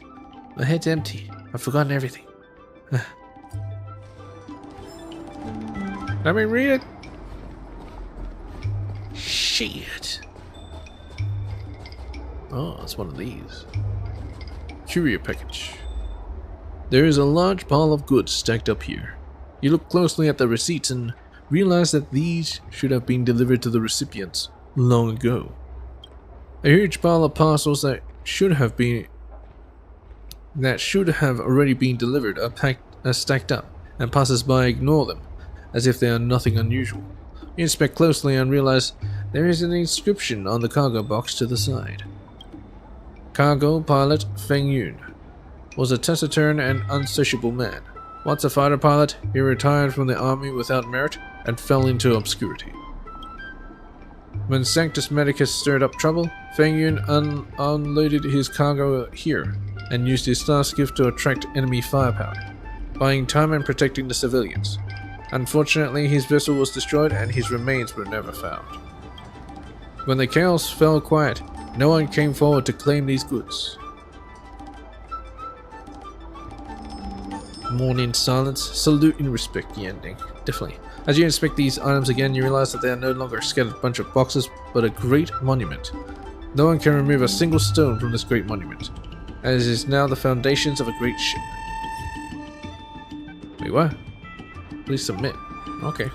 A: My head's empty. I've forgotten everything. Let me read it. Shit. Oh, it's one of these. Courier package. There is a large pile of goods stacked up here. You look closely at the receipts and realize that these should have been delivered to the recipients long ago. A huge pile of parcels that should have already been delivered are stacked up, and passers-by ignore them as if they are nothing unusual. You inspect closely and realize there is an inscription on the cargo box to the side. Cargo pilot Feng Yun was a taciturn and unsociable man. Once a fighter pilot, he retired from the army without merit and fell into obscurity. When Sanctus Medicus stirred up trouble, Feng Yun unloaded his cargo here and used his staff's gift to attract enemy firepower, buying time and protecting the civilians. Unfortunately, his vessel was destroyed and his remains were never found. When the chaos fell quiet, no one came forward to claim these goods. Mourn in silence, salute in respect, the ending. Definitely. As you inspect these items again, you realize that they are no longer a scattered bunch of boxes, but a great monument. No one can remove a single stone from this great monument, as it is now the foundations of a great ship. Wait, what? Please submit. Okay.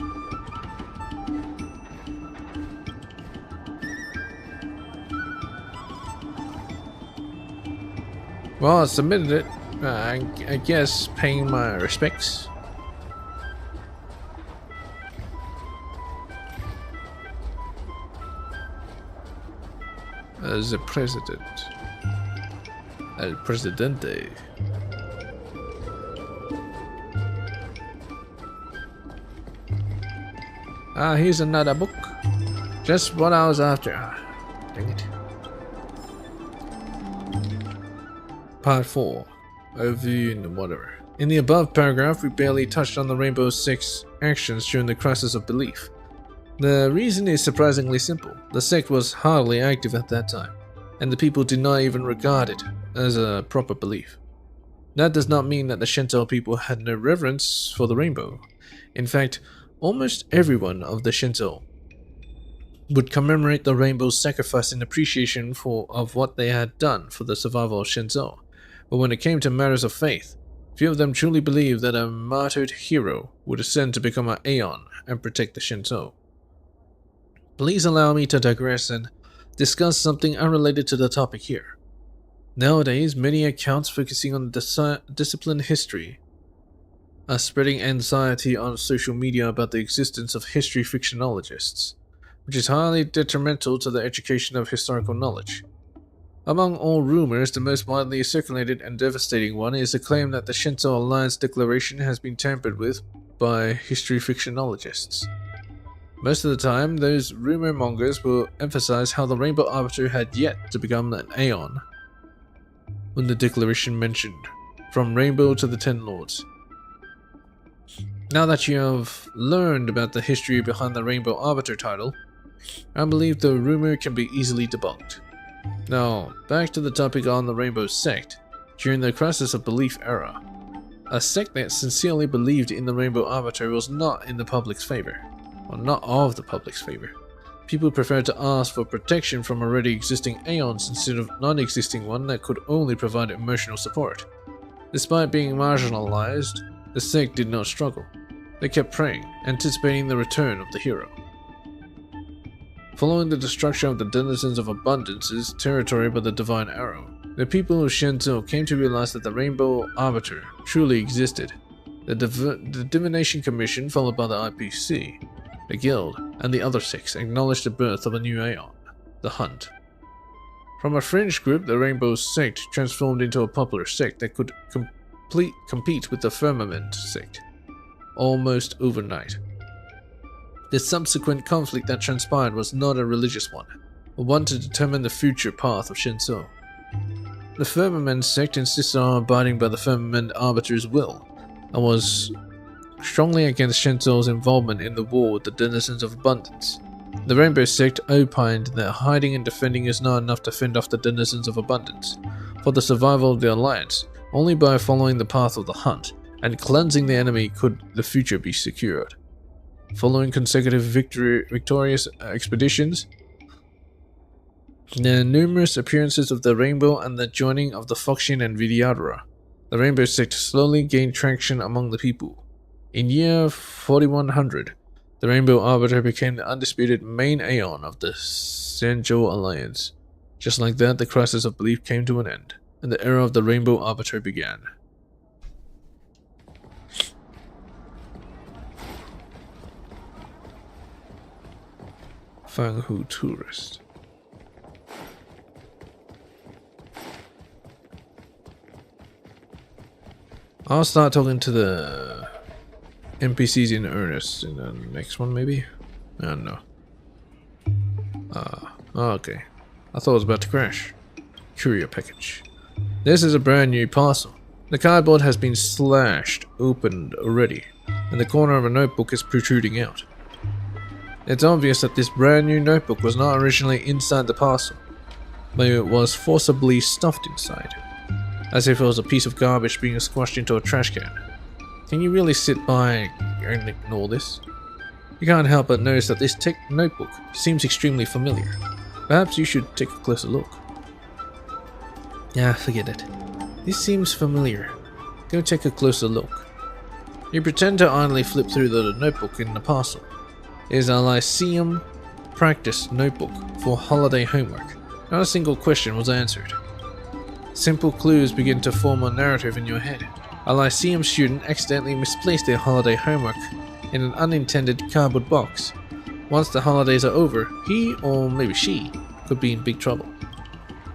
A: Well, I submitted it. I guess paying my respects. As a president. El Presidente. Ah, here's another book. Just what I was after. Dang it. Part 4. Overview and whatever. In the above paragraph, we barely touched on the Rainbow Six actions during the Crisis of Belief. The reason is surprisingly simple. The sect was hardly active at that time, and the people did not even regard it as a proper belief. That does not mean that the Shinto people had no reverence for the rainbow. In fact, almost everyone of the Shinto would commemorate the rainbow's sacrifice in appreciation of what they had done for the survival of Shinto. But when it came to matters of faith, few of them truly believed that a martyred hero would ascend to become an Aeon and protect the Shinto. Please allow me to digress and discuss something unrelated to the topic here. Nowadays, many accounts focusing on disciplined history are spreading anxiety on social media about the existence of history fictionologists, which is highly detrimental to the education of historical knowledge. Among all rumors, the most widely circulated and devastating one is the claim that the Shinto Alliance Declaration has been tampered with by history fictionologists. Most of the time, those rumor mongers will emphasize how the Rainbow Arbiter had yet to become an Aeon when the declaration mentioned, from Rainbow to the Ten Lords. Now that you have learned about the history behind the Rainbow Arbiter title, I believe the rumor can be easily debunked.
G: Now, back to the topic on the Rainbow Sect. During the Crisis of Belief era, a sect that sincerely believed in the Rainbow Arbiter was not in the public's favor. Or not of the public's favor. People preferred to ask for protection from already existing Aeons instead of non-existing one that could only provide emotional support. Despite being marginalized, the sect did not struggle. They kept praying, anticipating the return of the hero. Following the destruction of the denizens of Abundance's territory by the Divine Arrow, the people of Shenzhou came to realize that the Rainbow Arbiter truly existed. The Divination Commission, followed by the IPC, the Guild, and the other sects acknowledged the birth of a new Aeon, the Hunt. From a fringe group, the Rainbow Sect transformed into a popular sect that could compete with the Firmament Sect, almost overnight. The subsequent conflict that transpired was not a religious one, but one to determine the future path of Shenzhou. The Firmament Sect insisted on abiding by the Firmament Arbiter's will, and was strongly against Shenzhou's involvement in the war with the denizens of Abundance. The Rainbow Sect opined that hiding and defending is not enough to fend off the denizens of Abundance. For the survival of the Alliance, only by following the path of the Hunt and cleansing the enemy could the future be secured. Following consecutive victorious expeditions, the numerous appearances of the Rainbow and the joining of the Foxian and Vidyadhara, the Rainbow Sect slowly gained traction among the people. In year 4100, the Rainbow Arbiter became the undisputed main Aeon of the Zhenzhou Alliance. Just like that, the Crisis of Belief came to an end, and the era of the Rainbow Arbiter began. Fanghu Tourist. I'll start talking to the NPCs in earnest in the next one, maybe? I don't know. Okay. I thought it was about to crash. Courier package. This is a brand new parcel. The cardboard has been slashed opened already, and the corner of a notebook is protruding out. It's obvious that this brand new notebook was not originally inside the parcel, but it was forcibly stuffed inside, as if it was a piece of garbage being squashed into a trash can. Can you really sit by and ignore this? You can't help but notice that this notebook seems extremely familiar. Perhaps you should take a closer look. Yeah, forget it. This seems familiar. Go take a closer look. You pretend to idly flip through the notebook in the parcel. It is a Lyceum practice notebook for holiday homework. Not a single question was answered. Simple clues begin to form a narrative in your head. A Lyceum student accidentally misplaced their holiday homework in an unintended cardboard box. Once the holidays are over, he, or maybe she, could be in big trouble.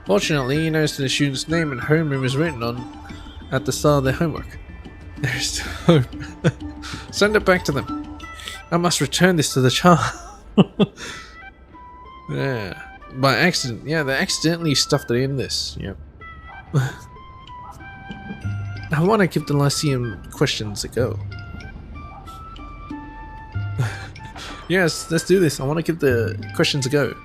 G: Fortunately, he knows that the student's name and homeroom is written on at the start of their homework. There's still hope. Send it back to them. I must return this to the child. Yeah. By accident. Yeah, they accidentally stuffed it in this. Yep. I want to give the Lyceum questions a go. Yes, let's do this. I want to give the questions a go.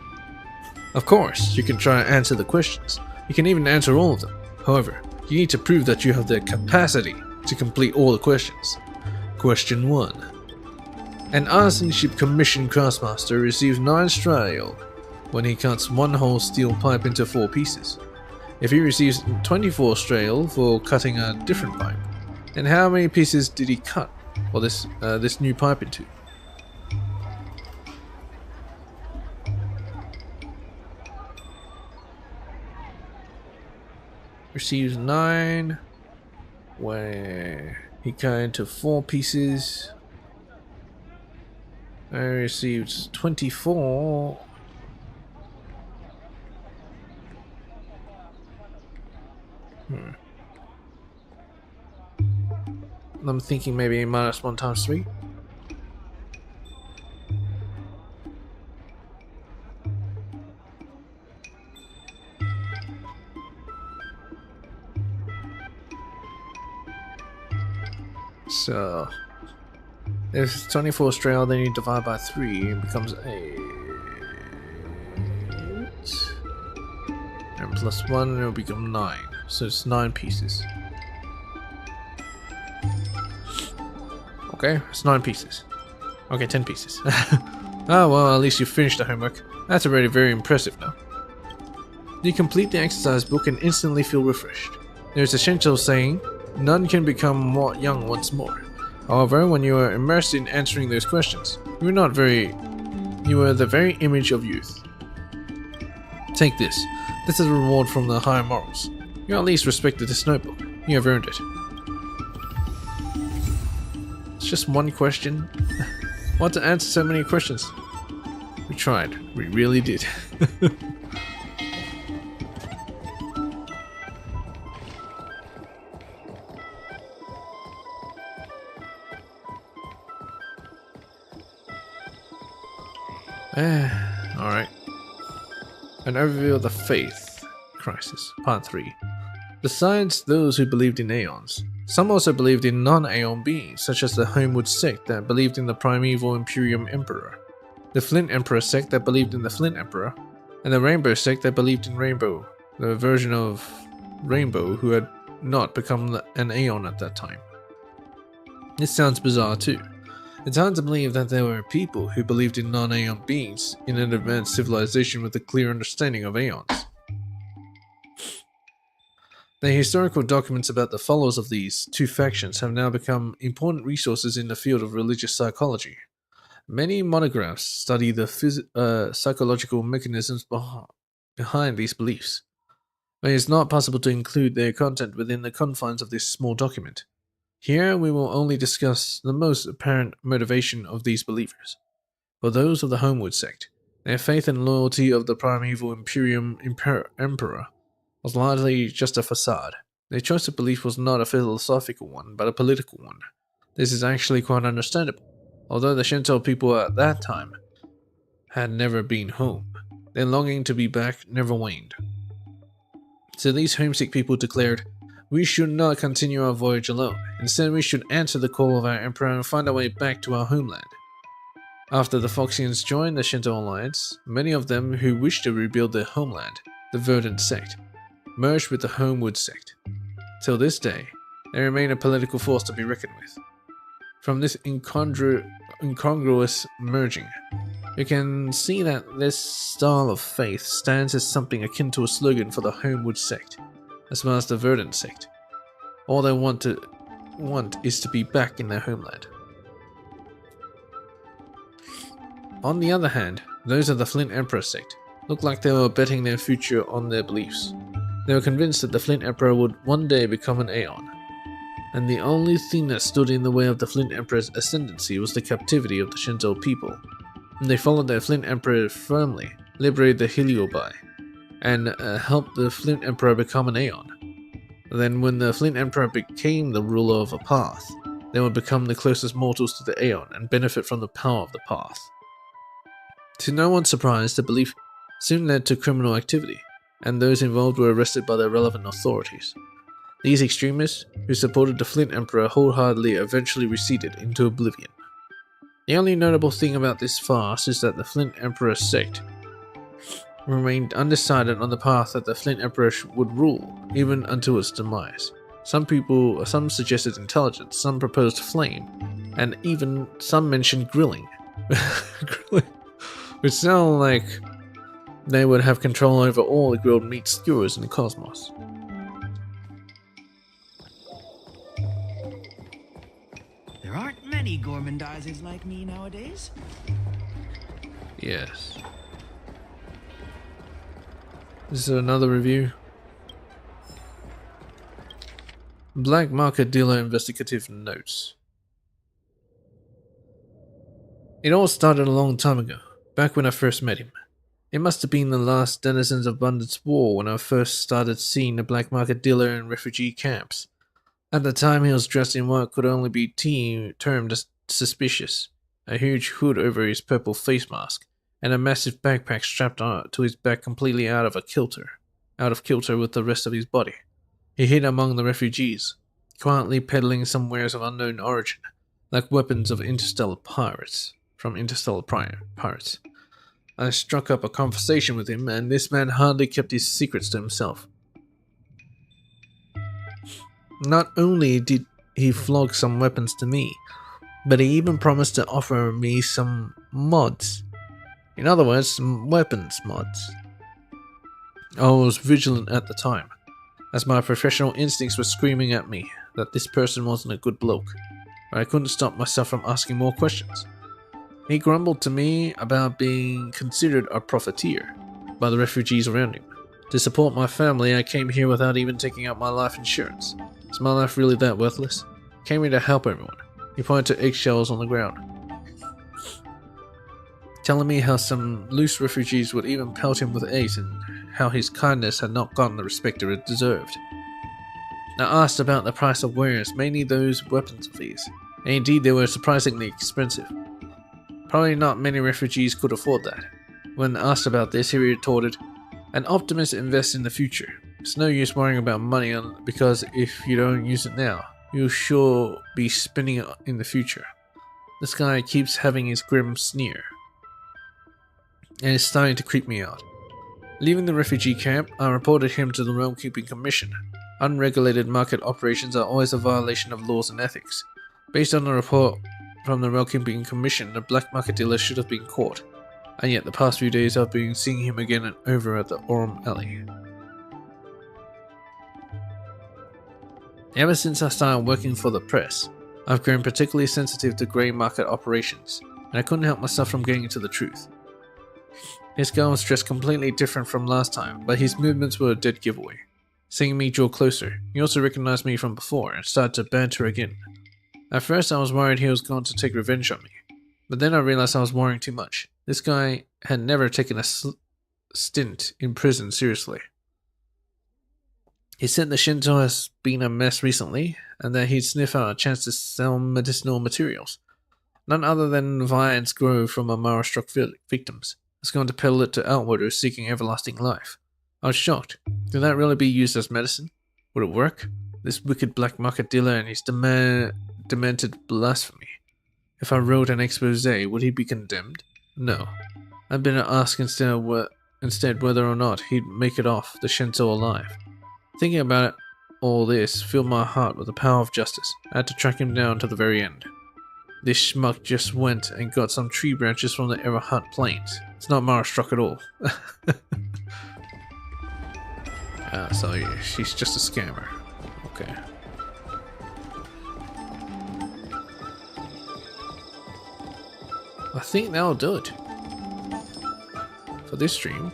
G: Of course, you can try and answer the questions. You can even answer all of them. However, you need to prove that you have the capacity to complete all the questions. Question 1. An arson ship commissioned craftsmaster receives 9 strial when he cuts one whole steel pipe into 4 pieces. If he receives 24 strial for cutting a different pipe, then how many pieces did he cut for this new pipe into? Receives 9 where he cut into 4 pieces. I received 24. I'm thinking maybe minus 1 times 3. So if it's 24 strail, then you divide by 3 and it becomes 8. plus 1 and it'll become 9. So it's 9 pieces. Okay, it's 9 pieces. Okay, 10 pieces. Oh well, at least you finished the homework. That's already very impressive now. You complete the exercise book and instantly feel refreshed. There's a Shinto saying, none can become young once more. However, when you are immersed in answering those questions, you are the very image of youth. Take this. This is a reward from the higher morals. You at least respected this notebook. You have earned it. It's just one question. Want to answer so many questions? We tried. We really did. Alright. An overview of the faith crisis, part 3. Besides those who believed in aeons, some also believed in non-aeon beings, such as the Homewood sect that believed in the primeval Imperium Emperor, the Flint Emperor sect that believed in the Flint Emperor, and the Rainbow sect that believed in Rainbow, the version of Rainbow who had not become an aeon at that time. This sounds bizarre too. It's hard to believe that there were people who believed in non-aeon beings in an advanced civilization with a clear understanding of aeons. The historical documents about the followers of these two factions have now become important resources in the field of religious psychology. Many monographs study the psychological mechanisms behind these beliefs, but it is not possible to include their content within the confines of this small document. Here we will only discuss the most apparent motivation of these believers. For those of the Homewood sect, their faith and loyalty of the primeval Imperium Emperor was largely just a facade. Their choice of belief was not a philosophical one, but a political one. This is actually quite understandable. Although the Shinto people at that time had never been home, their longing to be back never waned. So these homesick people declared, we should not continue our voyage alone. Instead, we should answer the call of our emperor and find our way back to our homeland. After the Foxians joined the Shinto alliance, many of them who wished to rebuild their homeland, the Verdant sect, merged with the Homewood sect. Till this day, they remain a political force to be reckoned with. From this incongruous merging, you can see that this style of faith stands as something akin to a slogan for the Homewood sect, as well as the Verdant sect. All they want is to be back in their homeland. On the other hand, those of the Flint Emperor sect looked like they were betting their future on their beliefs. They were convinced that the Flint Emperor would one day become an Aeon, and the only thing that stood in the way of the Flint Emperor's ascendancy was the captivity of the Shinto people. And they followed their Flint Emperor firmly, liberated the Heliobi, and helped the Flint Emperor become an Aeon. Then when the Flint Emperor became the ruler of a path, they would become the closest mortals to the Aeon and benefit from the power of the path. To no one's surprise, the belief soon led to criminal activity, and those involved were arrested by the relevant authorities. These extremists, who supported the Flint Emperor wholeheartedly, eventually receded into oblivion. The only notable thing about this farce is that the Flint Emperor sect remained undecided on the path that the Flint Emperor would rule, even until its demise. Some suggested intelligence, some proposed flame, and even some mentioned grilling. Which sound like they would have control over all the grilled meat skewers in the cosmos.
M: There aren't many gormandizers like me nowadays.
G: Yes. This is another review. Black market dealer investigative notes. It all started a long time ago, back when I first met him. It must have been the last Denizens of Abundance War when I first started seeing the black market dealer in refugee camps. At the time he was dressed in what could only be termed as suspicious. A huge hood over his purple face mask, and a massive backpack strapped to his back completely out of kilter with the rest of his body. He hid among the refugees, quietly peddling some wares of unknown origin, like weapons of interstellar pirates. I struck up a conversation with him, and this man hardly kept his secrets to himself. Not only did he flog some weapons to me, but he even promised to offer me some mods. In other words, some weapons mods. I was vigilant at the time, as my professional instincts were screaming at me that this person wasn't a good bloke, but I couldn't stop myself from asking more questions. He grumbled to me about being considered a profiteer by the refugees around him. To support my family, I came here without even taking out my life insurance. Is my life really that worthless? I came here to help everyone. He pointed to eggshells on the ground, telling me how some loose refugees would even pelt him with eggs and how his kindness had not gotten the respect it deserved. I asked about the price of wares, mainly those weapons of these, and indeed they were surprisingly expensive. Probably not many refugees could afford that. When asked about this, he retorted, "An optimist invests in the future. It's no use worrying about money because if you don't use it now, you'll sure be spending it in the future." This guy keeps having his grim sneer, and it's starting to creep me out. Leaving the refugee camp, I reported him to the Realm Keeping Commission. Unregulated market operations are always a violation of laws and ethics. Based on the report from the Realm Keeping Commission, the black market dealer should have been caught, and yet the past few days I've been seeing him again and over at the Orm Alley. Ever since I started working for the press, I've grown particularly sensitive to grey market operations, and I couldn't help myself from getting to the truth. This guy was dressed completely different from last time, but his movements were a dead giveaway. Seeing me draw closer, he also recognized me from before and started to banter again. At first I was worried he was going to take revenge on me, but then I realized I was worrying too much. This guy had never taken a stint in prison seriously. He said the Shinto has been a mess recently, and that he'd sniff out a chance to sell medicinal materials. None other than vines grow from Amara-struck victims. It's going to peddle it to outwarders seeking everlasting life. I was shocked. Could that really be used as medicine? Would it work? This wicked black market dealer and his demented blasphemy. If I wrote an expose, would he be condemned? No. I'd better ask instead whether or not he'd make it off the Shinto alive. Thinking about it, all this filled my heart with the power of justice. I had to track him down to the very end. This schmuck just went and got some tree branches from the Everhunt Plains. It's not Mara-struck at all. So yeah, she's just a scammer. Okay. I think that'll do it for this stream.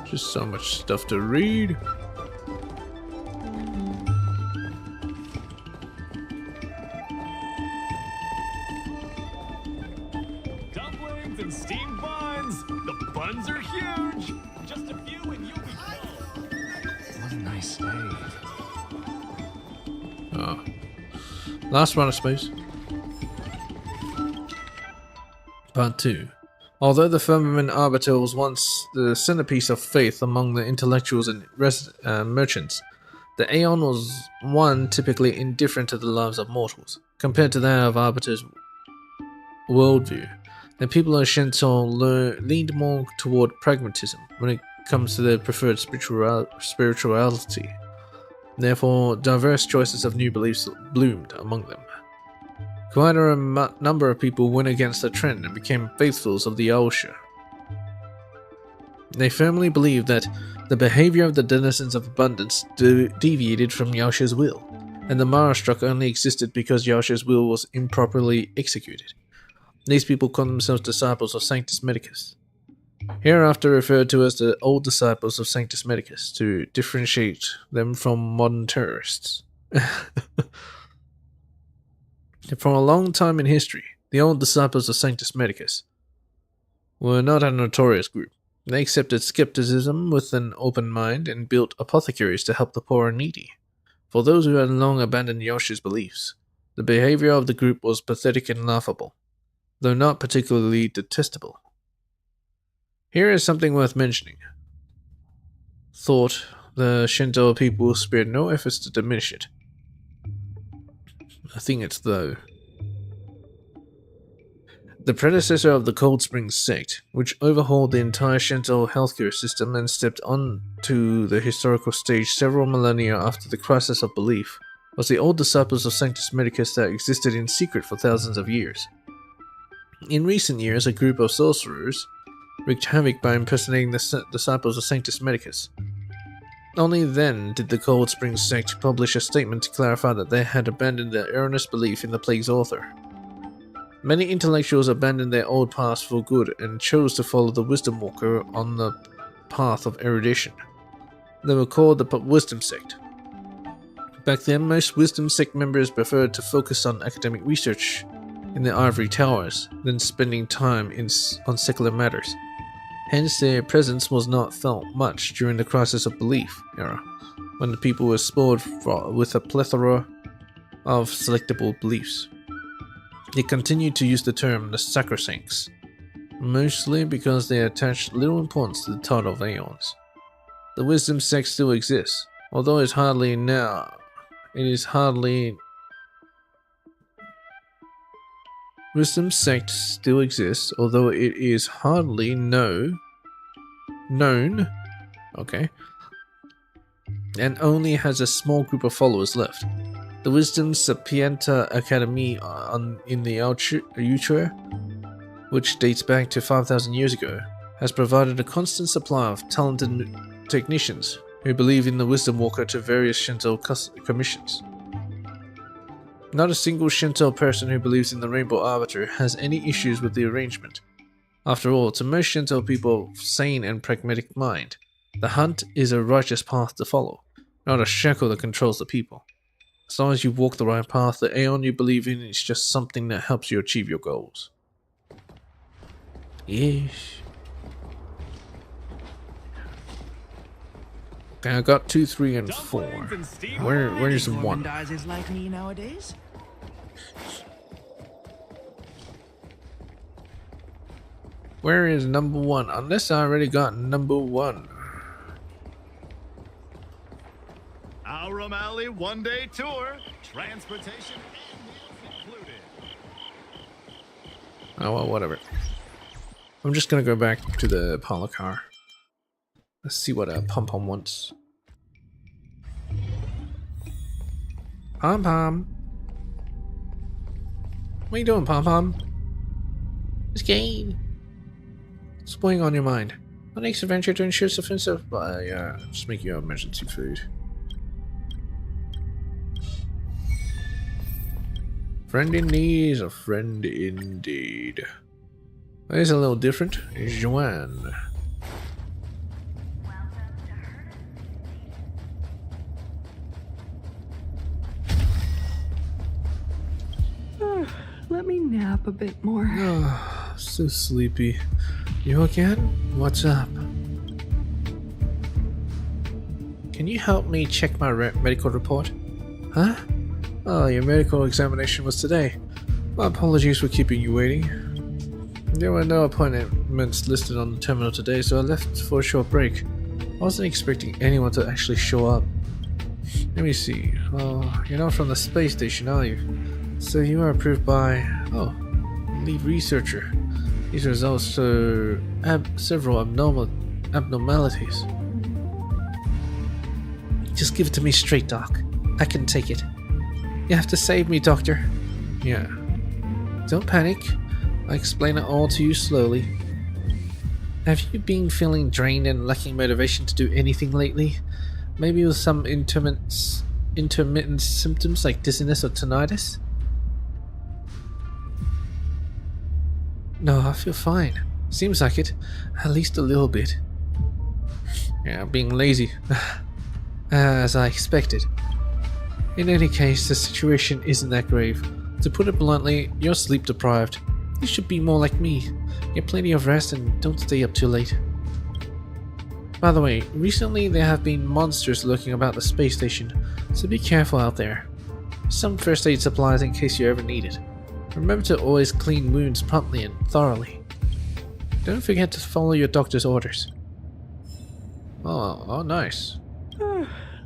G: Just so much stuff to read.
L: Dumplings and steamed buns. The buns are huge. Just a few and you'll be full.
M: What a nice day.
G: Oh. Last one, I suppose. Part 2. Although the Firmament Arbiter was once the centerpiece of faith among the intellectuals and merchants, the Aeon was one typically indifferent to the lives of mortals. Compared to that of Arbiter's worldview, the people of Shinto leaned more toward pragmatism when it comes to their preferred spirituality. Therefore, diverse choices of new beliefs bloomed among them. Quite a number of people went against the trend and became faithfuls of the Yaosha. They firmly believed that the behavior of the denizens of abundance deviated from Yaosha's will, and the Mara-struck only existed because Yaosha's will was improperly executed. These people called themselves disciples of Sanctus Medicus, hereafter referred to as the old disciples of Sanctus Medicus, to differentiate them from modern terrorists. For a long time in history, the old disciples of Sanctus Medicus were not a notorious group. They accepted skepticism with an open mind and built apothecaries to help the poor and needy. For those who had long abandoned Yoshi's beliefs, the behavior of the group was pathetic and laughable, though not particularly detestable. Here is something worth mentioning. Thought the Shinto people spared no efforts to diminish it. I think it's though. The predecessor of the Cold Spring sect, which overhauled the entire Shinto healthcare system and stepped onto the historical stage several millennia after the crisis of belief, was the old disciples of Sanctus Medicus that existed in secret for thousands of years. In recent years, a group of sorcerers wreaked havoc by impersonating the disciples of Sanctus Medicus. Only then did the Cold Spring sect publish a statement to clarify that they had abandoned their erroneous belief in the plague's author. Many intellectuals abandoned their old paths for good and chose to follow the Wisdom Walker on the path of erudition. They were called the Wisdom Sect. Back then, most Wisdom Sect members preferred to focus on academic research in the ivory towers than spending time on secular matters. Hence, their presence was not felt much during the Crisis of Belief era, when the people were spoiled with a plethora of selectable beliefs. They continued to use the term the Sacrosancts, mostly because they attached little importance to the title of Aeons. The Wisdom Sect still exists, although it's hardly now. Wisdom Sect still exists, although it is hardly known, and only has a small group of followers left. The Wisdom Sapienta Academy in the Ultra, which dates back to 5,000 years ago, has provided a constant supply of talented technicians who believe in the Wisdom Walker to various Shinto commissions. Not a single Shinto person who believes in the Rainbow Arbiter has any issues with the arrangement. After all, to most Shinto people of sane and pragmatic mind, the hunt is a righteous path to follow, not a shackle that controls the people. As long as you walk the right path, the Aeon you believe in is just something that helps you achieve your goals. Yes. Okay, I got 2, 3, and 4. Where is 1?
M: Like me nowadays?
G: Where is number 1? Unless I already got number 1.
L: Our O'Malley one-day tour, transportation and meals included.
G: Oh well, whatever. I'm just gonna go back to the parlor car. Let's see what Pom Pom wants. Pom Pom, what are you doing, Pom Pom?
I: It's game.
G: What's going on your mind? My next adventure to ensure sufficient just make your emergency food. Friend in need is a friend indeed. That is a little different. Joanne.
E: Let me nap a bit more.
G: Oh, so sleepy. You again? What's up? Can you help me check my medical report? Huh? Oh, your medical examination was today. My apologies for keeping you waiting. There were no appointments listed on the terminal today, so I left for a short break. I wasn't expecting anyone to actually show up. Let me see. Oh, you're not from the space station, are you? So you are approved by... Oh, lead researcher. These results show several abnormalities. Just give it to me straight, Doc. I can take it. You have to save me, Doctor. Yeah. Don't panic. I'll explain it all to you slowly. Have you been feeling drained and lacking motivation to do anything lately? Maybe with some intermittent symptoms like dizziness or tinnitus? No, I feel fine. Seems like it. At least a little bit. Yeah, being lazy. As I expected. In any case, the situation isn't that grave. To put it bluntly, you're sleep deprived. You should be more like me. Get plenty of rest and don't stay up too late. By the way, recently there have been monsters lurking about the space station, so be careful out there. Some first aid supplies in case you ever need it. Remember to always clean wounds promptly and thoroughly. Don't forget to follow your doctor's orders. Oh, nice.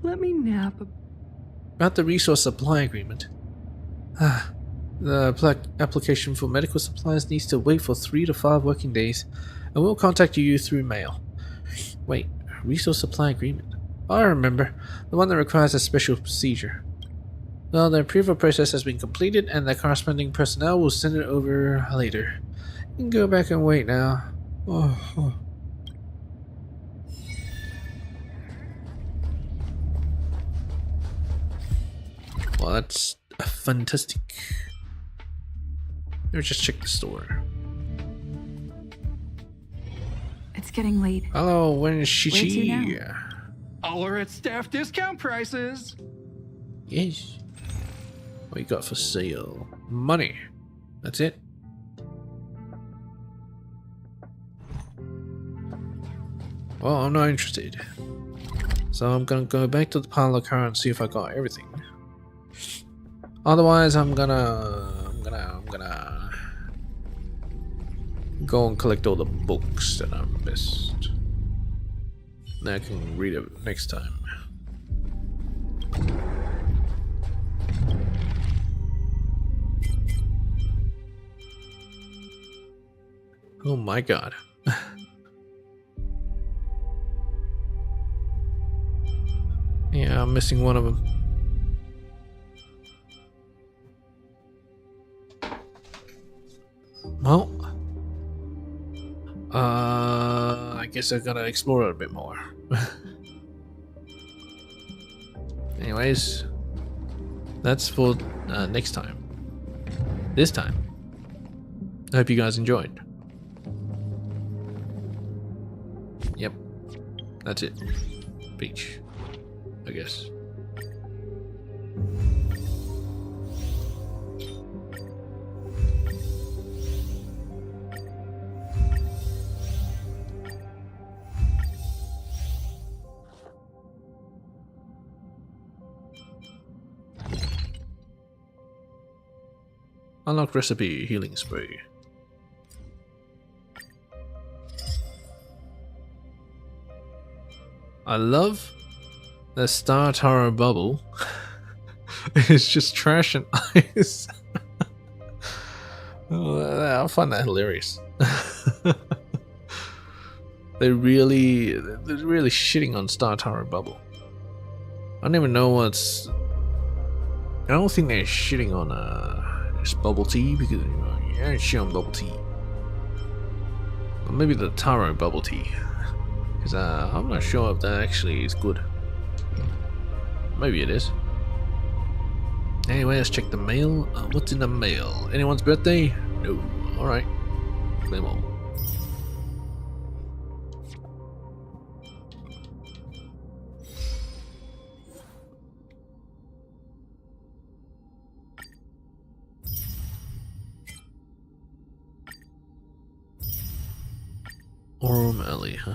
E: Let me nap.
G: About the resource supply agreement. The application for medical supplies needs to wait for 3 to 5 working days, and we'll contact you through mail. Wait, resource supply agreement. I remember. The one that requires a special procedure. Well, the approval process has been completed, and the corresponding personnel will send it over later. You can go back and wait now. Oh. Well, that's fantastic. Let me just check the store.
E: It's getting late.
G: Hello, when is
E: Where to
G: Shichi?
E: now?
L: All are at staff discount prices.
G: Yes. What you got for sale? Money. That's it. Well, I'm not interested. So I'm gonna go back to the parlor car and see if I got everything. Otherwise, I'm gonna go and collect all the books that I missed. Then I can read it next time. Oh my god. Yeah, I'm missing one of them. Well, I guess I gotta explore it a bit more. Anyways, that's for next time. This time, I hope you guys enjoyed. Yep, that's it. Beach, I guess. Unlock recipe healing spray. I love the Star Taro bubble. It's just trash and ice. Oh, I find that hilarious. They're really shitting on Star Taro bubble. I don't even know what's. I don't think they're shitting on it's bubble tea, because you know, you don't shit on bubble tea. Or maybe the taro bubble tea, because I'm not sure if that actually is good. Maybe it is. Anyway, let's check the mail. What's in the mail? Anyone's birthday? No. Alright. Claim all. Orm Alley, huh?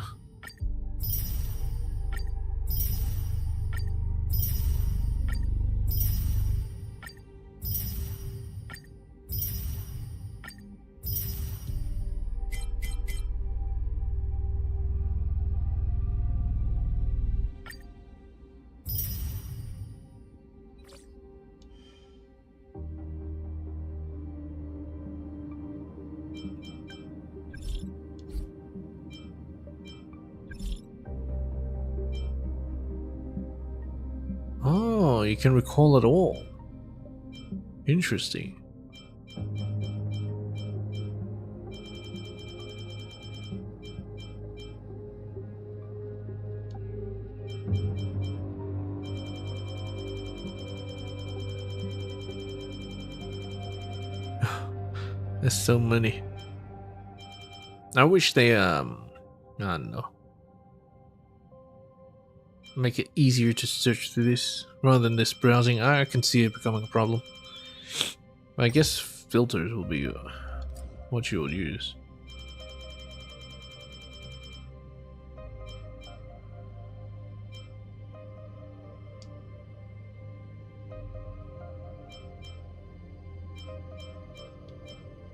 G: Oh, you can recall it all. Interesting. There's so many. I wish they I don't know, make it easier to search through this rather than this browsing. I can see it becoming a problem. I guess filters will be what you will use.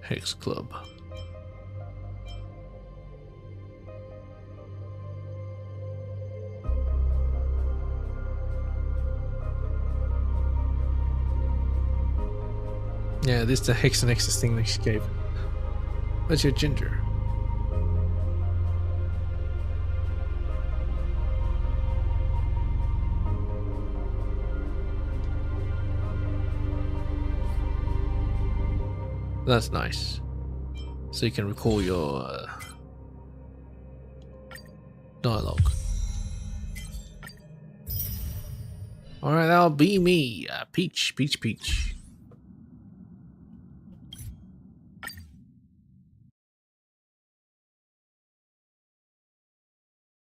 G: Hex Club.
A: Yeah, this is the Hexanexus thing that she gave. What's your ginger? That's nice. So you can recall your dialogue. Alright, that'll be me. Peach, Peach, Peach.